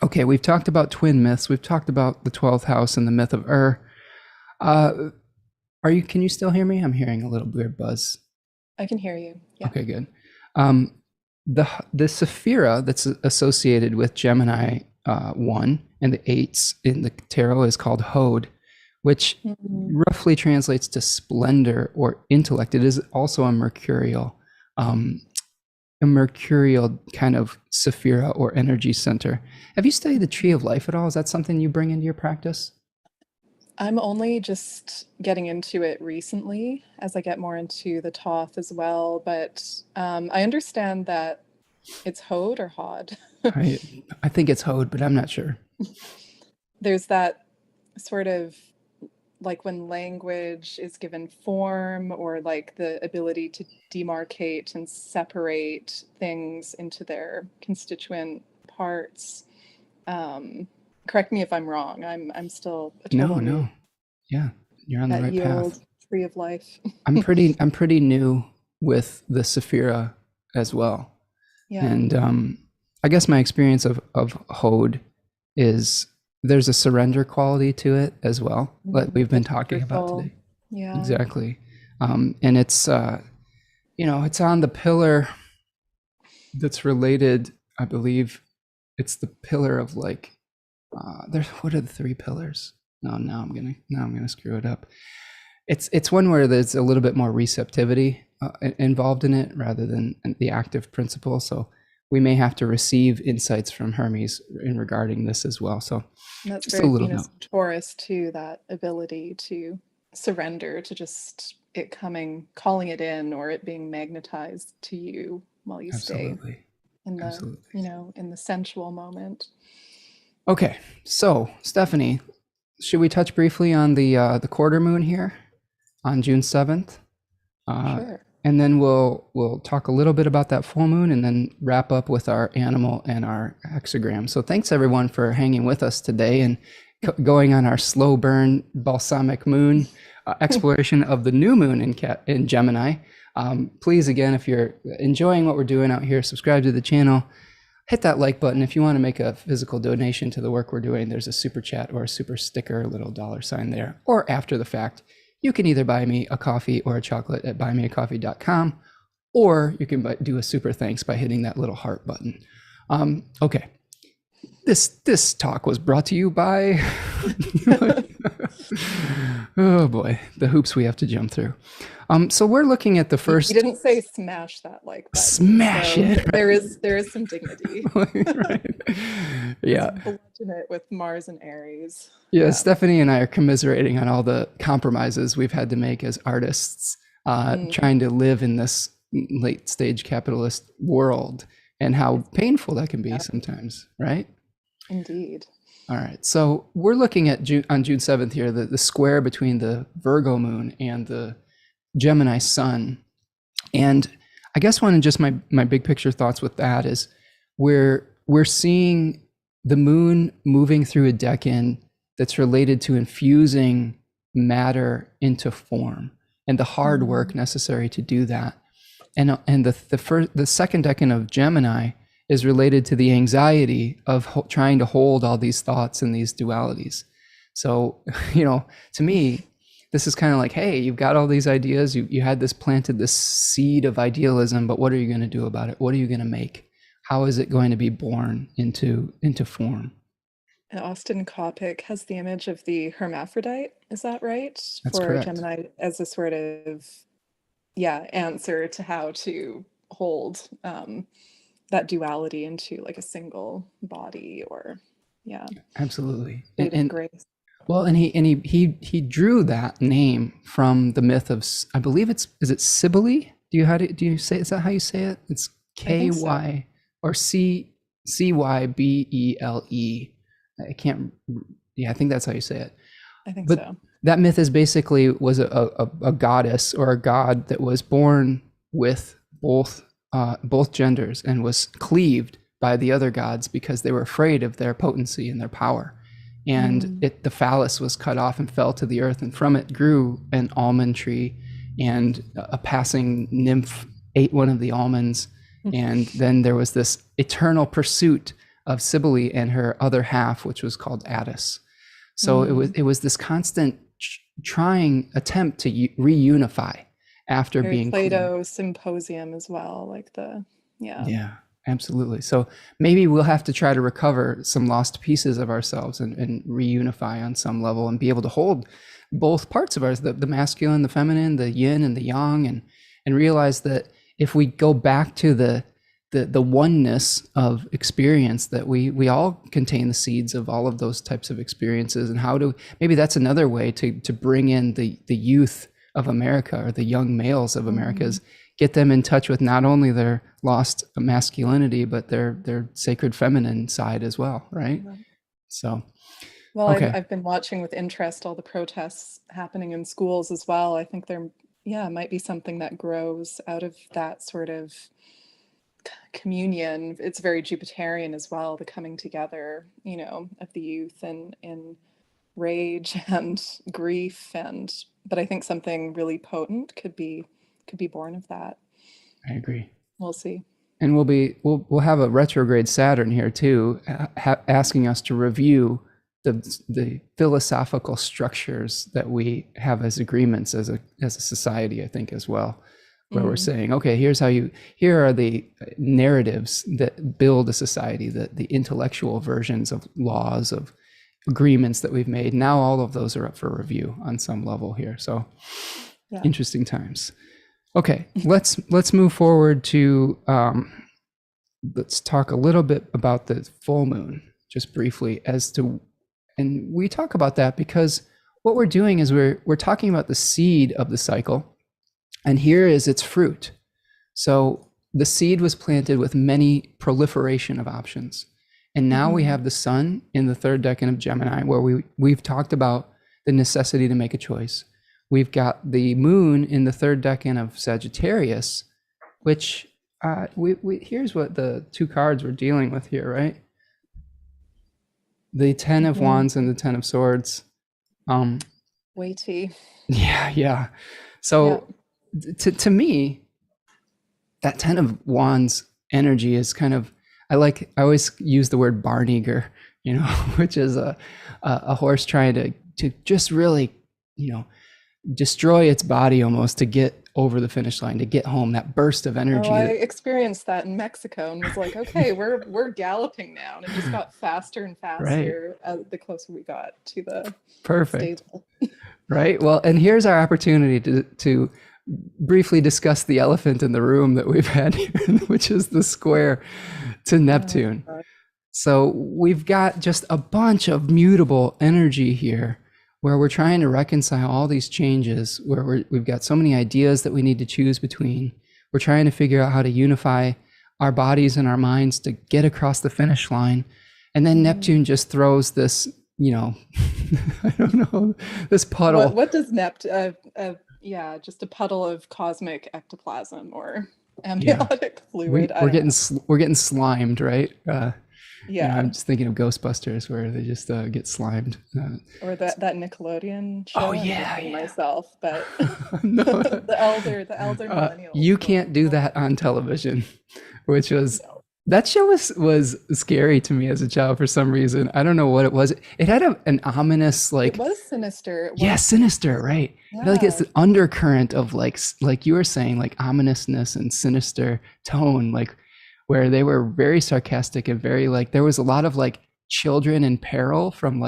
Okay, we've talked about twin myths. We've talked about the 12th house and the myth of Can you still hear me? I'm hearing a little weird buzz. I can hear you. Yeah. Okay, good. The Sephira that's associated with Gemini 1 and the 8s in the tarot is called Hod, which roughly translates to splendor or intellect. It is also a mercurial kind of Sephira or energy center. Have you studied the Tree of Life at all? Is that something you bring into your practice? I'm only just getting into it recently as I get more into the Thoth as well, but I understand that it's Hod or Hod. I think it's Hod, but I'm not sure. There's that sort of like when language is given form, or like the ability to demarcate and separate things into their constituent parts. Correct me if I'm wrong. I'm still a total No. noob Yeah, you're on the at right ye path. old Tree of Life. I'm pretty new with the Sephira as well. Yeah. And I guess my experience of Hod is there's a surrender quality to it as well, like we've been That's talking about wonderful. today. Yeah. Exactly. And it's it's on the pillar that's related, I believe it's the pillar of like What are the three pillars? No, now I'm gonna screw it up. It's one where there's a little bit more receptivity involved in it rather than the active principle. So we may have to receive insights from Hermes in regarding this as well. So And that's just a very little Venus note. Taurus too, that ability to surrender to just it coming, calling it in, or it being magnetized to you while you stay Absolutely. in the, Absolutely. you know, in the sensual moment. Okay, so Stephanie, should we touch briefly on the quarter moon here on June 7th? Sure. And then we'll talk a little bit about that full moon and then wrap up with our animal and our hexagram. So thanks everyone for hanging with us today and going on our slow burn balsamic moon exploration of the new moon in Gemini. Please, again, if you're enjoying what we're doing out here, subscribe to the channel. Hit that like button. If you want to make a physical donation to the work we're doing, there's a super chat or a super sticker, a little $sign there. Or after the fact, you can either buy me a coffee or a chocolate at buymeacoffee.com, or you can do a super thanks by hitting that little heart button. Okay. This talk was brought to you by oh boy, the hoops we have to jump through. So we're looking at the first. You didn't say smash that like button. Smash it. Right? There is some dignity. Right. Yeah. Bludgeon it with Mars and Aries. Yeah, Stephanie and I are commiserating on all the compromises we've had to make as artists, trying to live in this late stage capitalist world and how painful that can be sometimes, right? Indeed. All right, so we're looking at on June 7th here, the square between the Virgo moon and the Gemini sun. And I guess one of just my big picture thoughts with that is we're seeing the moon moving through a decan that's related to infusing matter into form and the hard work necessary to do that. And the second decan of Gemini is related to the anxiety of trying to hold all these thoughts and these dualities. So, to me, this is kind of like, hey, you've got all these ideas, you had planted this seed of idealism, but what are you going to do about it? What are you going to make? How is it going to be born into form? And Austin Coppock has the image of the hermaphrodite, is that right? That's for correct. Gemini as a sort of, answer to how to hold that duality into like a single body or, Absolutely. and grace. Well, and he drew that name from the myth of, I believe is it Cybele? Do you say, is that how you say it? It's K-Y or C-Y-B-E-L-E. I can't, I think that's how you say it. I think so. That myth is basically was a goddess or a god that was born with both genders and was cleaved by the other gods because they were afraid of their potency and their power. And the phallus was cut off and fell to the earth, and from it grew an almond tree, and a passing nymph ate one of the almonds. And then there was this eternal pursuit of Cybele and her other half, which was called Attis. So it was this constant trying attempt to reunify after Very being Plato symposium as well, like yeah, absolutely. So maybe we'll have to try to recover some lost pieces of ourselves and reunify on some level and be able to hold both parts of ours, the masculine, the feminine, the yin and the yang, and realize that if we go back to the oneness of experience, that we all contain the seeds of all of those types of experiences, and maybe that's another way to bring in the youth of America or the young males of America's, get them in touch with not only their lost masculinity, but their sacred feminine side as well, right? So, well, okay. I've been watching with interest all the protests happening in schools as well. I think there, might be something that grows out of that sort of communion. It's very Jupiterian as well, the coming together, of the youth and in rage and grief, but I think something really potent could be born of that. I agree. We'll see. And we'll have a retrograde Saturn here too, asking us to review the philosophical structures that we have as agreements as a society, I think, as well, where we're saying, okay, here are the narratives that build a society, the intellectual versions of laws, of agreements that we've made. Now all of those are up for review on some level here. So interesting times. Okay, let's move forward to let's talk a little bit about the full moon, just briefly, and we talk about that because what we're doing is we're talking about the seed of the cycle, and here is its fruit. So the seed was planted with many proliferation of options. And now we have the sun in the third decan of Gemini, where we've talked about the necessity to make a choice. We've got the moon in the third decan of Sagittarius, which here's what the two cards we're dealing with here, right? The 10 of Wands and the 10 of Swords. Weighty. Yeah. So to me, that 10 of Wands energy is kind of, I always use the word barn eager, which is a horse trying to just really, destroy its body almost to get over the finish line, to get home, that burst of energy. I experienced that in Mexico and was like, okay, we're galloping now. And it just got faster and faster the closer we got to the stable. Right. Well, and here's our opportunity to briefly discuss the elephant in the room that we've had here, which is the square to Neptune. So we've got just a bunch of mutable energy here where we're trying to reconcile all these changes, where we've got so many ideas that we need to choose between. We're trying to figure out how to unify our bodies and our minds to get across the finish line. And then Neptune just throws this, I don't know, this puddle. What does Neptune, just a puddle of cosmic ectoplasm or amniotic fluid. We're getting slimed, right? I'm just thinking of Ghostbusters where they just get slimed. Or that Nickelodeon show. Oh yeah, myself, but the elder millennial. You can't do that on television, which was that show was scary to me as a child for some reason. I don't know what it was. It had an ominous it was sinister. Sinister, right? Yeah. I feel like it's the undercurrent of like you were saying, like ominousness and sinister tone, where they were very sarcastic and very there was a lot of children in peril from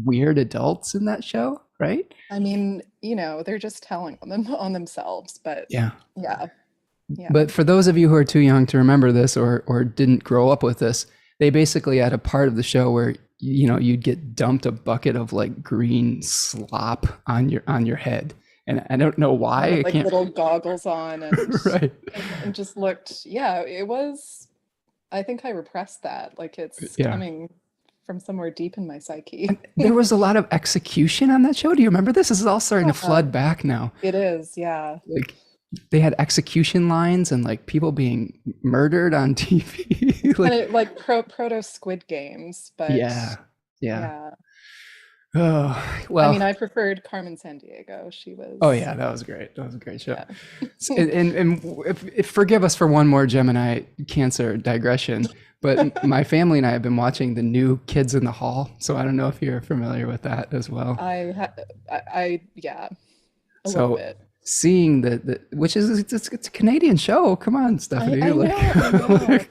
weird adults in that show, right? I mean, they're just telling on themselves, but yeah. But for those of you who are too young to remember this or didn't grow up with this, they basically had a part of the show where you'd get dumped a bucket of green slop on your head. And I don't know why. Little goggles on and right. And just looked, it was, I think I repressed that. It's coming from somewhere deep in my psyche. And there was a lot of execution on that show. Do you remember this? This is all starting to flood back now. It is, yeah. They had execution lines and people being murdered on TV. proto Squid Games, but yeah. Oh, well. I mean, I preferred Carmen Sandiego. She was. Oh yeah, that was great. That was a great show. Yeah. and if forgive us for one more Gemini Cancer digression, but my family and I have been watching the new Kids in the Hall. So I don't know if you're familiar with that as well. A little bit. Seeing which is it's a Canadian show. Come on, Stephanie. I know.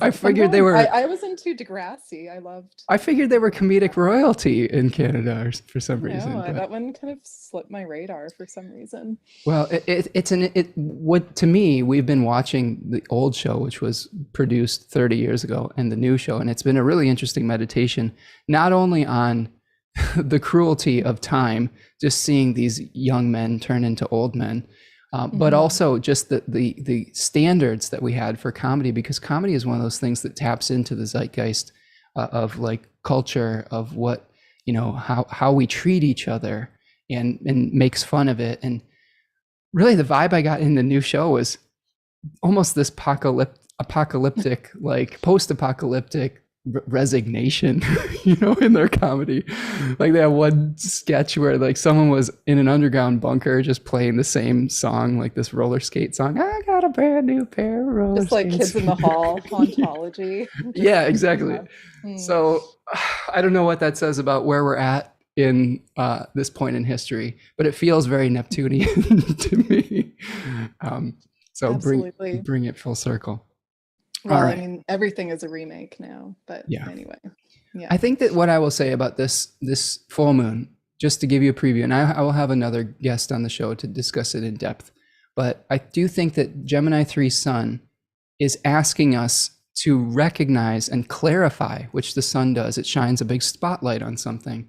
I figured they were. I was into Degrassi. I figured they were comedic royalty in Canada for some reason. That one kind of slipped my radar for some reason. Well, to me, we've been watching the old show, which was produced 30 years ago, and the new show, and it's been a really interesting meditation, not only on the cruelty of time, just seeing these young men turn into old men, but also just the standards that we had for comedy, because comedy is one of those things that taps into the zeitgeist of culture, of what, how we treat each other and makes fun of it. And really the vibe I got in the new show was almost this apocalyptic, post-apocalyptic resignation, in their comedy. They have one sketch where someone was in an underground bunker just playing the same song, this roller skate song. I got a brand new pair of roller skates. Kids in the Hall ontology. Yeah, exactly. So I don't know what that says about where we're at in this point in history, but it feels very Neptunian to me. So bring it full circle. Well, right. I mean, everything is a remake now, but anyway. I think that what I will say about this full moon, just to give you a preview, and I will have another guest on the show to discuss it in depth, but I do think that Gemini 3 Sun is asking us to recognize and clarify, which the sun does. It shines a big spotlight on something,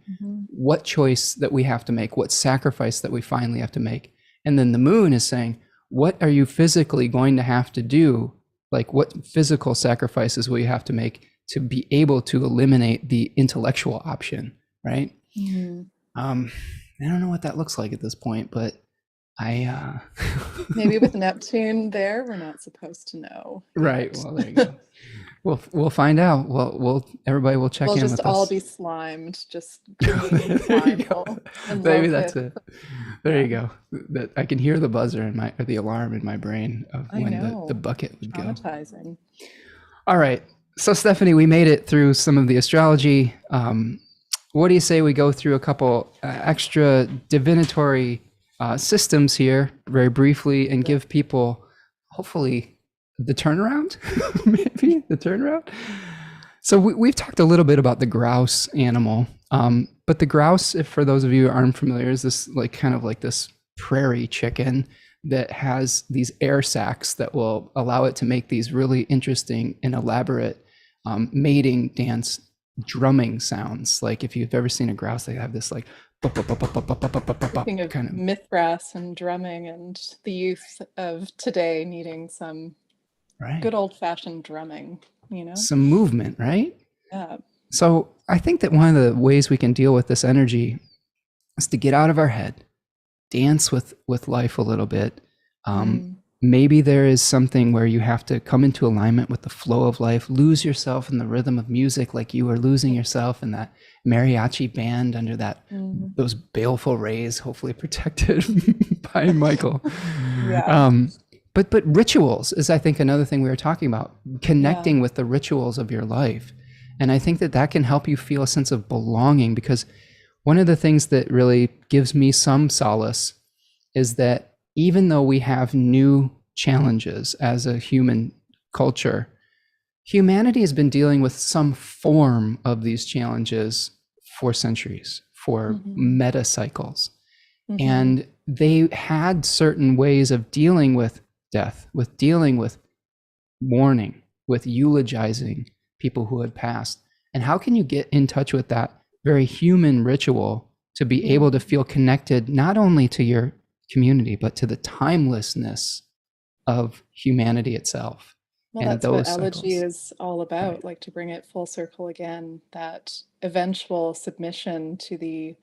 what choice that we have to make, what sacrifice that we finally have to make. And then the moon is saying, what are you physically going to have to do? Like, what physical sacrifices will you have to make to be able to eliminate the intellectual option, right? I don't know what that looks like at this point, but maybe with Neptune there, we're not supposed to know. Right. Well, there you go. We'll find out. Everybody will check in with us. We'll just all be slimed, just green slime. Maybe that's it. There you go. That I can hear the buzzer or the alarm in my brain of when the bucket would go. All right. So Stephanie, we made it through some of the astrology. What do you say we go through a couple extra divinatory systems here very briefly and give people hopefully the turnaround? Maybe the turnaround. So we've talked a little bit about the grouse animal, but the grouse, if for those of you who aren't familiar, is this kind of like this prairie chicken that has these air sacs that will allow it to make these really interesting and elaborate mating dance drumming sounds. Like if you've ever seen a grouse, they have this like Speaking of kind of myth brass and drumming, and the youth of today needing some good old-fashioned drumming, some movement, right? Yeah. So I think that one of the ways we can deal with this energy is to get out of our head, dance with life a little bit. Maybe there is something where you have to come into alignment with the flow of life, lose yourself in the rhythm of music, like you were losing yourself in that mariachi band under those baleful rays, hopefully protected by Michael. But rituals is, I think, another thing we were talking about, connecting with the rituals of your life. And I think that can help you feel a sense of belonging, because one of the things that really gives me some solace is that even though we have new challenges as a human culture, humanity has been dealing with some form of these challenges for centuries, for meta cycles. And they had certain ways of dealing with death, with dealing with mourning, with eulogizing people who had passed. And how can you get in touch with that very human ritual to be able to feel connected not only to your community, but to the timelessness of humanity itself? Well, that's what Elegy is all about, like to bring it full circle again, that eventual submission to the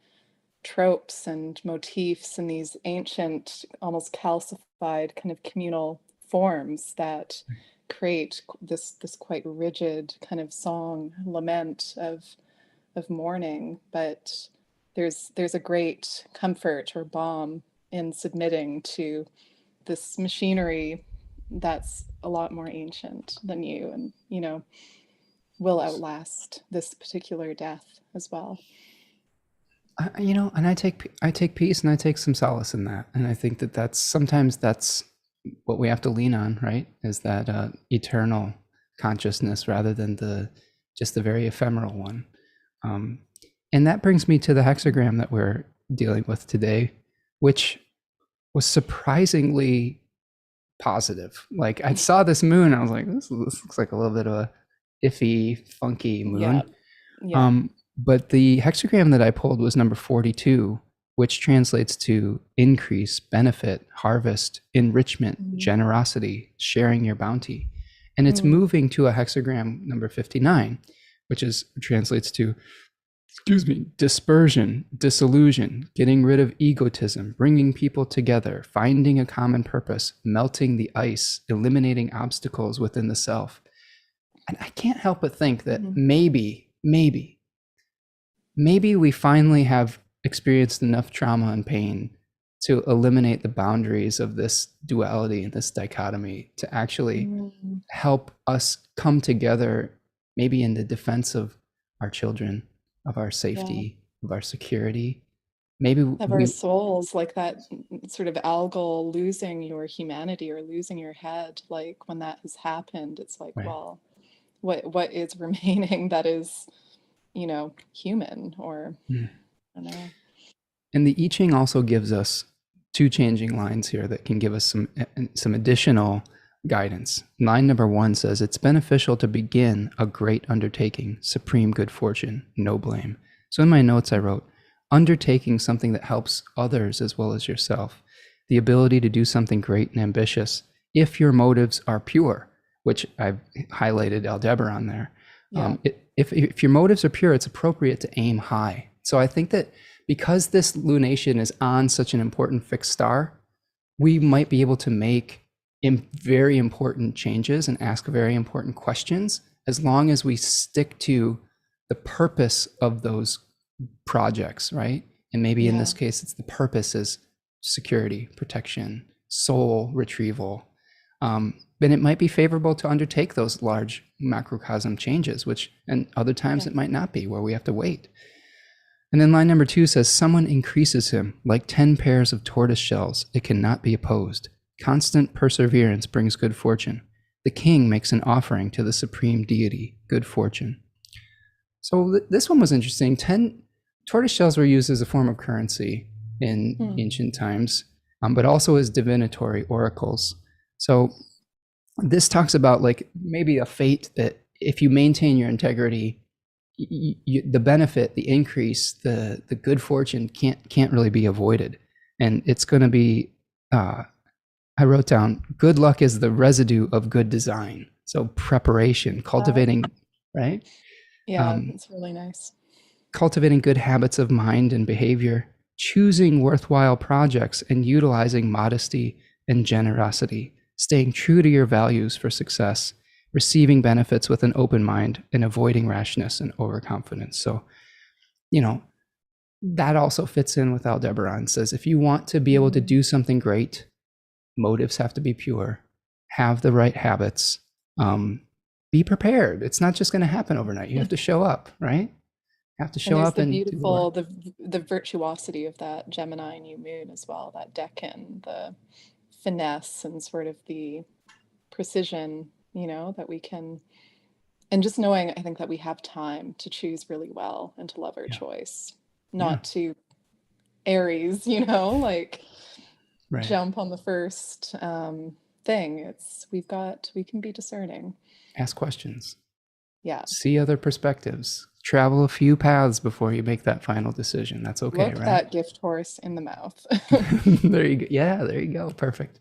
tropes and motifs and these ancient, almost calcified kind of communal forms that create this quite rigid kind of song lament of mourning. But there's a great comfort or balm in submitting to this machinery that's a lot more ancient than you, and will outlast this particular death as well. And I take peace and I take some solace in that. And I think that that's what we have to lean on, right? Is that eternal consciousness rather than just the very ephemeral one. And that brings me to the hexagram that we're dealing with today, which was surprisingly positive. Like I saw this moon, I was like, this looks like a little bit of a iffy, funky moon. But the hexagram that I pulled was number 42, which translates to increase, benefit, harvest, enrichment, generosity, sharing your bounty. And it's moving to a hexagram number 59, which translates to, dispersion, disillusion, getting rid of egotism, bringing people together, finding a common purpose, melting the ice, eliminating obstacles within the self. And I can't help but think that maybe we finally have experienced enough trauma and pain to eliminate the boundaries of this duality and this dichotomy to actually help us come together, maybe in the defense of our children, of our safety, of our security, maybe of our souls, like that sort of algal losing your humanity or losing your head. Like when that has happened, it's like, well, what is remaining that is human, or Mm. I don't know. And the I Ching also gives us two changing lines here that can give us some additional guidance. Line number 1 says, it's beneficial to begin a great undertaking, supreme good fortune, no blame. So in my notes I wrote, undertaking something that helps others as well as yourself, the ability to do something great and ambitious if your motives are pure, which I've highlighted Aldebaran there. Yeah. If your motives are pure, it's appropriate to aim high. So I think that because this lunation is on such an important fixed star, we might be able to make very important changes and ask very important questions as long as we stick to the purpose of those projects, right? And maybe in this case, it's the purpose is security, protection, soul retrieval. Then it might be favorable to undertake those large macrocosm changes, and other times it might not be, where we have to wait. And then line number 2 says, someone increases him like 10 pairs of tortoise shells. It cannot be opposed. Constant perseverance brings good fortune. The king makes an offering to the supreme deity, good fortune. So this one was interesting. 10 tortoise shells were used as a form of currency in ancient times, but also as divinatory oracles. So this talks about like maybe a fate that if you maintain your integrity, the benefit, the increase, the good fortune can't really be avoided. And it's going to be, I wrote down, good luck is the residue of good design. So preparation, cultivating, right? Yeah, it's really nice. Cultivating good habits of mind and behavior, choosing worthwhile projects, and utilizing modesty and generosity, staying true to your values for success, receiving benefits with an open mind, and avoiding rashness and overconfidence. So, that also fits in with Aldebaran. Says if you want to be able to do something great, motives have to be pure, have the right habits, be prepared. It's not just going to happen overnight. You have to show up, right? You have to show up And and there's the do the work. beautiful, the virtuosity of that Gemini new moon as well, that decan, the finesse and sort of the precision, that we can, and just knowing, I think, that we have time to choose really well and to love our Yeah. choice, Yeah. not to Aries, like Right. jump on the first thing. We can be discerning. Ask questions. Yeah. See other perspectives. Travel a few paths before you make that final decision. That's okay, Look right? that gift horse in the mouth. There you go. Yeah, there you go. Perfect.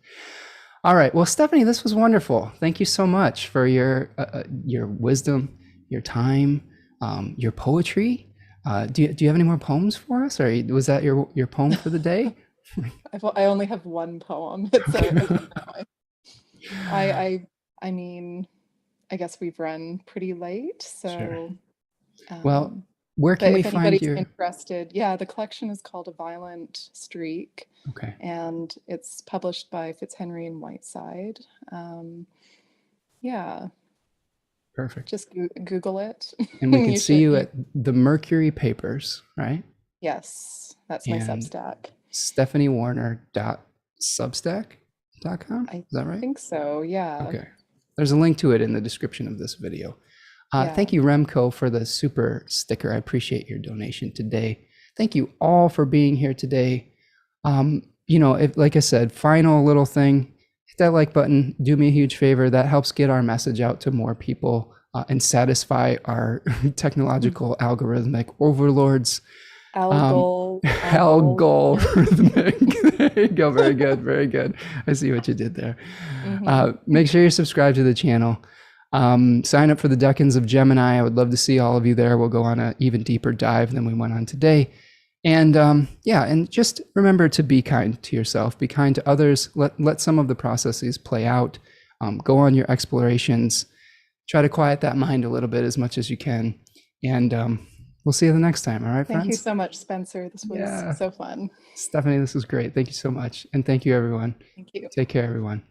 All right. Well, Stephanie, this was wonderful. Thank you so much for your wisdom, your time, your poetry. Do you have any more poems for us, or was that your poem for the day? I only have one poem. It's I mean, I guess we've run pretty late, Sure. so Well, where but can we if find anybody's your? interested, yeah, the collection is called A Violent Streak, Okay. and it's published by Fitzhenry and Whiteside. Yeah, Perfect. just Google it. And we can see you should. at the Mercury Papers, right? Yes, that's my And Substack. stephaniewarner.substack.com. I Is that right? think so, yeah. Okay. There's a link to it in the description of this video. Yeah. Thank you, Remco, for the super sticker. I appreciate your donation today. Thank you all for being here today. Like I said, final little thing, hit that like button. Do me a huge favor. That helps get our message out to more people and satisfy our technological algorithmic overlords. Algorithmic. There you go. Very good. Very good. I see what you did there. Make sure you're subscribed to the channel. Sign up for the Decans of Gemini. I would love to see all of you there. We'll go on an even deeper dive than we went on today. And and just remember to be kind to yourself, be kind to others. Let some of the processes play out. Go on your explorations. Try to quiet that mind a little bit as much as you can. And we'll see you the next time. All right, friends? Thank you so much, Spencer. This was so fun. Stephanie, this was great. Thank you so much. And thank you, everyone. Thank you. Take care, everyone.